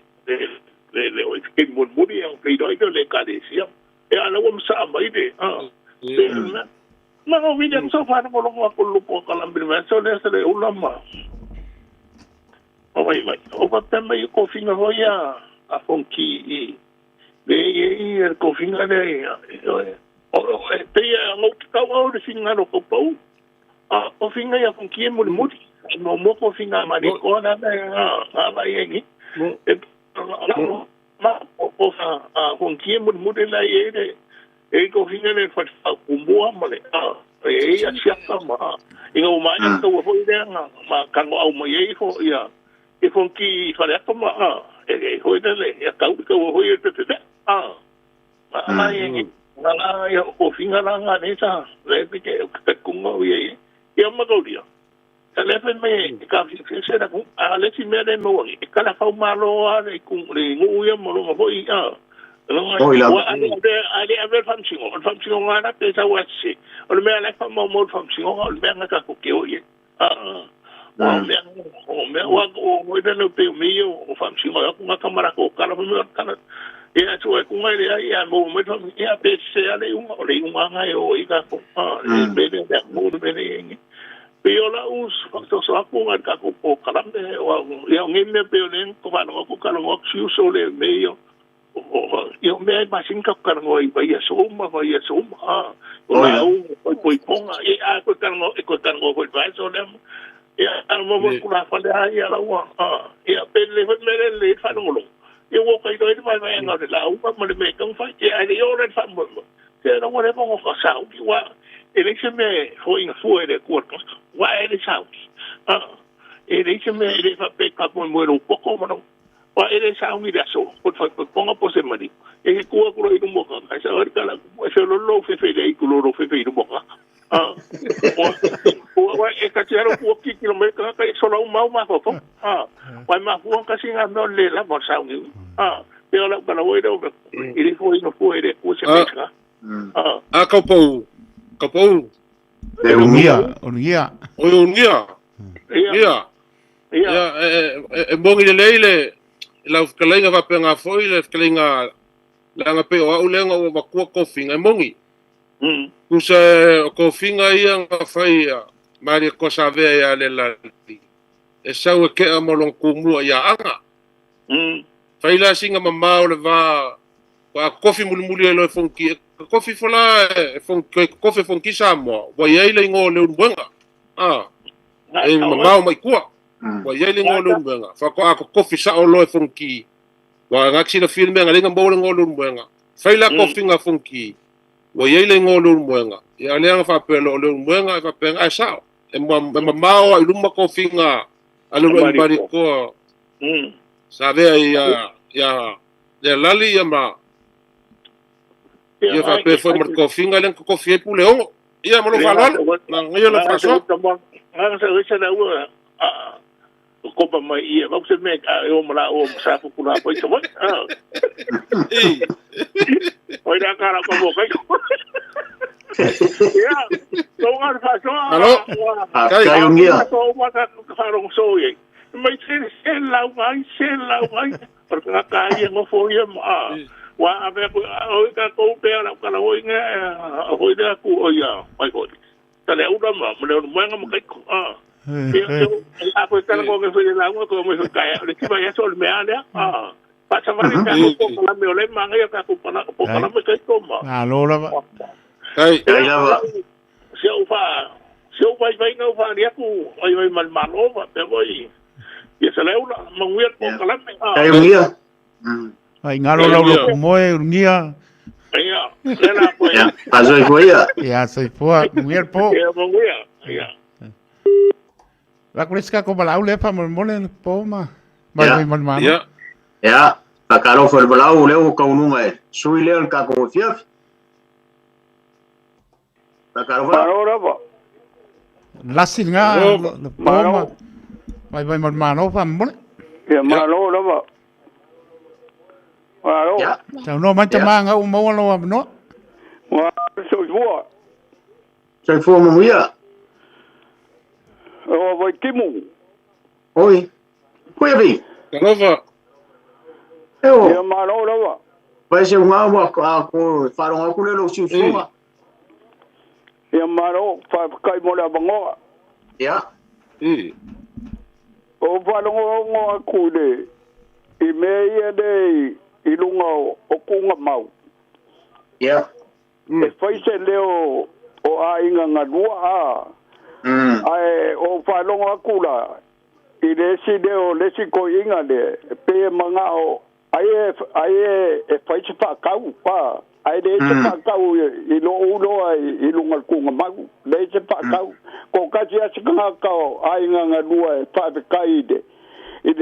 le o ke mo muri ang pe doi le ka de sia e ala wo sa mai de na no video so fa no lo ko lu ko kala bi ma so le se le ulama o vai o pa temba io ko finga hoia a fonki e ko finga de o te mo ka o de finga no ko pau o finga ia fonki mo le muri mo ko finga ma de ko na ba ye ma o fa fonki mo muri la ye e ko finga le fa kumboa mo le e ia sia ma inga o mai ko ho ide ma ka ngo au mo ye fo ia e fonki fa le ma e ho ide le ia ka ko ho ye te ma ye na ia o finga la nga ne sa le ke ku ngo ye ia ma ko dia telephone me ka fi se da ku le ti me le no e ka la fa ma lo a le ku le ngu ia mo lo ho ia ale ave famsingo ngana pesa watsi o le mea le fa mo famsingo o le mea ka ko ke o ye o mea wa o ida no pe mi o famsingo ya ku kamera ko kala mo kana e a tu e ku ngai le ia mo mo ia pe se ale un o le un nga o i ka ko le be de mo be de pe o la us so so ku nga ka ko kala me o ia ngime pe o len ko va no ko kala mo xiu so le meio eu me imagino que o cara não vai assumir o ponga e a coisa não vai só nem e a não vou curar falar e ela e a pele me faz um eu vou cair doido vai não lá uma me não faz e aí eu não faço que não vou levar um casal que ele se me foi em fora de corpo ele sabe ele se me ele vai pegar com um pouco mas wa ele sa umi da so ko ponga po se mari e ko ko ro mo ka sa or kala ko se lo fe de ko lo fe mo ka wa e ka tero ko ki kilometer ka so lo ma fo wa ma fu ka singa no le la mo sa umi pero la para wo do ele foi no foi de ko se pesca kapo de ungia bongi le la kalenga va penga foi le kalenga la nga pe o lenga o va ko finga mongi kusa ko finga ia nga fai mari ko save ya le la e sa o ke amolon kumu ya anga fai la singa mama o le va pa kofi mulmuli lo fonki kofi fola kofi fonki Samoa wa ye le ngo le unwenga e mama o mai kua wa ye le ngolo mbenga fa ko kofi sa o lo fonki wa ngaksi na filme nga lenga mbole ngolo mbenga fa ila kofi nga fonki wa ye le ngolo mbenga ya le nga fa pelo le mbenga fa penga sa e mama o iluma kofi nga alu bari ko sabe ya lali ya ma ya fa pe fo mar kofi nga len kofi pu le o ya mo lo fa lo na ngayo la fa so nga sa na ko pa mai ia va se me o mala o sa fu kula po ito oi da cara ko mo kai ya so nga fa so kai ungia so ma ka farong so ye mai se la vai porque nga kai ngo fo ye wa ave ko o ka ko pe la kala o nga o da ku o ya mai ko ta le u da ma mo nga mo kai aku kan ko me fue la ngo ko me kai le ki ba ya sol me ale pa sa va ka ko la me ole manga ya ka ko para me kai ko ma lo la kai se o vai no va dia ku ai mal o va te voi y se le una manguer ko la me kai ungia ai ngalo lo moe ungia ya le la pues ya azoi foia ya soy foa muer po ya manguer ya la kuliska ko balau le pa mole po ma mai man ya pa karo fo balau le o ka ununga e sui le ka ko fiaf pa karo ba lasin nga po ma mai man o pa mole ya malo ba malo ta no man chama nga o mo lo no wa so fo mo ya o vai kimu oi Koe vi. Kalova. Ia maro lava. Vai se unga wa ko faronga ku le lo siusunga. Ia maro fa kai mo la bangoa. Ia. O faronga ngo ku le. I mea de I lunga o kunga mau. Ia. E faise leo o a inga ngadua a. Ai o faronga ku la. I lesi leo lesi ko inga le. Pe manga o. Ai e faise pa kau pa. Ai lesi pa kau I lo ulo ai I lunga kunga mau. Lesi pa kau. Ko kasi asikanga kau a inga ngadua e pa kai de. I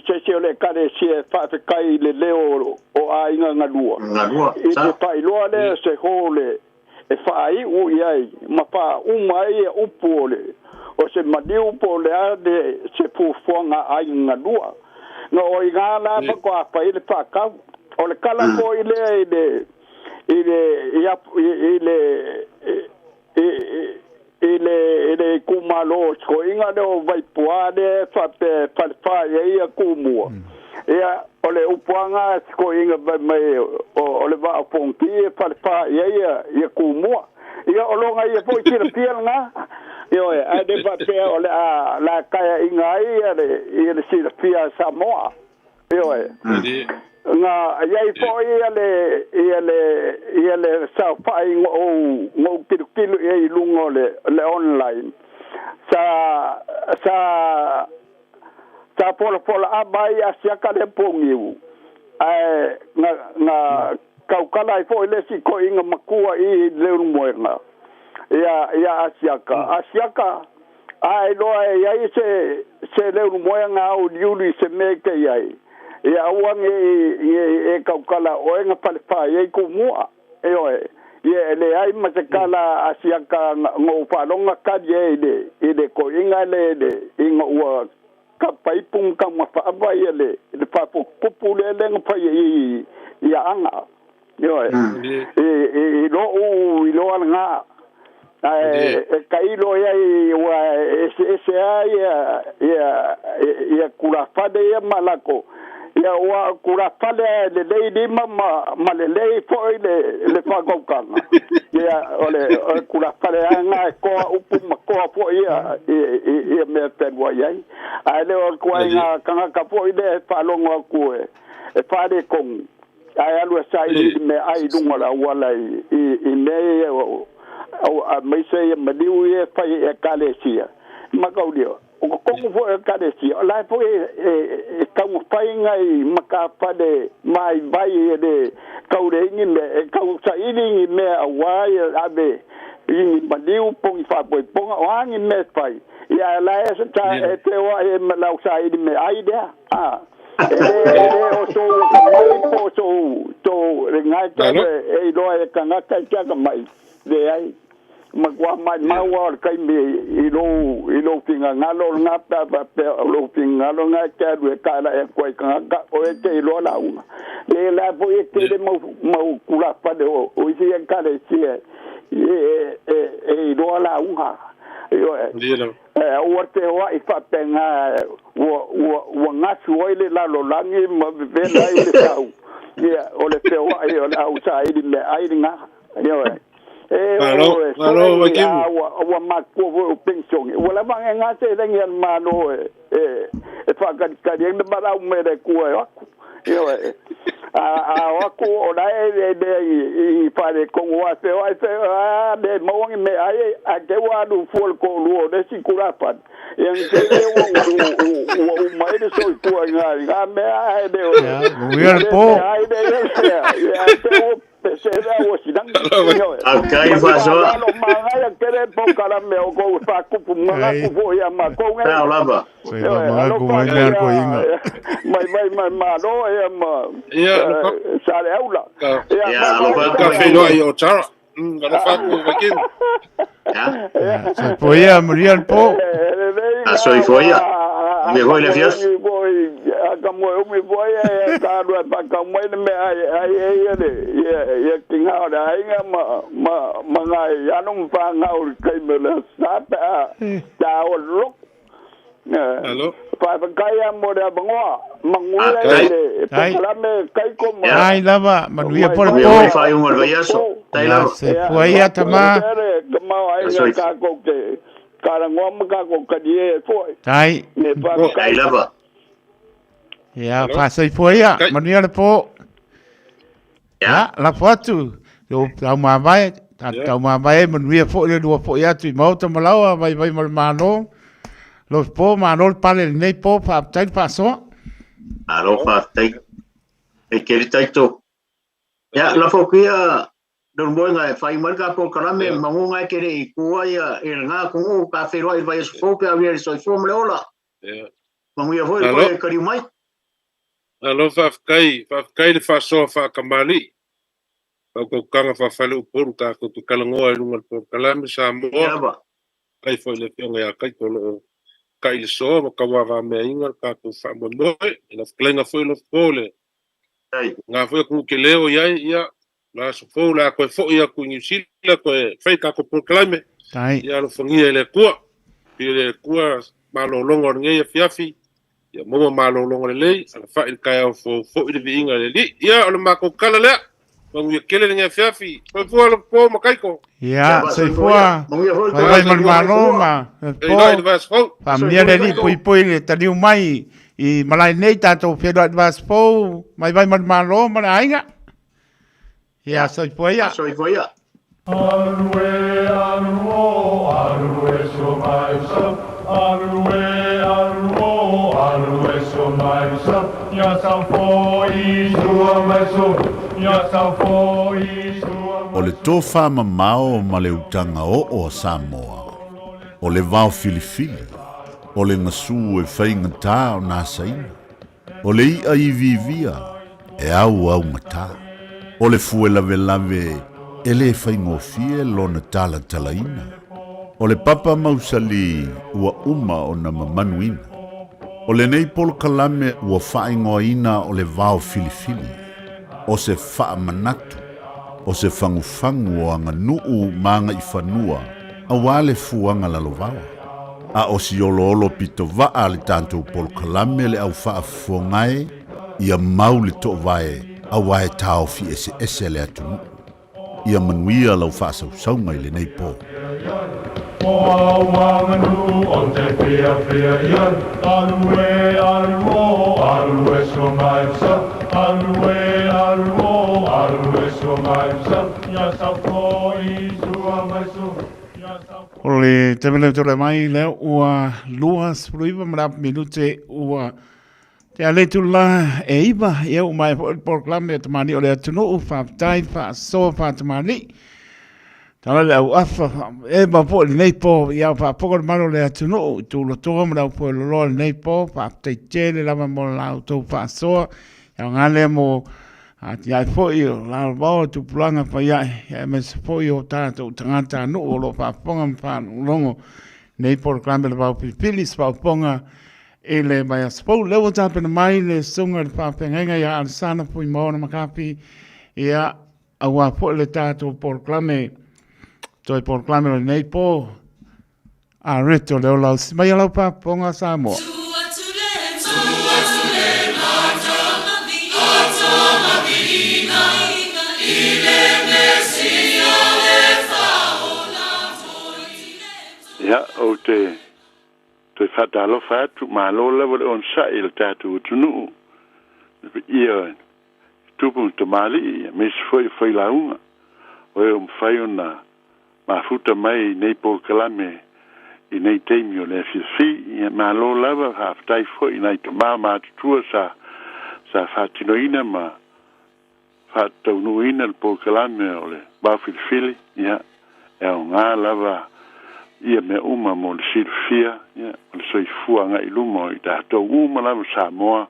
se ole kare se fa kai le leo o a inga ngalua I te pai loa le se hole e fai u iai ma pa u mai e upole o se madiu pole ade se pufonga a inga ngalua no o inga la pa ko pa ile pa ka o le kala ko ile ile kumalo ko inga de vai puade fa ia kumua ia ole upuanga ko inga mai ole va ponki fa ia kumua ia olonga ia po tira pianga io ade va pe ole la kaya inga ia sira pia Samoa io nga ia po ia le sa pai ngo kilo ia lungo le online sa pola abai asia ka le pongiu ai nga kaukala fo le si ko inga makua I le moenga ia asiaka ai lo ia se le moenga o yuli se meke ia ia wange e kaukala o enga palepa e kumua ia le ai matakala asiaka ngo palonga kadie ide ko inga le inga ua kapaipung kama fa ia le fa popule le ngpa ia anga lo anga kailo ia ese ia kula fade ia malako ia wa kura pale le lady mama malele fo le fa gokanga ia ole kura pale anga ko upu ko fo ia me tenwa ia ale o ko anga kanga ka fo ile fa longo ku e fa de kong ai alu sai me ai dunga la wala I me o me se me diu e fa e kalesia makaudio o kongo fo e kadesi la fo e kau pai ngai maka pade mai vai de kaure ni me kau sai ni me awai abe I madiu pong fa poi pong wangi me pai ya la e ta e te wa e malau sai ni me ai dia o so mai po so ngai ta e do e kanga ka ka mai de ai magwa mai mawa kai me ilo pinga ngalo ngata pe lo pinga lo ngata du ka la e koi ka o e te lo la una le la po e te mo kula pa de o si en ka le si e lo la una yo o te o I fa penga o ngasu o le la lo langi ma ve la I le tau o le te o ai o au sai le ai nga yo Malo wakimu. Wa makwo pension. Wala bang ngate dengan mano fakat kadang de barau mere ku aku. Yo aku olai de pare con wa se de mawang me ai ake wa du fol ko lu de sikurapan. Yang o mai de so ku nga me ai de. Ya, po. Ai de pesera o sidang akai faso lo manga kere po kala me o ko fa ku manga ku vo ya ma ko ngai ta lava manga ku mai ko inga mai ma do ya ma sale aula ya lo fa ka fe no yo chara ngalo fa ku vakin se poia muriel po aso I foia me voy la fios como eu me voy a para como me ai tinha da inga ma ngai ya não fa ngau kai me la sa ta o lok Hello. Pa kaya mo da bango. Manguya le. Kalame kai ko ma. Ai lava manuia por po. Fai un alveaso. Tai lava. Se foi a tama. Kama ai ka ko ke. Kara ngom ka ko kadie foi. Tai. Ne pa Tai lava. Ya, pasai foi a manuia po. Ya, la foto. Eu tau ma vai, tau ma vai manuia po le do po ya tu mo to malawa vai mano. Los po mano pale nei po pa tai paso. Alo fa tai. E ke tai to. Ya, la fokia don boy ngai fai man ka po kalame mangunga ke re ku ya el nga ku ka fe roi vai so pe avier so fo mleola. Ya. Manguia foi ko ka ri mai. Alo fafkai le faso fa kamali. Ko kanga fa fale por ka ko tu kalangoa lunga por kalame Samoa. Kai foi le pionga ya kai tolo kai le so ka wa me inga ka tu fa mo na klenga foi lo pole. Nga foi ku ke leo ya na so fo la ko fo ya ku ni sila ko fai ka ko por kalame. Ya lo fongia le kua. Pile kua malo longo nge fiafi. Ya mo malo longo le ala fa il kai fo il vinga le ya lo ma ko kala le. Mangu kele nge fiafi. Fo lo po makaiko. Ya, se foi. Vai mano ma. Po. Família dele poi le taniu mai i malai nei tato pedo advance po, mai vai mano ma ainga. Ya, se foi ya. Se foi ya. Alue so mai so. Alue so mai so. Ya sa foi so mai so. O le tofa mamao ma le utanga o Samoa. O le vao filifili. O le ngasu e whainga tā o nā saina. O le ia I vivia e au ngata. O le fuela lave e le whaingo fie lona tala talaina. O le papa mausali ua uma o na mamanuina. O le nei polo kalame ua whaingoa ina o le vao filifili. O se wha manatu, o se whanguwhangu o anga nuu maanga I whanua, a wale fuanga lalovawa. A o si olo pito waa le tanto polo kalame le au wha fuangai, ia mau le to vae, a wae tau fi ese le atunu. Ia manuia lau wha sausaunga I le nei po. O wanganu o te pia ian, alue so mai sa. Alue so mai sa. Ya sa foi sua mai so. O le temele tole mai le ua luas pruiva marap minute ua te aletu la e iba e u mai por klame tamani o le atunu u whaftai so whatamani. Tala le au afa e ma po le nei po ia pa poko mano le atunu tu lo toa mra po le lo nei po whaftai tele lava mo la to so ya ngale mo ati ai fo io la bao tu planga pa ia e me se fo io tato tangata no o lo pa ponga pa longo nei por klame le bao pilis pa ponga e le mai spo level tap in mai le sunga pa penga ia al sana pu mo na makapi ia awa po le tato por klame toi por klame nei po a reto le o si mai la pa ponga Samoa. Ja, o te whatalo whatu, ma lo lewa le on sa il tatu utunu. Ia, tupu te mali, mes foi launga. O e mwhai ona, ma futa mai nei pol kalame, I nei teimi o le fifi, ma lo lewa haftai foi, nei te ma tutua sa whatinoina ma whataunuina le pol kalame o le bawhilfili, ia, e o ngā lewa, ia me uma mo le silfia ia le soifua ngai luma I tatou uma lava Samoa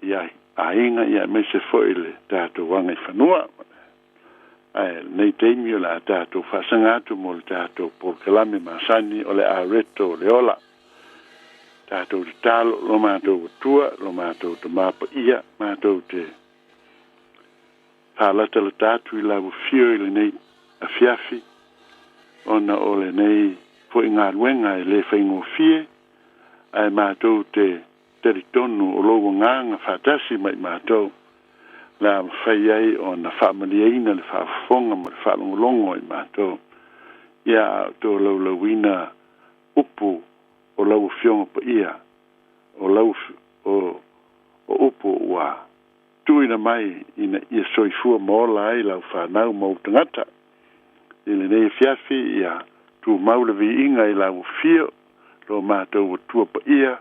ia ainga ia me se foi le tatou wanga I whanua nei teimi o le tatou whasangatu mo le tatou porkalame masani o le areto o le ola tatou te talo lo mātou tua lo mātou te mapa ia mātou te whalata le tatou I lawu fio I le nei a fiafi ona ole nei fo inga ruenga le whaingo fie ai mātou te teritonu o lou nganga whatasi mai mātou. La whai ai o na whamaliaina le whafonga ma le whalongolongo i mātou. Ia tō lauwina upu o lau fionga pa ia. O lau o upu ua tuina mai ina ia soifua mola ai lau whanau mau tangata. Ile nei fiafi ia tu maulavi inga i lau fio lo mātou o tua pa ia.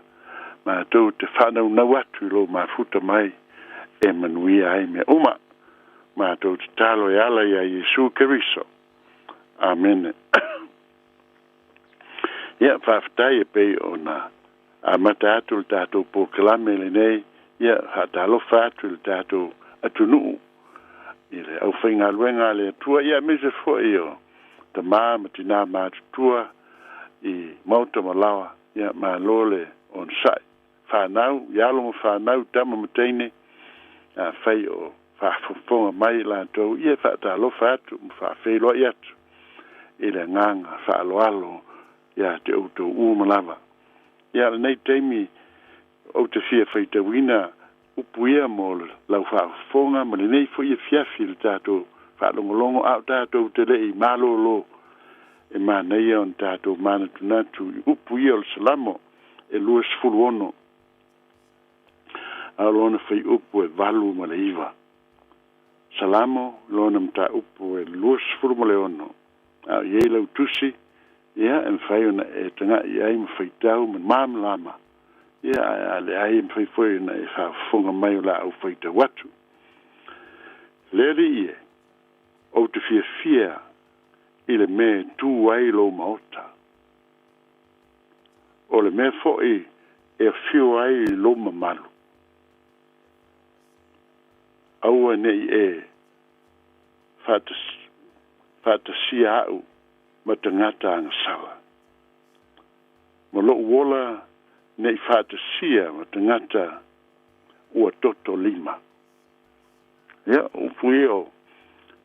Mātou te whanau nau atu lo mafuta mai e manuia ai me uma. Mātou te talo e ala ia Yesu Keriso. Amen. Ia whawhatai e pei o na a mata atu le tātou po kalame le nei. Ia hatalo whātu le tātou atunu. Ile au whainga luenga le tua. Ia mese fo i o ta maa matina mātu tua i mauta malawa. Ia maa lole on sai. Whanau, ialo mo whanau tama mateine. Whai o whawhawhonga mai lātou. Ia whaatalo whātu mo whawhelo i atu. Ile nganga whaaloalo. Ia te auto uumalawa. Ia nei teimi o te fia whaita wina upuia mo lau whawhonga ma le nei fo ia fiafi le tātou whaalongolongo au tātou te lei malolo e māneia on tātou mānatunatu i upuia o le salamo e lua sifuru ono au lona whai upu e valu ma le iwa salamo lona mta upu e lua sifuru ma le ono au iei lau tusi ia e mwhai ona e tanga i ai mwhaitau ma māmlama ia ale ai mwhaifoi na e whawhonga mai o la au whaita watu. Leri ie, o te fia i le me tū ai lo maota. O le me foi e fio ai lo mamalu. Aua nei e whatasia au ma tangata angasala. Ma lo wola nei whātasia ma tangata ua toto lima. Ia, upui o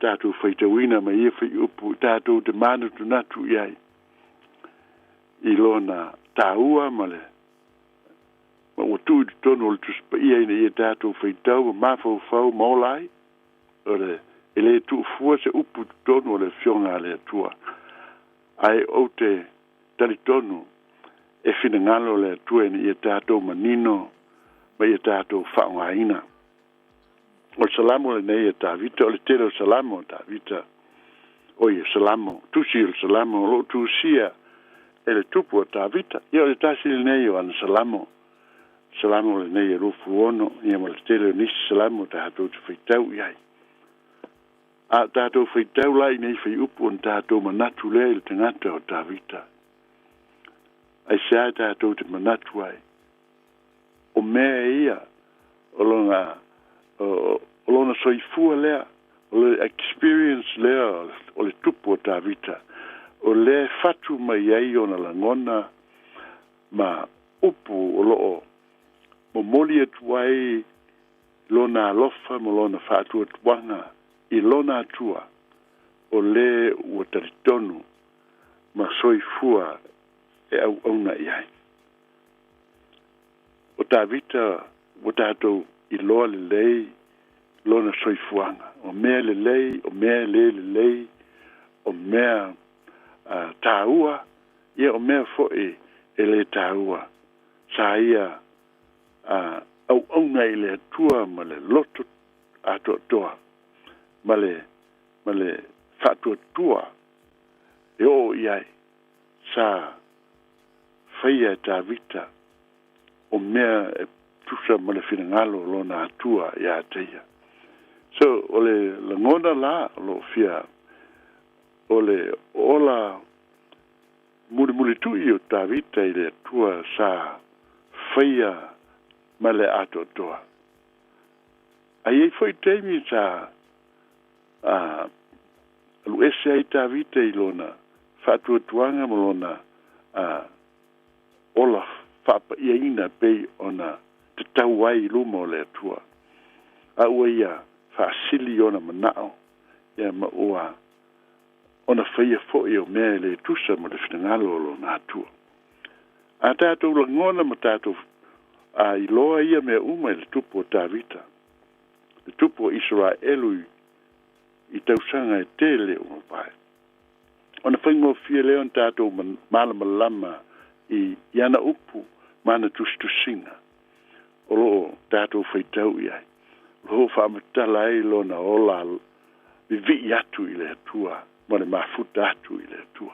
tātou whaitawina ma ia whai upu, tātou te manu tunatu iai. I lona tāua ma le. Ma ua tūi te tono le tuspa iai na ia tātou whaitau ma mawhau whau maolai. O le, ele tu fua se upu te tono le fionga le atua. Ai o te talitono. E fina ngalo le tue ni ia tātou manino, ma ia tātou whaongaina. O salamo le nei e tāwita, o le tero salamo tāwita. O ia salamo, tusi o salamo, o lo tusia, e le tupu o tāwita. Ia o le tasi le nei o ana salamo. Salamo le nei e rufu ono, ia ma le tero nisi salamo tātou te whaitau iai. A tātou whaitau lai nei whai upu on tātou manatu le le tangata o tāwita. Ai sea tātou te manatu ai. O mea ia, o lona soifua lea, o le experience lea, o le tupu o tāwita, o le fatu mai ai o na langona, ma upu o loo, mo moli atu ai, lona alofa, mo lona fatu atuanga, i lona atua, o le ua taritonu, ma soifua e au na iai. O tāwita, o tātou i loa le lei, lona soifuanga. O mea le lei, o mea le lei, o mea tāua, ia o mea foe e le tāua. Sa ia au na i le atua ma le loto ato toa. Ma le whatua tua. E o iai, sa whaia tāwita o mea e tusa ma le whinangalo lona atua i ateia. So, o le langona la, lo fia, o le ola muli tui o tāwita i le atua sa whaia ma le ato toa. Ai ei foi teimi sa lu ese ai tāwita i lona whatua tuanga mo lona ola whapa ia ina pei ona te tau ai luma o le atua. A ua ia whaasili ona manao, ia ma ua ona whaia fo i o mea le tusa ma le whinangalo o lona atua. A tātou langona ma tātou a iloa ia mea uma le tupu o Tavita. Le tupu o Israelu I tausanga e tele o pai. Ona whaingo fia leo an tātou malama lama I iana upu mana tustusinga. O loo tātou whaitau iai. Loo whaamatala e lona ola vivi atu I le atua. Mone mafuta atu I le atua.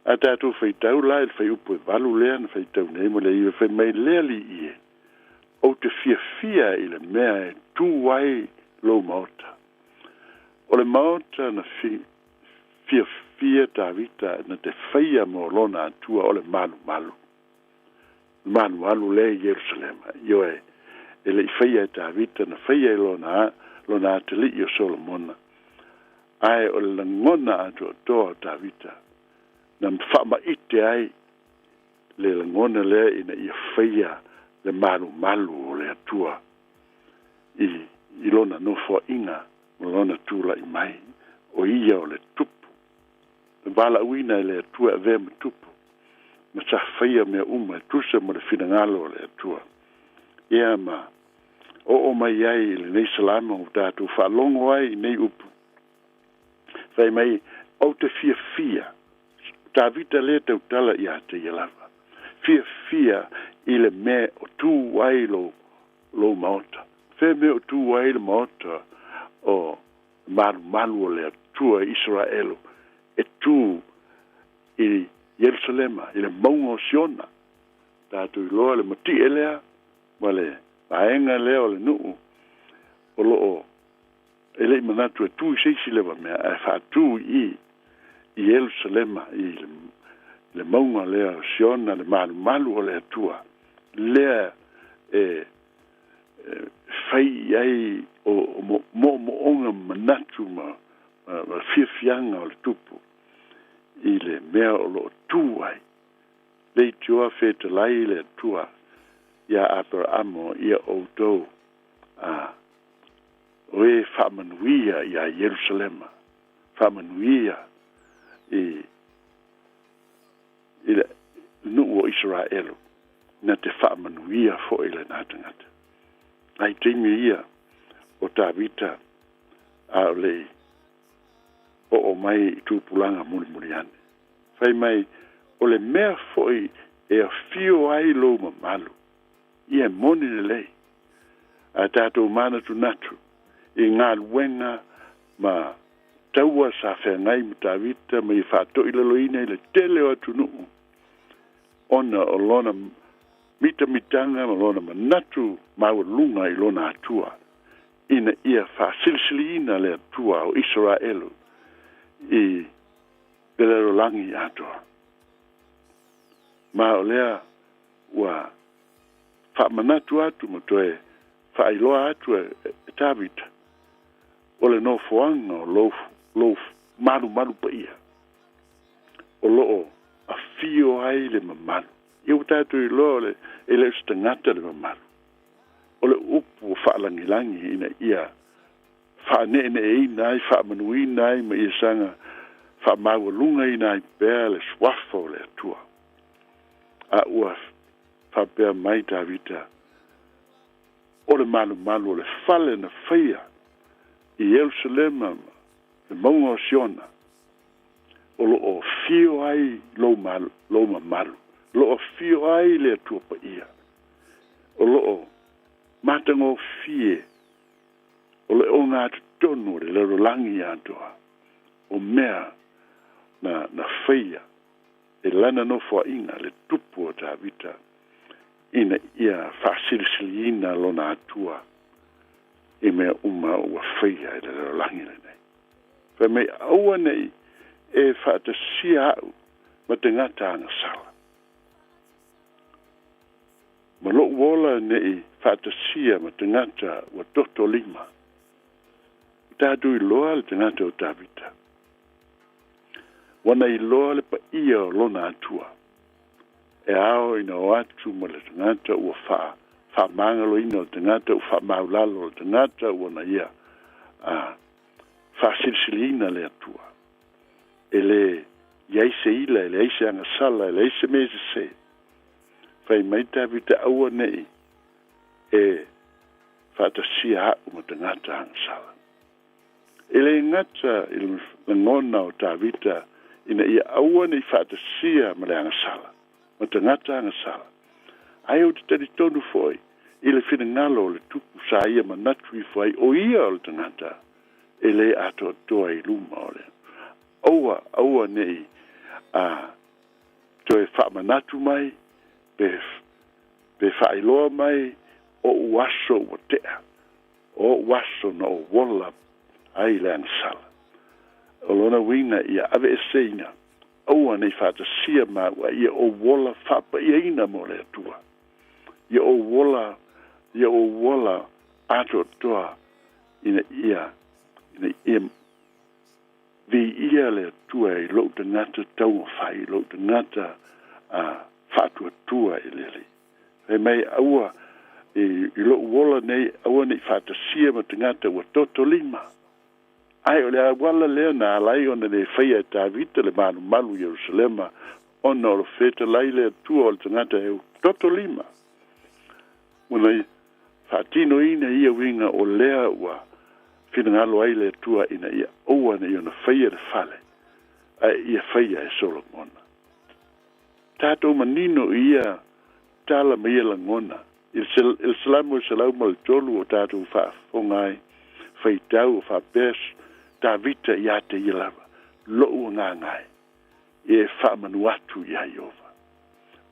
A tātou whaitau lai le whai upu e walu lea na whaitau nei mo le iwe whai mai lea li ie. O te fia I le mea e tuwai lo maota. O le maota na fia Tavita na te whaia mo lona atua o le malu. Malu le Jerusalema. Io e le whaia Tavita na whaia lona atali I o Solomona. Ai o le langona atua toa Tavita. Na mwhama ite ai le langona le ina I whaia le malu o le atua I lona no fo inga mo lona tula I mai o ia o le tupu le bala uina le atua e vea me tupu ma sa whaia mea uma e tusa mo le finangalo o le atua ia ma o mai ai le nei salama o tātou whaalongo ai I nei upu whai mai o te fia Tavita le tau tala I a te ialawa fia I le me o tu wai lo maota fe me o tu wai le maota o malu o le atua Israelu e tu I Jerusalema I le maunga o siona tātou I loa le mati elea ma le maenga lea o le nuu o loo ele I manatu e tu I seisi lewa mea e whaatu I Jerusalema I le maunga lea o siona le malu o le atua lea fai ai o mo onga manatu ma fianga o le tupu I le mea o lo tuai le tua fete lai le tua ia Abrahamo ia o do oe whamanuia ia Jerusalema whamanuia I le nuu o Israelu na te whaamanuia fo I le nātangata. Ai teimi ia o Tavita a le o mai I tūpulanga muri ane. Whai mai o le mea fo I e a fio ai lo malu. Ia moni le lei. A tātou mana tu natu I ngā luenga ma taua sa whengai ma Tavita ma I whātoi laloina I le tele o atu nuu. Ona o lona mitanga ma lona manatu maulunga I lona atua ina ia fasilsilina le atua o Israelu I belero langi atua ma o lea wa whamanatu atu mo toe whailoa atu e Tavita o le no foanga o lof malu pa ia o loo a fio ai le mamalu. Iau tātou I loa le ele stangata le mamalu. O le upu whaalangilangi ina ia whaanene e nai, whaamanui nai, ma ia sanga whaamawalunga I nai pēr le swafo le atua. A ua whapea mai Tavita. O le malu le whale na whaia I Jerusalema le maunga o Siona. O lo fio ai lo mamalu. Lo fio ai le atua pa ia. O lo matango fie. O le o ngā tonu le rolangi atua. O mea na whaia. E lana no fua inga le tupu o Tavita. Ina ia whasilsilina lo na atua. E mea uma ua whaia le rolangi le nei. Wha mei aua nei e whaatasia au ma te ngata anga sala. Ma lo wola nei whaatasia ma te ngata wa toto lima. Tātu I loa le te ngata o Tavita. Wana I loa le pa ia o lona atua. E ao ina o atu ma le te ngata ua wha mangalo ina o te ngata ua wha maulalo o te ngata wana ia wha silsilina le atua. E le Iai se ila, le se anga sala, le se me se. Fai mai tawita aua nei, fata sia hau ma tangata anga sala. Ele ngata il ngona o tawita ina ia aua nei fata sia ma le anga sala. Ma tangata anga sala. Ai o te tari tonu foi, ile fina ngalo le tupu sa ia ma natui foi o ia o le tangata. Ele ato toa i luma o le. Aua nei toe wha manatu mai, pe whailoa mai o uaso o tea. O uaso na o wola ai le ansala. O lona wina ia ave e seina. Aua nei whata sia maua ia o wola whapa ia ina mo le atua. Ia o wola ato toa ina ia vi ia le atua i lo te ngata tau whai, lo te ngata whatua tua i lele. Hei mai aua i lo wola nei, aua nei whata sia ma te ngata ua toto lima. Ai o le awala lea na alai ona le whaia e tāwita le manu malu Jerusalema, ona o le wheta lai le atua o le te ngata e toto lima. Una whatino ina ia winga o lea ua fina ngalo ai le tua ina ia oua na iona whaia le whale. Ai ia whaia e Solomona. Tātou manino ia tala mai la ngona. Il salamu salau mal tolu o tātou whaafongai, whaitau o whapes, tā vita ia te ilawa, loo ngā ngai, e whaamanu atu ia Iova.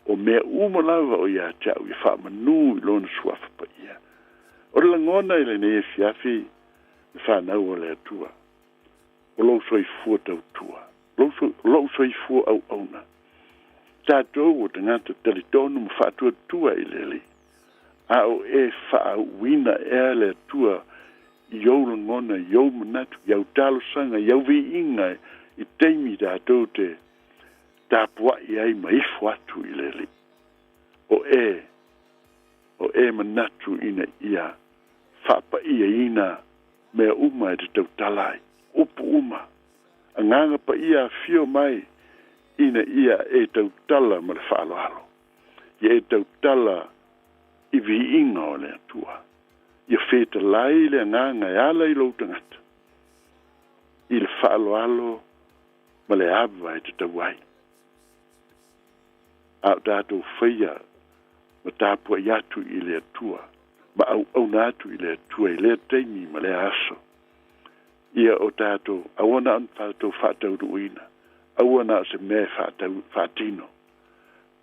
O mea umalawa o ia tau, i whaamanu i lona suafa pa ia. O la ngona i le ne e fiafi, i whanau o le atua. O lo soi fua tau tua. Lo soi fua au auna. Tātou o te ngata talitonu ma whaatua tua i leli. A o e whaawina e le atua iau langona, iau manatu, iau talo sanga, iau vi inga i teimi tātou te tāpua i ai ma ifu atu i leli. O e manatu ina ia whapa ia ina mea uma e te tau talai, upu uma. Anganga pa ia fio mai ina ia e tau tala ma le whaaloalo. Ia e tau tala i vi inga o le atua. Ia wheta lai le nganga e ala i loutangata. I le whaaloalo ma le awa e te tauai. Au tātou whaia ma tāpua i atu i le atua. Ma au nātu i le atua i le teimi ma le aso. Ia o tātou, awana an tātou whātau ruina. Awana se me whātino.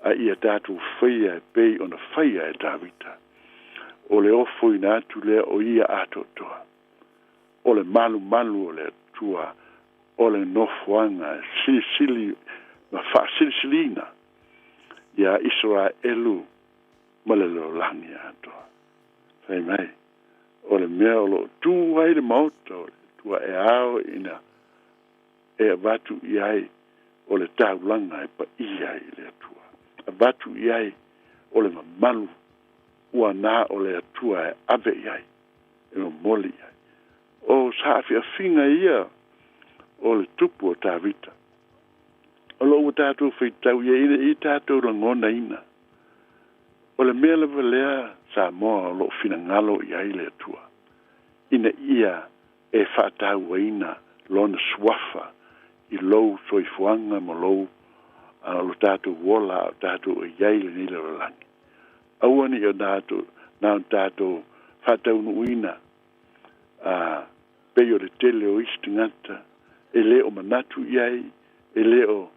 A ia tātou whaia e pei o na whaia e tāwita. O le ofo i nātu lea o ia ato toa. O le malu o le tua. O le nofuanga, silisili, ma whaasilisilina. Ia Israelu ma le lolangi atoa. Whai mai, o le mea o lo tū hai le mauta o le tua e ao ina e abatu i ai o le taulanga e pa i ai le atua. Abatu i ai o le mamalu ua nā o le atua e ave i ai, e o moli ai. O saafi a finga ia o le tupu o tāwita. O lo ua tātou whaitau ia ina i tātou langona ina. O le mea lewa lea Samoa o lo fina ngalo i ai le atua. Ina ia e whaatau wa ina lona swafa i lou soifuanga mo lou lo tātou wola o tātou e iai le nila ralangi. Auani o tātou, nā tātou whaatau nuina peo le tele o istingata, e leo manatu iai, e leo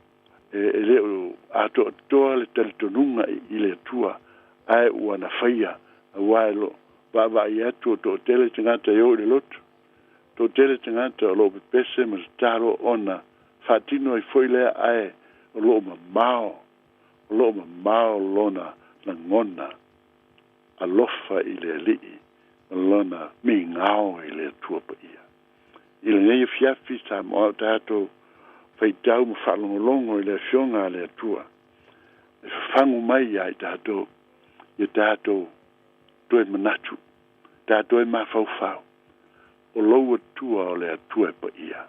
ato atoa le talitonunga i le atua, ai ua na whaia, a waelo, baba i atu o to tele tingata i o le lotu. To tele tingata o lo pepese ma taro ona, whatino i foilea ai, o lo mamao lona na ngona, a lofa i le lii, lona mi ngao i le atua pa ia. I le nei fiafi sa moa tātou, whaitau ma whalongolongo i le fionga le atua. E whangu mai ai tātou, i tātou toe manatu, tātou e mawhauwhau, o lou atua o le atua pa ia.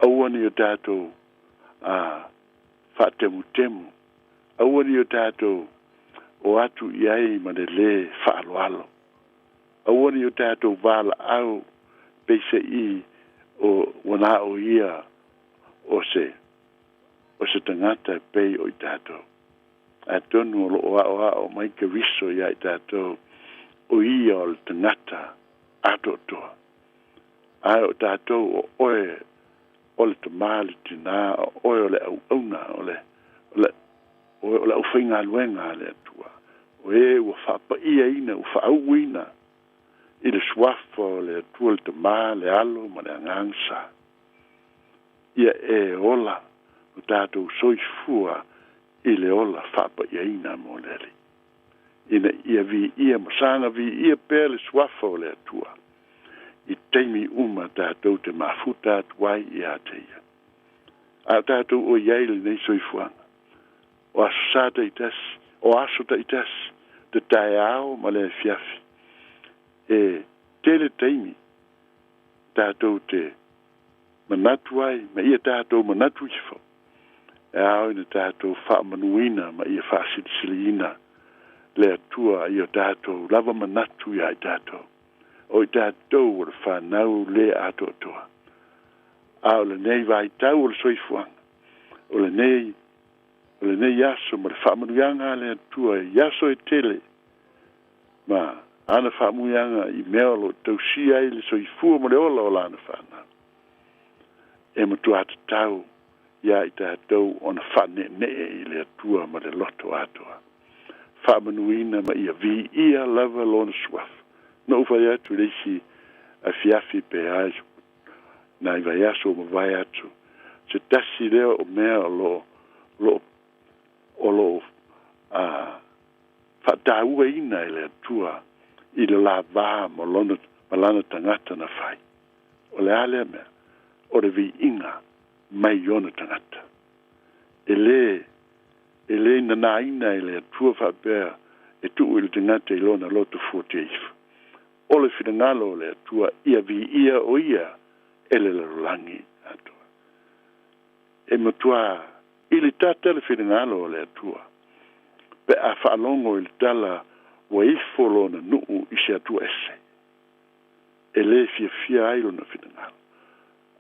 Auani o tātou whatemutemu. Awani o tātou o atu iai ma le le whaaloalo. Awani o tātou wala au peise I o wana o ia o se tangata pei o I tātou. A tonu o loa o mai ka riso ia I tātou o ia o le tangata ato toa. Ai o tātou o oe o le tamale tina, oe o le au auna, o le au whainga luenga le atua. O e ua whapa ia ina, ua whaau ina, I le swafa o le atua le tamale, le alo, ma le angangsa. Ia e ola, o tātou soifua, I le ola whapa ia ina mo lele. Ina ia vi ia, masanga vi ia pēr le swafa o le atua. I teimi uma tātou te mafuta atuai I ateia. A tātou o iaile nei soifuanga. O aso sāta I tasi, o aso ta I tasi, te tae ao ma le fiafi. E tele teimi tātou te manatuai, ma ia tātou manatu ifo. E ao ina tātou wha manuina ma ia wha siliina le atua I o tātou lava manatu ia I tātou. O I tātou o le whanau le ato toa. A o le nei vai tau o le soifuanga. O le nei aso ma le whamanuianga le atua I aso e tele. Ma ana whamanuianga I mea lo tausia I le soifua ma le ola o lana whanau. E matu ata tau ia I tātou o na whane I le atua ma le loto atoa. Whamanuina ma ia vi ia lava lona swafa. No vai atu leisi a fiafi pe ajo. Na I vai aso ma vai atu. Se tasi leo o mea o lo whataua ina I le atua I le la vaa ma lana tangata na whai. O le alea mea, o le vi inga mai ona tangata. E le na ina I le atua whapea e tuu I le tangata I lona loto 48. O le whingalo le atua ia vi ia o ia ele le rolangi atua. E matua I le tata le whingalo le atua. Pe a whaalongo I le tala wa ifolo na nuu I se atua ese. E le fia ailo na whingalo.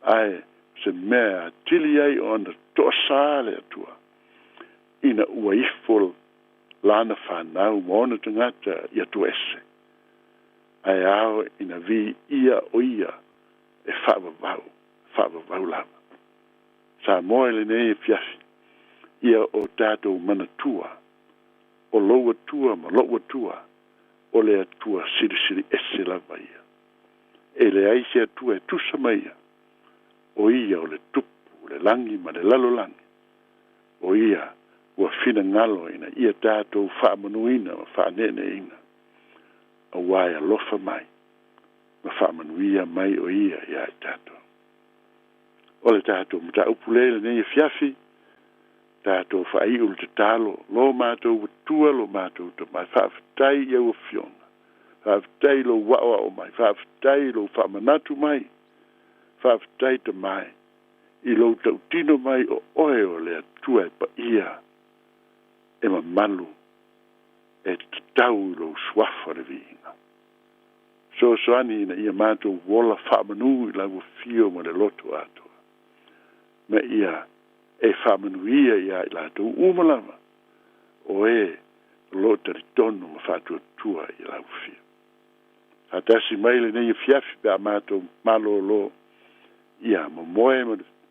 Ai se mea tili ai o na tosa le atua. Ina ua ifolo lana whanau ma ona tangata I atua ese. Ai ao ina vi ia o ia e whaavavau lava. Samoa le nei e fiafi, ia o tātou manatua, o loua tua ma loua tua, o le atua siri ese lava ia. E le aise atua e tusa maia, o ia o le tupu, le langi ma le lalo langi. O ia ua fina ngalo ina ia tātou whaamanuina ma whaanene ina. A wai alofa mai, ma whaamanuia mai o ia ia I tātou. O le tātou mta upulele nei e fiafi, tātou whai ulu te talo, lo mātou watua, lo mātou te mai, whaafitai ia ua fionga, whaafitai lo wawa o mai, whaafitai lo whaamanatu mai, whaafitai te mai, I lo tautino mai o oe o le atua e pa ia, e ma malu, e te tau lo swafa le vinga. So ani na ia mātou wola whamanu I lau fio ma le loto atoa. Me ia e whamanu ia I lātou umalama. O e lota ri tono ma whatua tua I lau fio. Hatasi maile nei fiafi pe a mātou malo lo ia ma moe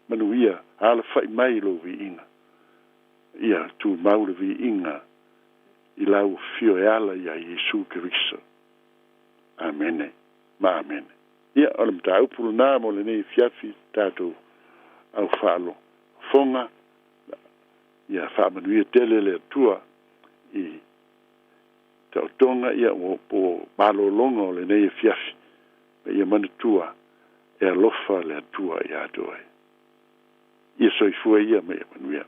manu ia ala whai mai lo vi inga. Ia tu maule vi inga I lau fio e ala ia Jesu Kiriso. Amene, ma amene. Ia, ola mta upulu nā mo le nei fiafi tātou au whaalo. Fonga, ia whaamanuia tele le atua I tautonga ia o malo longa o le nei fiafi. Ia manatua e alofa le atua I atoe. Ia soifua ia me manuia.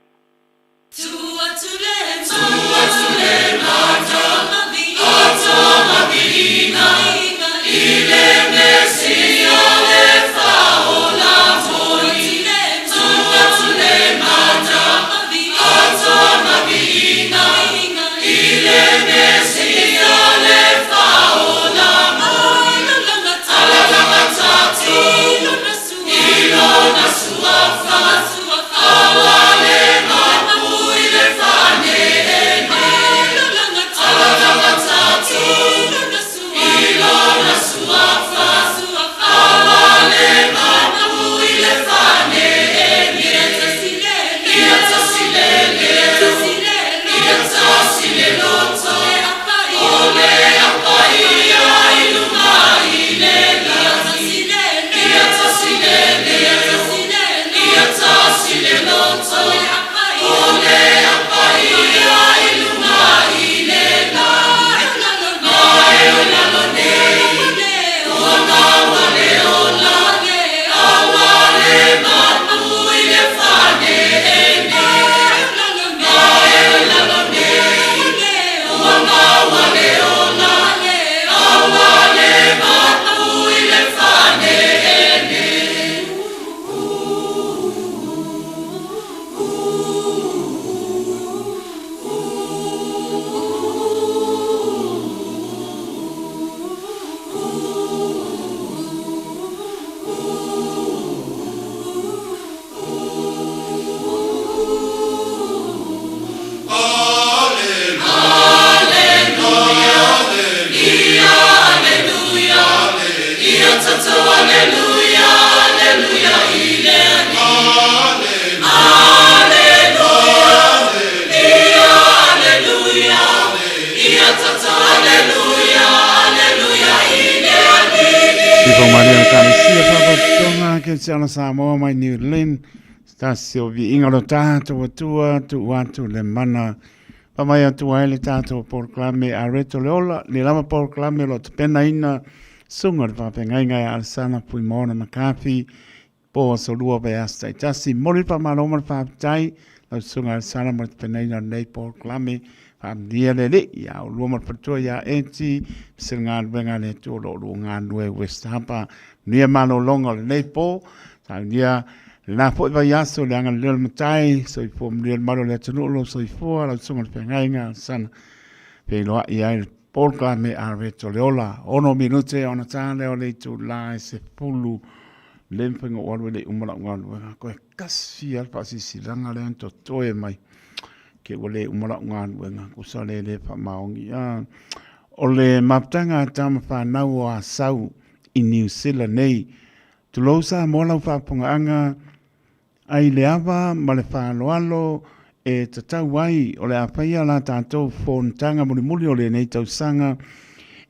Tua tule mata, atoma vina, ile mesio le faola toni. Tua tule mata. Ke sana Samoa mai New Zealand sta Silvi inga lo tātou atua tu watu le mana pa mai atu ai le tātou porklame a reto leola le lama porklame lo te pena ina sunga le whapengai ngai al sana pui maona makafi po so lua pe asta i tasi mori pa maroma le whaptai lo sunga al sana mo te pena ina nei porklame dia le le ya lua mo patua ya eti singa venga le tu lo lu ngandue West Hapa nia mano longa le nei po sa nia na po va yaso le anga le matai so i fo mri malo le tunu lo so i fo la sunga pe ngainga sana pe lo ia il polka me a reto leola ono minute ona tale o le tu la se pulu lemping o le umala ngal ko kasi al pasi silanga le to toe mai ke ole umala ngal wenga ku sale le fa maongi a ole maptanga tama fa na wa sau in New Zealand nei tulosa mola fa ponga ai le ava ma le whāloalo e tatau wai o le awhaia la tātou whontanga mulimuli o le nei tausanga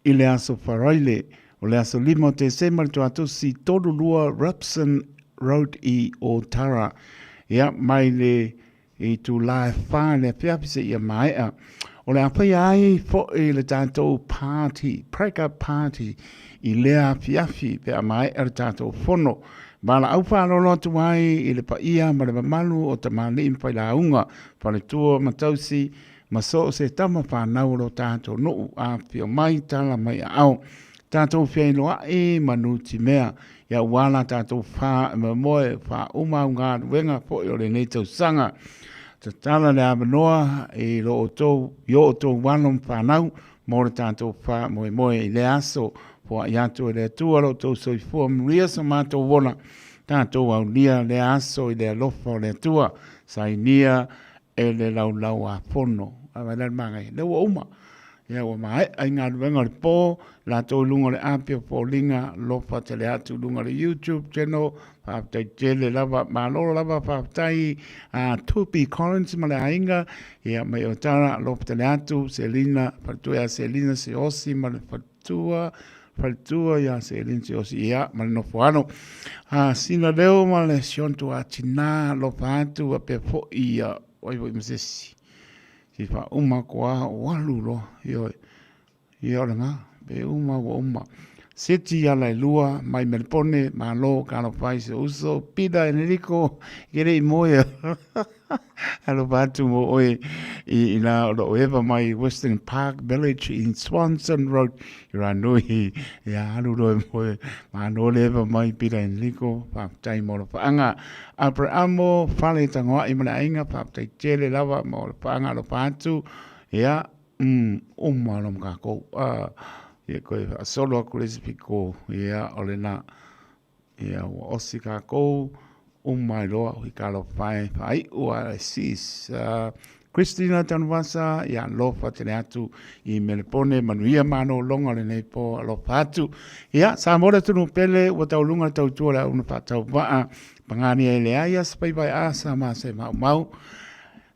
i le aso wharaile o le aso lima o te sema le tuatou si toru lua Rapson Road i o Tara ia mai le i tu lae wha le piapise ia maea o le awhaia ai fo i le tātou party, break-up party i lea piafi pe a maea le tātou whono Bala au whālolo atu ai i le paia ma le mamalu o ta mali impai la unga pa le tua matausi ma so se tama whanau lo tātou nuu a pio mai tala mai au. Tātou whiaino e manuti mea ia wala tātou wha ma moe wha uma unga wenga po i o le nei tau sanga. Ta tala le abanoa i lo o tau, yo o tau wanom whanau mo le tātou wha moe i le aso po iatu e le tua lo tau soi fua mria sa mātou wona tātou au nia le aso i le alofa o le tua sa i nia e le lau a pono a vai lan mangai le ua uma ia ua mai ai ngā ruenga le pō la tau lunga le apia po linga lofa te le atu lunga le YouTube channel whaapatai tele lava malolo lava whaapatai Tupi Collins ma le ainga ia mai o tara lofa te le atu Selina patua Selina se osi ma le patua Faltua ya se linsi o si ia ma no foano sina leo ma le siontu a tina lo patu a pe fo ia oi voi msesi si fa uma kwa walu lo yo nga be uma seti ya la lua mai melpone ma lo kalo fai se uso pida Enrico gere i moia alo batu mo oi i na o eva mai Western Park Village in Swanson Road iranui ya alu do mo ma no leva mai pida Enrico pa tai mo fa anga Abramo fale tango i mana inga pa tai tele lava mo pa anga lo patu ya malom ka ko ia koe solo a kuresipi ko ia olena ia o osika ko mai loa hui kalo whai ua sis Christina Tanvasa ia lofa tene atu i Melpone manuia mano longa le nei po alofa atu ia sa mora tunu pele ua tau lunga tau tua la una patau waa pangani e le aia spai vai asa ma se mau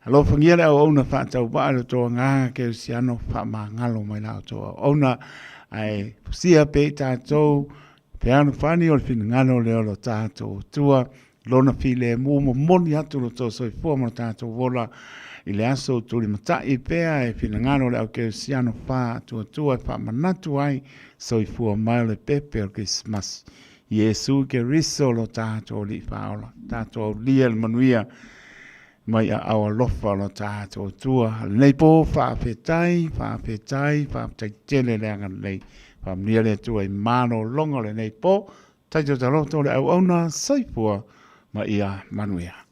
alofa ngia le au una patau waa le toa ngā ke usiano wha ma ngalo mai lao toa ona ai sia pe tātou pe anu whani o le whina ngano leo lo tātou tua lona file mo moni atu lo tō soi fua mo tātou wola i le aso tuli matai pea e whina ngano leo ke siano wha tua e wha manatu ai soi fua mai le pepe o Christmas Yesu ke riso lo tātou li whaola tātou lia le manuia mai a awa lofa lo tātou tua. Nei po whaapetai tele le anga nei. Whamnia le tua i mano longa le nei po. Taito taloto le au auna saipua ma ia manuia.